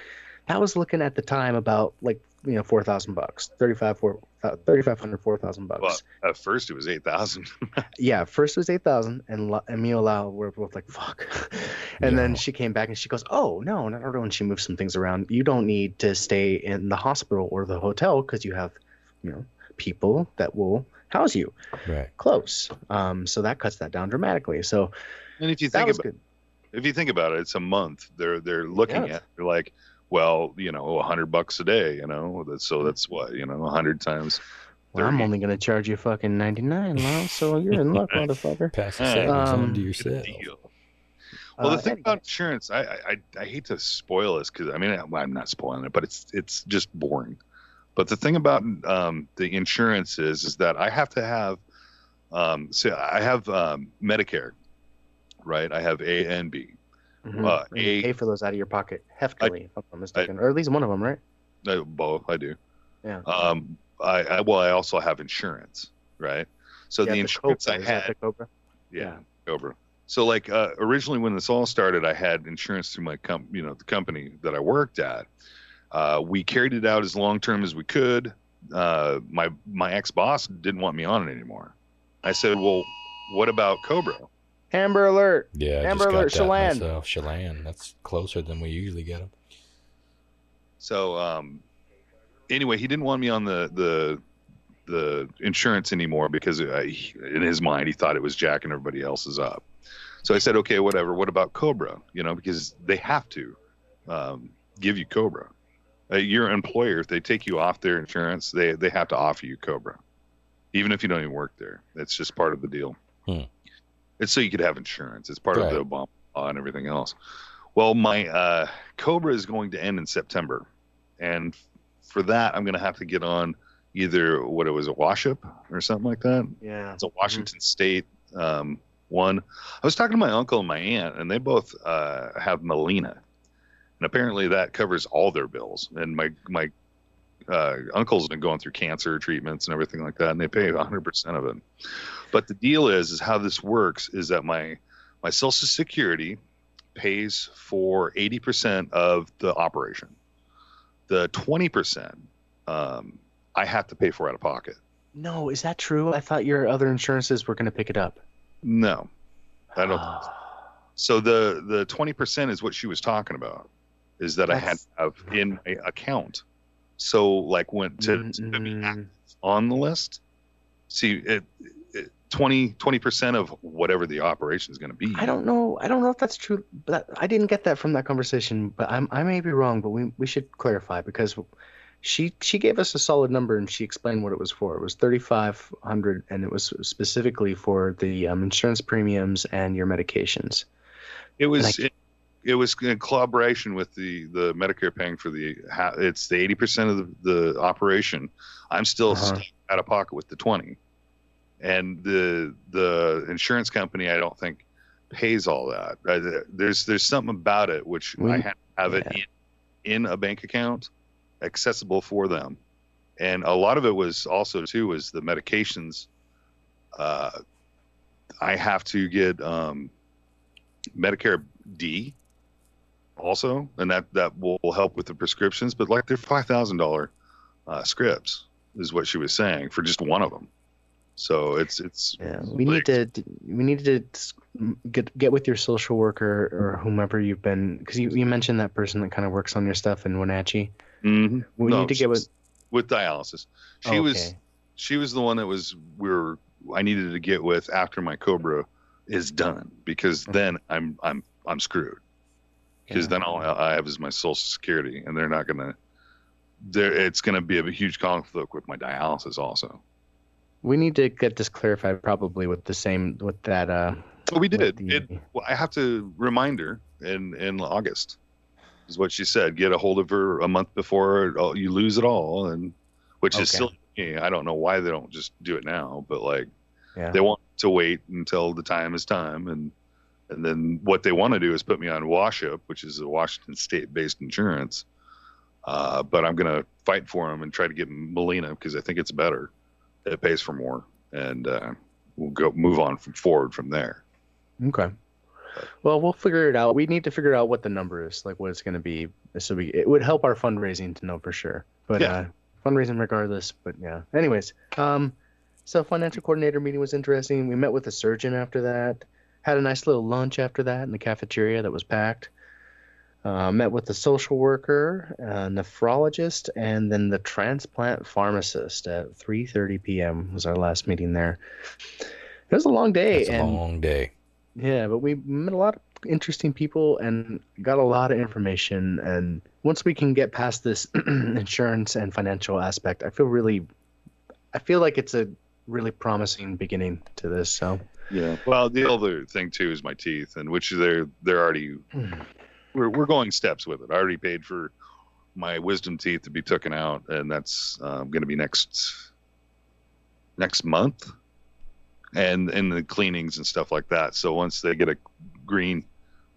that was looking at the time about $4,000, $3,500, $4,000.
Well, at first it was 8,000.
Yeah, first it was 8,000, and me and Lyle were both like, fuck. And then she came back and she goes, oh, no, not when she moved some things around. You don't need to stay in the hospital or the hotel because you have people that will house you
Right.
close. So that cuts that down dramatically. So
And if you
that
think
was
about
good.
if you think about it, it's a month. They're looking
Yeah.
at. They're like, well, $100 a day. That's what 100 times
Well,
30.
I'm only gonna charge you fucking 99, Lyle. So you're in luck, motherfucker.
Pass the savings on to
Good
yourself.
deal. Well, the thing about
Anyways.
insurance, I hate to spoil this because I'm not spoiling it, but it's just boring. But the thing about the insurance is that I have to have so I have Medicare, right? I have A and B.
And you pay for those out of your pocket heftily, if I'm not mistaken, or at least one of them, right?
Both I do.
Yeah.
I also have insurance, right? So the insurance
Cobra,
I
is that
had,
the Cobra?
yeah, Cobra. So like originally when this all started, I had insurance through my the company that I worked at. We carried it out as long term as we could. My ex boss didn't want me on it anymore. I said, well, what about Cobra?
Amber Alert.
Yeah, I
Amber
just got
Alert,
that
Chelan.
myself. Chelan. That's closer than we usually get them.
So anyway, he didn't want me on the insurance anymore because in his mind he thought it was jacking everybody else's up. So I said, okay, whatever. What about Cobra? Because they have to give you Cobra. Your employer, if they take you off their insurance, they have to offer you Cobra, even if you don't even work there. That's just part of the deal. It's so you could have insurance. It's part of the Obama law and everything else. Well, my Cobra is going to end in September, and for that, I'm going to have to get on either a wash-up or something like that.
Yeah,
it's a Washington State one. I was talking to my uncle and my aunt, and they both have Molina. And apparently that covers all their bills. And my uncle's been going through cancer treatments and everything like that, and they pay 100% of it. But the deal is how this works is that my Social Security pays for 80% of the operation. The 20% I have to pay for out of pocket.
No, is that true? I thought your other insurances were going to pick it up.
No, I don't. So the 20% is what she was talking about. Is that I had to have in my account. So like when to be on the list, see 20% of whatever the operation is going to be.
I don't know if that's true, but I didn't get that from that conversation. But I may be wrong, but we should clarify because she gave us a solid number and she explained what it was for. It was $3,500, and it was specifically for the insurance premiums and your medications.
It was in collaboration with the Medicare paying for it's the 80% of the operation. I'm still stuck out of pocket with the 20, and the insurance company I don't think pays all that. There's something about it which I have to have it in a bank account, accessible for them, and a lot of it was also too was the medications. I have to get Medicare D. Also, and that will help with the prescriptions, but like they're $5,000 scripts is what she was saying for just one of them. So it's
we need to get with your social worker or whomever you've been, because you mentioned that person that kind of works on your stuff in Wenatchee.
Mm-hmm.
We need to get with
dialysis. She was the one that I needed to get with after my Cobra is done, because then I'm screwed. Because then all I have is my Social Security, and they're not gonna. It's gonna be a huge conflict with my dialysis also.
We need to get this clarified, probably with that.
Well, we did. I have to remind her in August, is what she said. Get a hold of her a month before you lose it all, and which is silly. I don't know why they don't just do it now, but they want to wait until the time is time, and then what they want to do is put me on WashUp, which is a Washington State-based insurance. But I'm going to fight for them and try to get Molina because I think it's better. It pays for more, and we'll move on forward from there.
Okay. Well, we'll figure it out. We need to figure out what the number is, like what it's going to be. So it would help our fundraising to know for sure. But fundraising regardless. But yeah. Anyways, so financial coordinator meeting was interesting. We met with a surgeon after that. Had a nice little lunch after that in the cafeteria that was packed. Met with the social worker, nephrologist, and then the transplant pharmacist at 3:30 p.m. was our last meeting there. It was a long day.
That's a long day.
Yeah, but we met a lot of interesting people and got a lot of information. And once we can get past this insurance and financial aspect, I feel like it's a really promising beginning to this. So
yeah. Well, the other thing too is my teeth, and which they're already we're going steps with it. I already paid for my wisdom teeth to be taken out, and that's going to be next month. And the cleanings and stuff like that. So once they get a green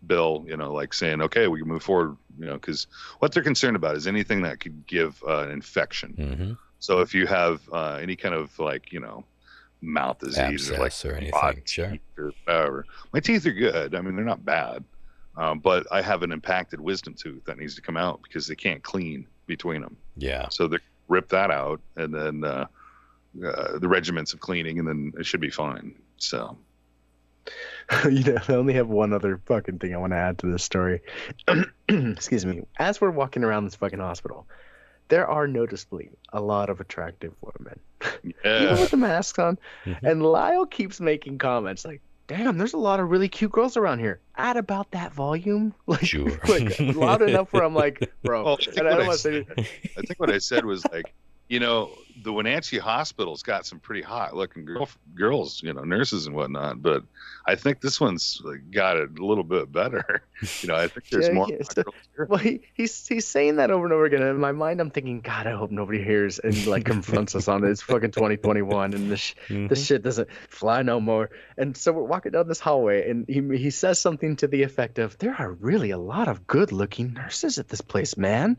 bill, like saying, okay, we can move forward, because what they're concerned about is anything that could give an infection.
Mm-hmm.
So if you have any kind of mouth disease or
anything, sure.
Or whatever. My teeth are good. I mean, they're not bad. But I have an impacted wisdom tooth that needs to come out because they can't clean between them.
Yeah.
So they rip that out, and then the regiments of cleaning, and then it should be fine. So,
I only have one other fucking thing I want to add to this story. Excuse me. As we're walking around this fucking hospital, there are noticeably a lot of attractive women, even with the masks on.
Mm-hmm.
And Lyle keeps making comments like, "Damn, there's a lot of really cute girls around here." At about that volume,
sure.
Loud enough where I'm like, bro.
Well, I think what I said was like, the Wenatchee Hospital's got some pretty hot looking girls, nurses and whatnot, but I think this one's got it a little bit better. I think there's more.
Well, he's saying that over and over again. And in my mind, I'm thinking, God, I hope nobody hears and confronts us on it. It's fucking 2021, and this shit doesn't fly no more. And so we're walking down this hallway, and he says something to the effect of, "There are really a lot of good looking nurses at this place, man."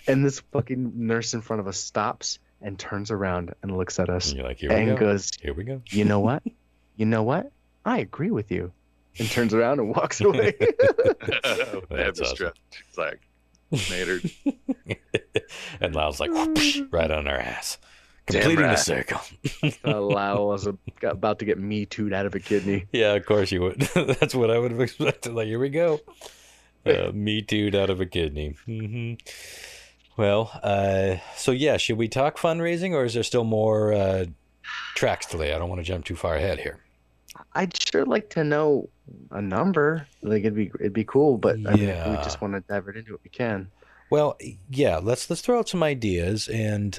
And this fucking nurse in front of us stops and turns around and looks at us,
and you're like,
goes,
"Here we go.
You know what? I agree with you." And turns around and walks away.
That's awesome.
It's like, Maynard.
And Lyle's like, whoosh, right on our ass. Completing the circle.
Lyle was about to get Me Too'd out of a kidney.
Yeah, of course you would. That's what I would have expected. Like, here we go. Me Too'd out of a kidney. Mm-hmm. Well, so yeah, should we talk fundraising, or is there still more tracks to lay? I don't want to jump too far ahead here.
I'd sure like to know a number. Like it'd be cool, but I mean, if we just want to dive right into it, we can.
Well, yeah, let's throw out some ideas, and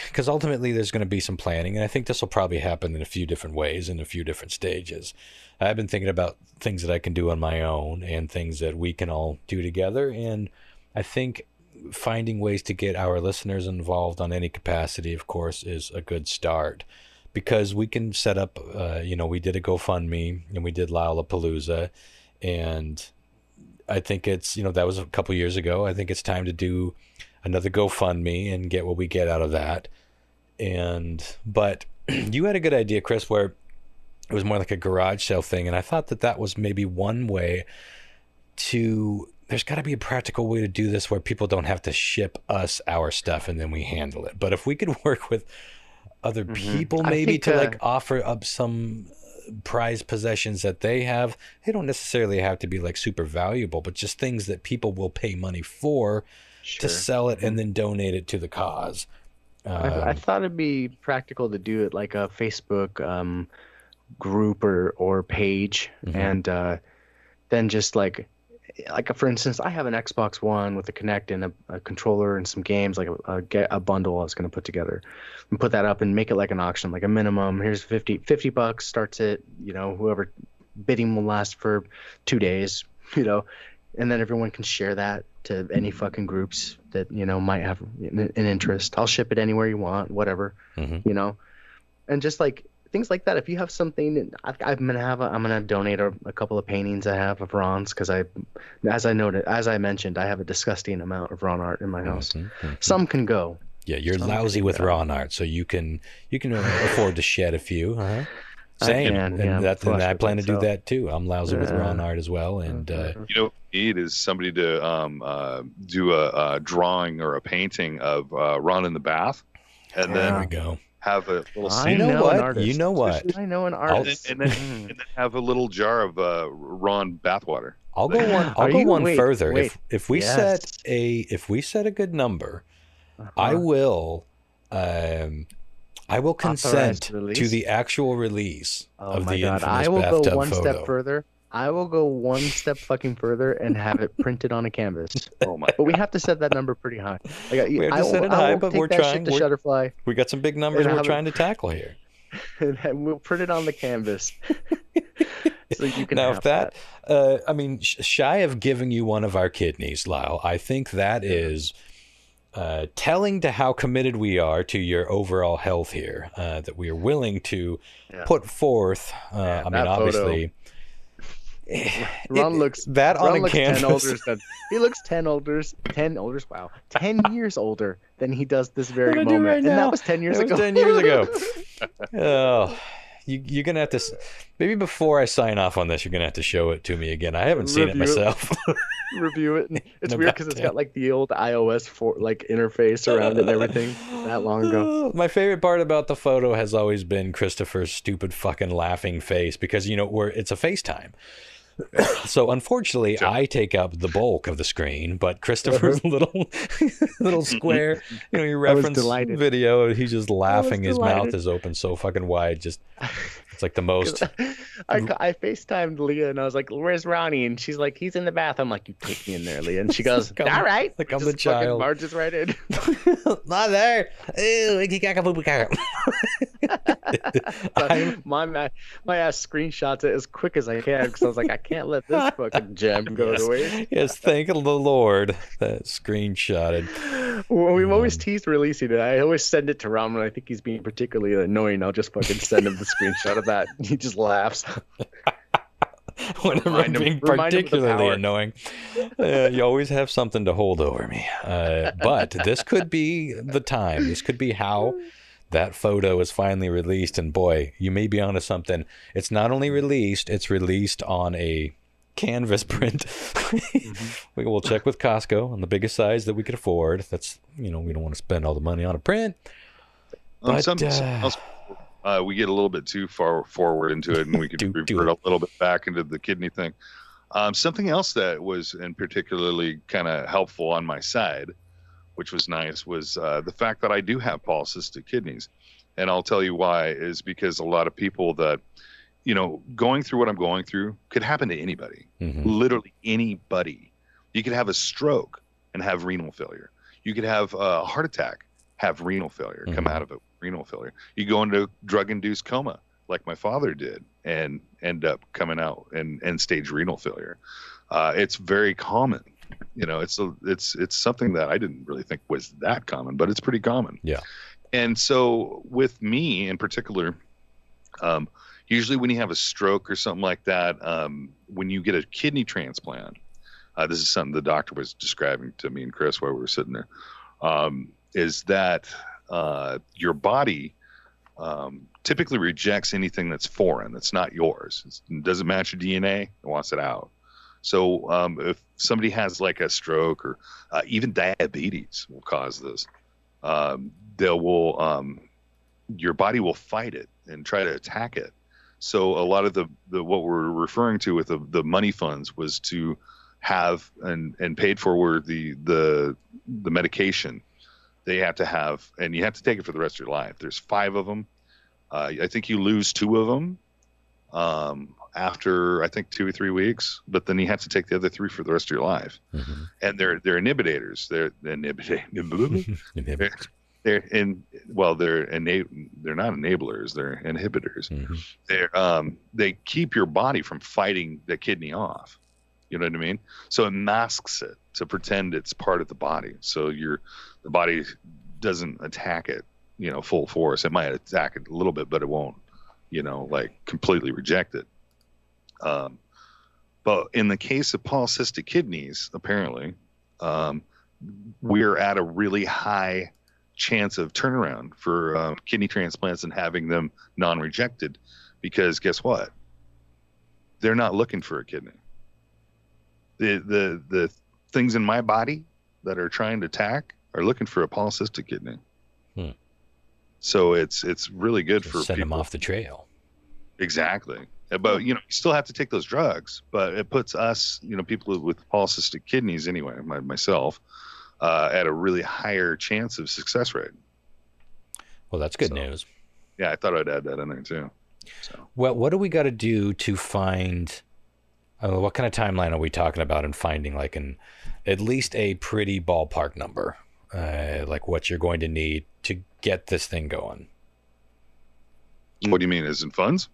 because ultimately there's going to be some planning, and I think this will probably happen in a few different ways, in a few different stages. I've been thinking about things that I can do on my own and things that we can all do together, and I think finding ways to get our listeners involved on any capacity, of course, is a good start. Because we can set up, we did a GoFundMe and we did Lollapalooza, and I think it's, that was a couple years ago. I think it's time to do another GoFundMe and get what we get out of that. But you had a good idea, Chris, where it was more like a garage sale thing, and I thought that was maybe one way to. There's got to be a practical way to do this where people don't have to ship us our stuff and then we handle it. But if we could work with other people maybe to offer up some prized possessions that they have, they don't necessarily have to be super valuable, but just things that people will pay money for to sell it and then donate it to the cause.
I thought it'd be practical to do it like a Facebook group or page, and then just like for instance, I have an Xbox One with a Kinect and a controller and some games, like a bundle I was going to put together, and put that up and make it like an auction, like a minimum. Here's $50 starts it. Whoever bidding will last for 2 days. And then everyone can share that to any fucking groups that might have an interest. I'll ship it anywhere you want, whatever. And just like things like that. If you have something, I'm gonna donate a couple of paintings I have of Ron's, because as I mentioned, I have a disgusting amount of Ron art in my house. Some can go.
Yeah, you're lousy with Ron art, so you can afford to shed a few. Same, I plan to do that too. I'm lousy with Ron art as well, and
what we need is somebody to do a drawing or a painting of Ron in the bath, and
there we go.
Have a little
scene. I know an artist.
And then have a little jar of Ron bathwater.
I'll go one. I'll go one further. If we set a good number, I will consent to the actual release of the infamous
I will
bathtub
go one
photo.
step further. I will go one step fucking further and have it printed on a canvas.
Oh my!
But we have to set that number pretty high.
We have to set it high, but we're trying.
To Shutterfly.
We got some big numbers we're trying to tackle here.
And we'll print it on the canvas. So you can
now,
have
if that. I mean, shy of giving you one of our kidneys, Lyle, I think that is telling to how committed we are to your overall health here. That we are willing to put forth. I mean, obviously.
Ron looks
that on a canvas.
He looks 10 years older than he does this very moment.
Right
and that was 10 years ago.
10 years ago. Oh, you're gonna have to. Maybe before I sign off on this, you're gonna have to show it to me again. I haven't seen it myself.
Review it. It's weird because it's got like the old iOS interface around it and everything that long ago.
My favorite part about the photo has always been Christopher's stupid fucking laughing face because it's a FaceTime. So unfortunately, I take up the bulk of the screen, but Christopher's little square, your reference video, he's just laughing. His mouth is open so fucking wide. Just it's like the most.
I FaceTimed Leah and I was like, "Where's Ronnie?" And she's like, "He's in the bath." I'm like, "You take me in there, Leah." And she goes, "All right."
Like I'm the child.
Barges right in.
Not there.
My ass screenshots it as quick as I can because I was like, I can't let this fucking gem go to waste.
Yes, thank the Lord that screenshotted.
Well, we've always teased releasing it. I always send it to Ron when I think he's being particularly annoying. I'll just fucking send him the screenshot of that. He just laughs.
Whenever I'm being particularly annoying, you always have something to hold over me. But this could be the time. This could be how that photo is finally released. And boy, you may be onto something. It's not only released, it's released on a canvas print. We will check with Costco on the biggest size that we could afford. That's, we don't want to spend all the money on a print. But
something else, we get a little bit too far forward into it, and we could revert a little bit back into the kidney thing. Something else that was particularly kind of helpful on my side, which was nice, was the fact that I do have polycystic kidneys. And I'll tell you why, is because a lot of people that, going through what I'm going through could happen to anybody, literally anybody. You could have a stroke and have renal failure. You could have a heart attack, have renal failure, come out of it, renal failure. You go into drug-induced coma like my father did and end up coming out and end-stage renal failure. It's very common. It's something that I didn't really think was that common, but it's pretty common.
Yeah. And
so with me in particular, usually when you have a stroke or something like that, when you get a kidney transplant, this is something the doctor was describing to me and Chris while we were sitting there, is that your body typically rejects anything that's foreign, that's not yours. It doesn't match your DNA, it wants it out. So if somebody has like a stroke or even diabetes will cause this, your body will fight it and try to attack it. So a lot of the what we're referring to with the money funds was to have and paid for were the medication they have to have, and you have to take it for the rest of your life. There's 5 of them. I think you lose 2 of them after I think 2 or 3 weeks, but then you have to take the other 3 for the rest of your life. And they're inhibitors. They're not enablers. They're inhibitors. They keep your body from fighting the kidney off. You know what I mean? So it masks it to pretend it's part of the body. So the body doesn't attack it, full force. It might attack it a little bit, but it won't, completely reject it. But in the case of polycystic kidneys, apparently, we're at a really high chance of turnaround for kidney transplants and having them non-rejected, because guess what? They're not looking for a kidney. The things in my body that are trying to attack are looking for a polycystic kidney. So it's really good for
send
people.
them off the trail.
Exactly. But you still have to take those drugs, but it puts us, people with polycystic kidneys anyway, myself, at a really higher chance of success rate.
Well, that's good news.
Yeah, I thought I'd add that in there too. So.
Well, what do we got to do to find? What kind of timeline are we talking about in finding like at least a pretty ballpark number, like what you're going to need to get this thing going?
What do you mean, as in funds?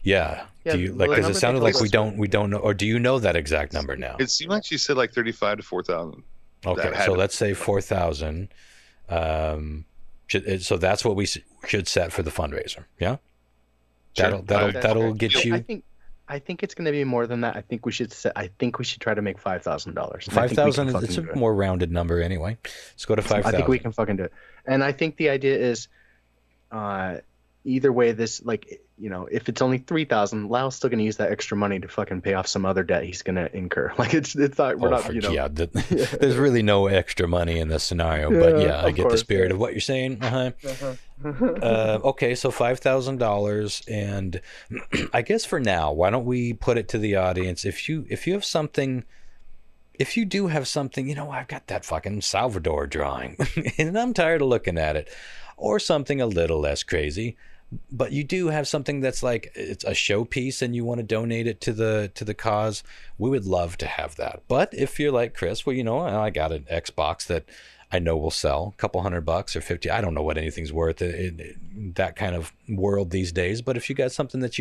Yeah. Do you because it sounded like we don't know, or do you know that exact number now?
It seemed like she said like 35 to 4,000.
Okay, so let's say 4,000. So that's what we should set for the fundraiser. Yeah.
Sure.
That'll get you.
I think it's going to be more than that. I think we should try to make $5,000.
5,000. It's a more rounded number anyway. Let's go to 5,000.
I think we can fucking do it. And I think the idea is, either way, this if it's only 3,000, Lyle's still going to use that extra money to fucking pay off some other debt he's going to incur. Like it's not we're not
there's really no extra money in this scenario, but yeah, I get the spirit of what you're saying. Okay, so $5,000, and I guess for now, why don't we put it to the audience? If you have something. If you do have something, I've got that fucking Salvador drawing and I'm tired of looking at it, or something a little less crazy, but you do have something that's like it's a showpiece and you want to donate it to the cause, we would love to have that. But if you're like Chris, well, I got an Xbox that I know will sell a couple $100 or 50. I don't know what anything's worth in that kind of world these days. But if you got something that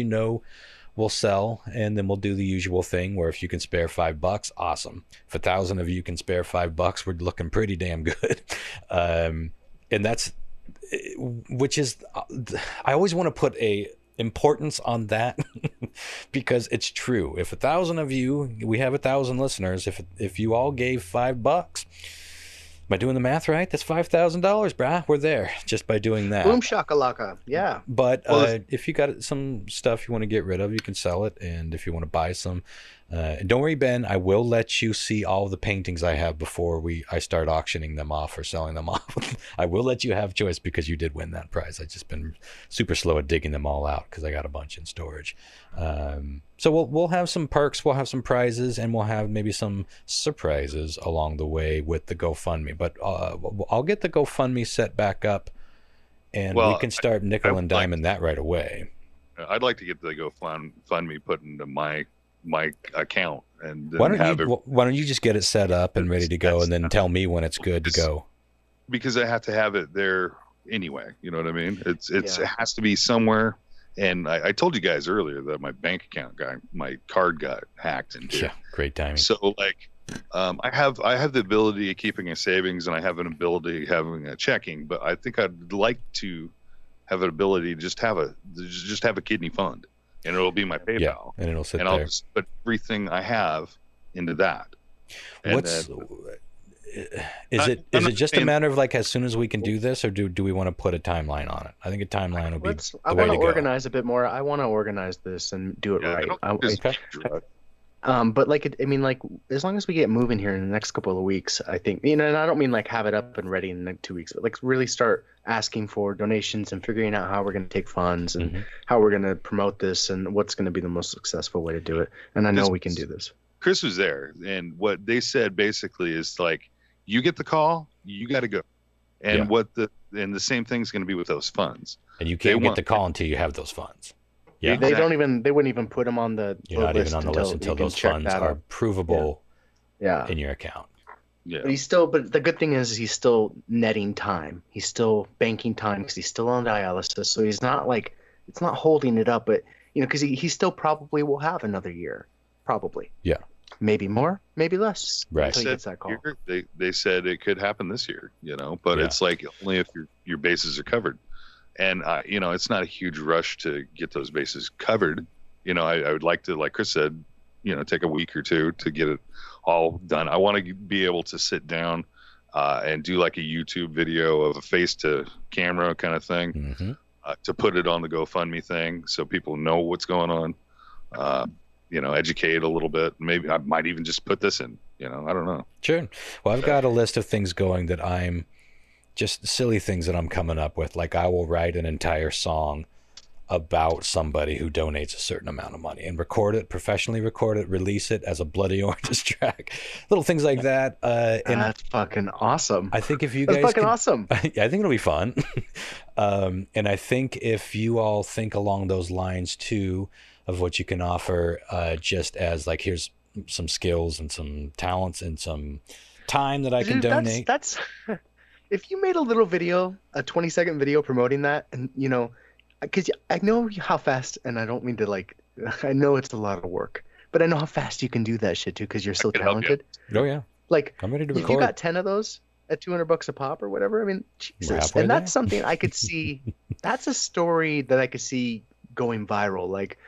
will sell, and then we'll do the usual thing where if you can spare $5, awesome. If 1,000 of you can spare $5, we're looking pretty damn good. And that's, which is, I always want to put a importance on that because it's true. If 1,000 of you, we have 1,000 listeners. If you all gave $5, am I doing the math right? That's $5,000, brah. We're there just by doing that.
Boom shakalaka. Yeah.
But if you got some stuff you want to get rid of, you can sell it. And if you want to buy some, and don't worry, Ben, I will let you see all the paintings I have before I start auctioning them off or selling them off. I will let you have choice because you did win that prize. I've just been super slow at digging them all out because I got a bunch in storage. So we'll have some perks, we'll have some prizes, and we'll have maybe some surprises along the way with the GoFundMe. But I'll get the GoFundMe set back up, and we can start nickel and diming that right away.
I'd like to get the GoFundMe put into my account, and then
why don't you just get it set up and ready to go, and then tell me when it's good to go? Because
I have to have it there anyway. You know what I mean? It has to be somewhere. And I told you guys earlier that my bank account my card got hacked into.
Yeah, great timing.
So I have the ability of keeping a savings, and I have an ability of having a checking, but I think I'd like to have an ability to just have a kidney fund, and it'll be my PayPal.
Yeah, and it'll sit there.
I'll just put everything I have into that.
Is it just a matter of like as soon as we can do this, or do we want to put a timeline on it? I think a timeline would be the way to go.
I want to organize a bit more. I want to organize this and do it right. But as long as we get moving here in the next couple of weeks, I think, and I don't mean like have it up and ready in like 2 weeks, but like really start asking for donations and figuring out how we're going to take funds and how we're going to promote this and what's going to be the most successful way to do it. And I know we can do this.
Chris was there, and what they said basically is like, you get the call, you got to go. And the same thing's going to be with those funds.
And you can't get the call until you have those funds. Yeah.
They wouldn't even put them on the
You're not even on the list until those funds are provable in your account.
Yeah. But the good thing is he's still netting time. He's still banking time because he's still on dialysis. So he's not it's not holding it up, but because he still probably will have another year. Probably.
Yeah.
Maybe more, maybe less.
Right.
Until he gets that call.
They said it could happen this year, but it's like only if your bases are covered. And, it's not a huge rush to get those bases covered. I would like to, like Chris said, take a week or two to get it all done. I want to be able to sit down and do like a YouTube video of a face to camera kind of thing to put it on the GoFundMe thing so people know what's going on. Educate a little bit. Maybe I might even just put this in, I don't know.
Sure. Well, I've got a list of things going that I'm just silly things that I'm coming up with. Like I will write an entire song about somebody who donates a certain amount of money and professionally record it, release it as a Bloody Oranges track, little things like that. And
that's fucking awesome.
I think if you
that's
guys
fucking awesome.
I think it'll be fun. And I think if you all think along those lines too, of what you can offer, just as like, here's some skills and some talents and some time that I can donate.
That's if you made a little video, a 20-second video promoting that, and because I know how fast, and I don't mean to I know it's a lot of work, but I know how fast you can do that shit too, because you're so talented.
Oh yeah.
Like,
I'm ready to record.
If you got 10 of those at $200 a pop or whatever, I mean, Jesus. And that's something I could see. That's a story that I could see going viral. Like,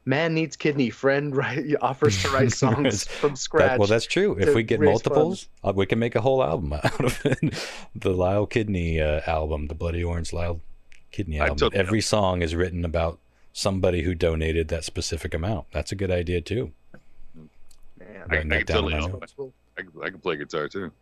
man needs kidney, friend offers to write songs from scratch.
Well, that's true. If we get multiples, we can make a whole album out of it. The Lyle Kidney album, the Bloody Orange Lyle Kidney album. Every song is written about somebody who donated that specific amount. That's a good idea too.
Man, I can play guitar too.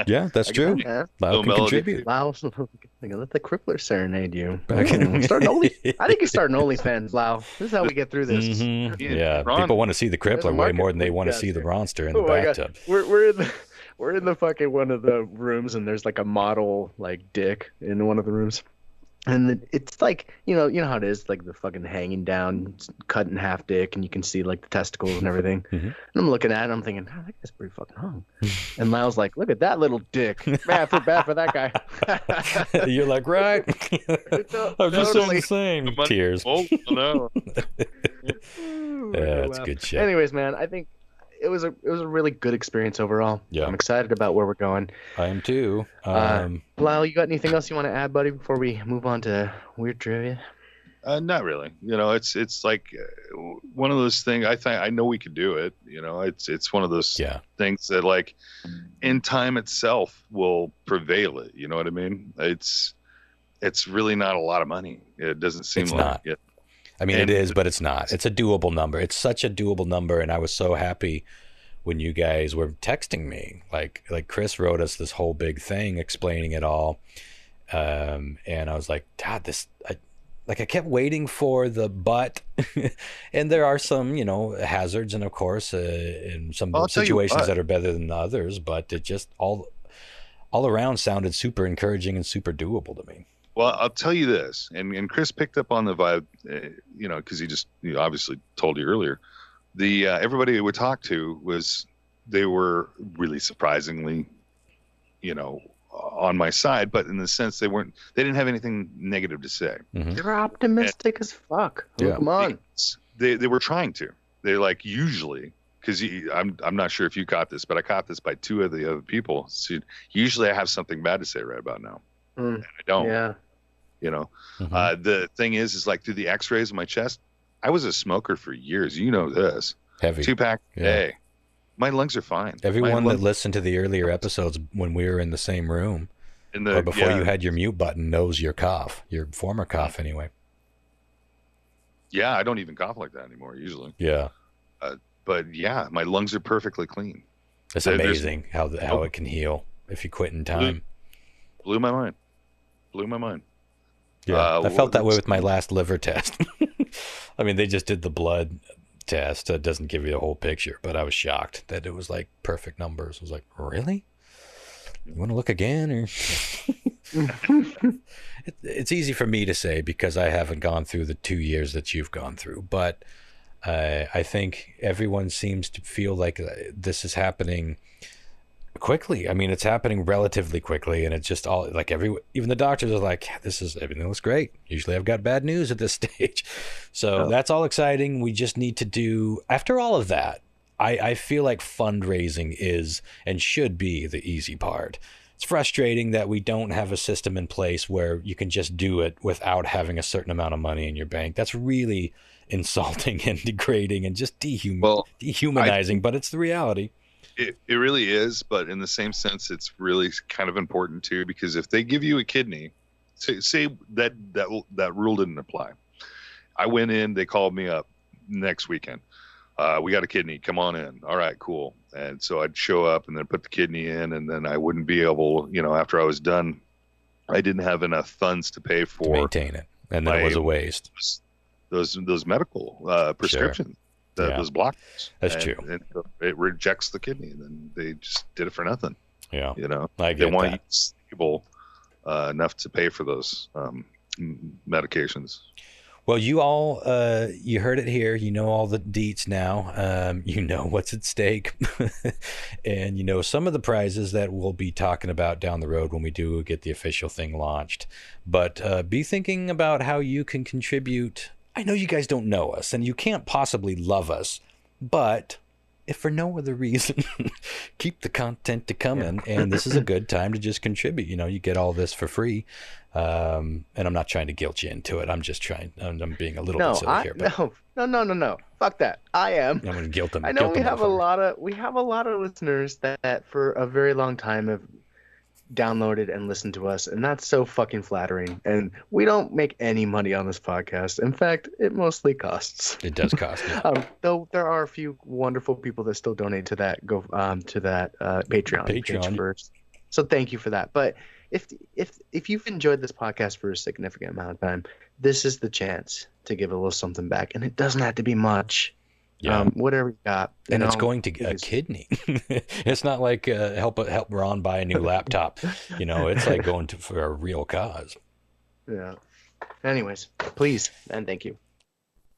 Yeah, that's true. Lyle can contribute.
Lyle, let the Crippler serenade you. I think you start an OnlyFans, Lyle. This is how we get through this.
Mm-hmm. Yeah, people want to see the Crippler way more than they want to see the monster in the bathtub.
We're in the fucking one of the rooms, and there's like a model dick in one of the rooms. And it's like, you know how it is, like the fucking hanging down, cut in half dick, and you can see like the testicles and everything. Mm-hmm. And I'm looking at it, I'm thinking, that guy's pretty fucking hung. And Lyle's like, look at that little dick. Man, I feel bad for that guy.
You're like, right? I'm just saying the same. Tears.
Oh, no.
Yeah, it's good shit.
Anyways, man, I think it was a really good experience overall.
Yeah.
I'm excited about where we're going.
I am too.
Lyle, you got anything else you want to add, buddy, before we move on to weird trivia?
Not really. It's like one of those things. I know we could do it. It's one of those things that like in time itself will prevail it. You know what I mean? It's really not a lot of money. It doesn't seem like it.
I mean, it is, but it's not. It's a doable number. It's such a doable number, and I was so happy when you guys were texting me. Like Chris wrote us this whole big thing explaining it all, and I was like, God, I kept waiting for the but, and there are some, hazards, and of course, in some situations that are better than others, but it just all around sounded super encouraging and super doable to me.
Well, I'll tell you this, and Chris picked up on the vibe, because he just obviously told you earlier. The everybody we talked to they were really surprisingly, on my side, but in the sense they didn't have anything negative to say.
Mm-hmm.
They were optimistic as fuck. Yeah. Come on.
They were trying to. They're like, usually, because I'm not sure if you caught this, but I caught this by two of the other people. So usually I have something bad to say right about now, and I don't.
Yeah.
Mm-hmm.
The thing is like through the x-rays of my chest, I was a smoker for years. This.
Heavy.
2-pack a day. My lungs are fine.
Everyone that listened to the earlier episodes when we were in the same room or before you had your mute button knows your cough, your former cough anyway.
Yeah, I don't even cough like that anymore usually.
Yeah.
But yeah, my lungs are perfectly clean.
It's amazing how it can heal if you quit in time.
Blew my mind.
Yeah, I felt that way with my last liver test. I mean, they just did the blood test. It doesn't give you the whole picture, but I was shocked that it was like perfect numbers. I was like, really? You want to look again? Or it's easy for me to say because I haven't gone through the 2 years that you've gone through, but I think everyone seems to feel like this is happening quickly. I mean, it's happening relatively quickly, and it's just all like even the doctors are like, everything looks great. Usually I've got bad news at this stage. So that's all exciting. We just need to do, after all of that, I feel like fundraising is and should be the easy part. It's frustrating that we don't have a system in place where you can just do it without having a certain amount of money in your bank. That's really insulting and degrading and just dehumanizing, but it's the reality.
It really is, but in the same sense, it's really kind of important too, because if they give you a kidney, say that rule didn't apply. I went in, they called me up next weekend. We got a kidney, come on in. All right, cool. And so I'd show up and then put the kidney in, and then I wouldn't be able, after I was done, I didn't have enough funds to pay for
to maintain it. And then it was a waste.
Those medical prescriptions, those blockers.
That's true.
And it rejects the kidney, and then they just did it for nothing.
Yeah,
they want you stable enough to pay for those medications.
Well, you all, you heard it here. You know all the deets now. You know what's at stake. And you know some of the prizes that we'll be talking about down the road when we do get the official thing launched. But be thinking about how you can contribute. I know you guys don't know us, and you can't possibly love us, but if for no other reason, keep the content to coming. And this is a good time to just contribute. You know, you get all this for free. And I'm not trying to guilt you into it. I'm just trying. I'm being a little bit silly here. But
No. Fuck that. I am.
I'm gonna guilt them.
I know we have a lot of listeners that for a very long time have downloaded and listened to us, and that's so fucking flattering. And we don't make any money on this podcast. In fact, it mostly costs.
It does cost. Yeah.
Though there are a few wonderful people that still donate to that Patreon page first. So thank you for that. But if you've enjoyed this podcast for a significant amount of time, this is the chance to give a little something back, and it doesn't have to be much.
Yeah.
Whatever you got.
And it's going to a kidney. It's not like help Ron buy a new laptop. You know, it's like going for a real cause.
Yeah. Anyways, please and thank you.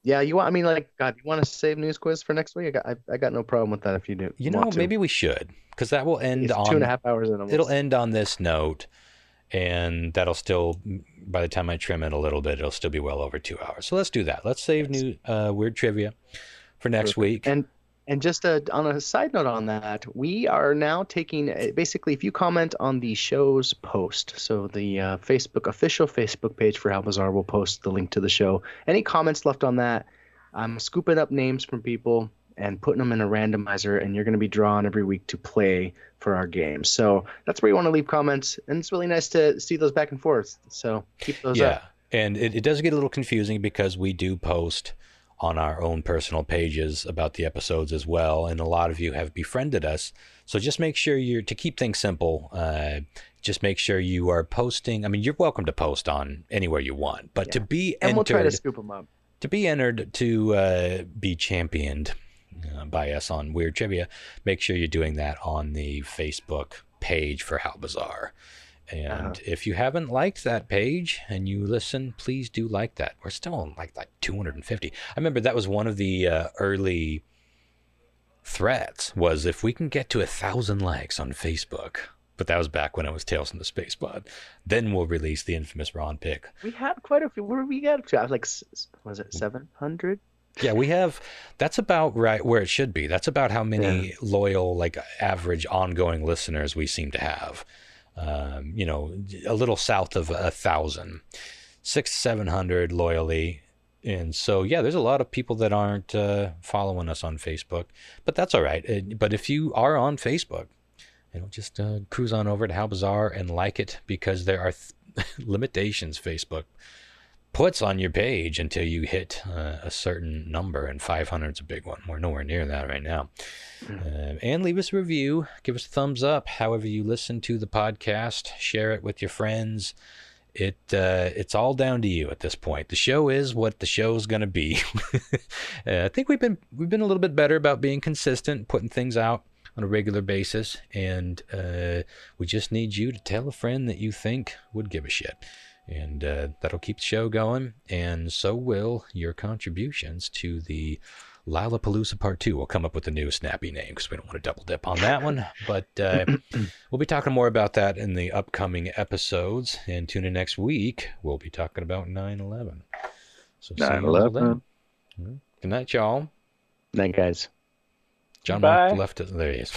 Yeah, you want? I mean, like, God, you want to save news quiz for next week? I got no problem with that if you do.
You know, maybe we should, because that will end on
2.5 hours in. Almost.
It'll end on this note, and that'll still, by the time I trim it a little bit, it'll still be well over 2 hours. So let's do that. Let's save new weird trivia for next week.
And just on a side note on that, we are now taking basically if you comment on the show's post, so the official Facebook page for How Bizarre will post the link to the show. Any comments left on that, I'm scooping up names from people and putting them in a randomizer, and you're going to be drawn every week to play for our game. So that's where you want to leave comments, and it's really nice to see those back and forth. So keep those up.
Yeah, and it does get a little confusing because we do post on our own personal pages about the episodes as well, and a lot of you have befriended us. So just make sure to keep things simple, just make sure you are posting. I mean, you're welcome to post on anywhere you want, but to be entered,
and we'll try to scoop them up.
To be entered to be championed by us on Weird Trivia, make sure you're doing that on the Facebook page for How Bizarre. And if you haven't liked that page and you listen, please do like that. We're still on like 250. I remember that was one of the early threats was if we can get to 1,000 likes on Facebook. But that was back when it was Tales from the Space Pod. Then we'll release the infamous Ron pick.
We had quite a few. Where did we get to? Like, was it 700?
Yeah, we have. That's about right where it should be. That's about how many loyal, like average ongoing listeners we seem to have. You know, a little south of 1,000, 600-700 loyally. And so, yeah, there's a lot of people that aren't following us on Facebook, but that's all right. But if you are on Facebook, you know, just cruise on over to How Bizarre and like it, because there are limitations Facebook puts on your page until you hit a certain number, and 500 is a big one. We're nowhere near that right now. And leave us a review, give us a thumbs up, however you listen to the podcast, share it with your friends. It's all down to you at this point. The show is what the show's going to be. I think we've been a little bit better about being consistent, putting things out on a regular basis, and we just need you to tell a friend that you think would give a shit. And that'll keep the show going, and so will your contributions to the Lollapalooza Part 2. We'll come up with a new snappy name because we don't want to double dip on that one. But we'll be talking more about that in the upcoming episodes. And tune in next week. We'll be talking about 9/11. So
9/11.
Good night, y'all.
Night, guys.
John Mark left us. There he is.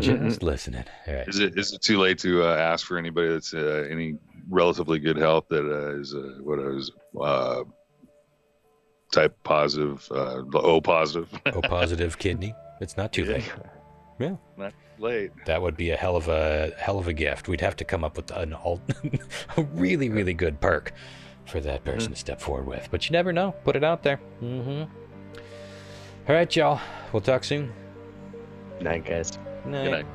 Just listening. All right.
Is it too late to ask for anybody that's any relatively good health that is type positive, O positive?
O positive kidney. It's not too late. Yeah.
Not late.
That would be a hell of a gift. We'd have to come up with a really, really good perk for that person to step forward with. But you never know. Put it out there. All right, y'all. We'll talk soon.
Night, guys.
Night.
Good night.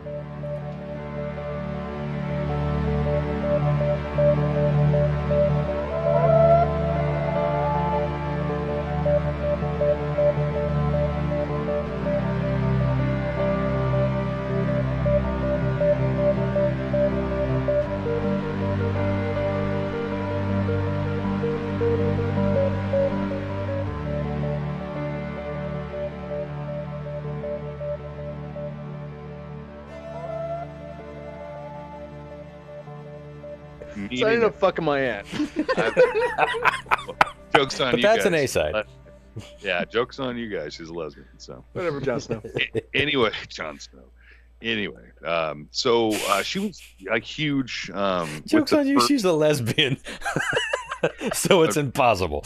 So I ended up fucking my aunt.
Jokes on
But
you
that's
guys.
an A side.
Yeah, jokes on you guys. She's a lesbian. So
Whatever, Jon Snow.
Anyway, Jon Snow. Anyway, so she was like huge.
Jokes on you, she's a lesbian. So it's impossible.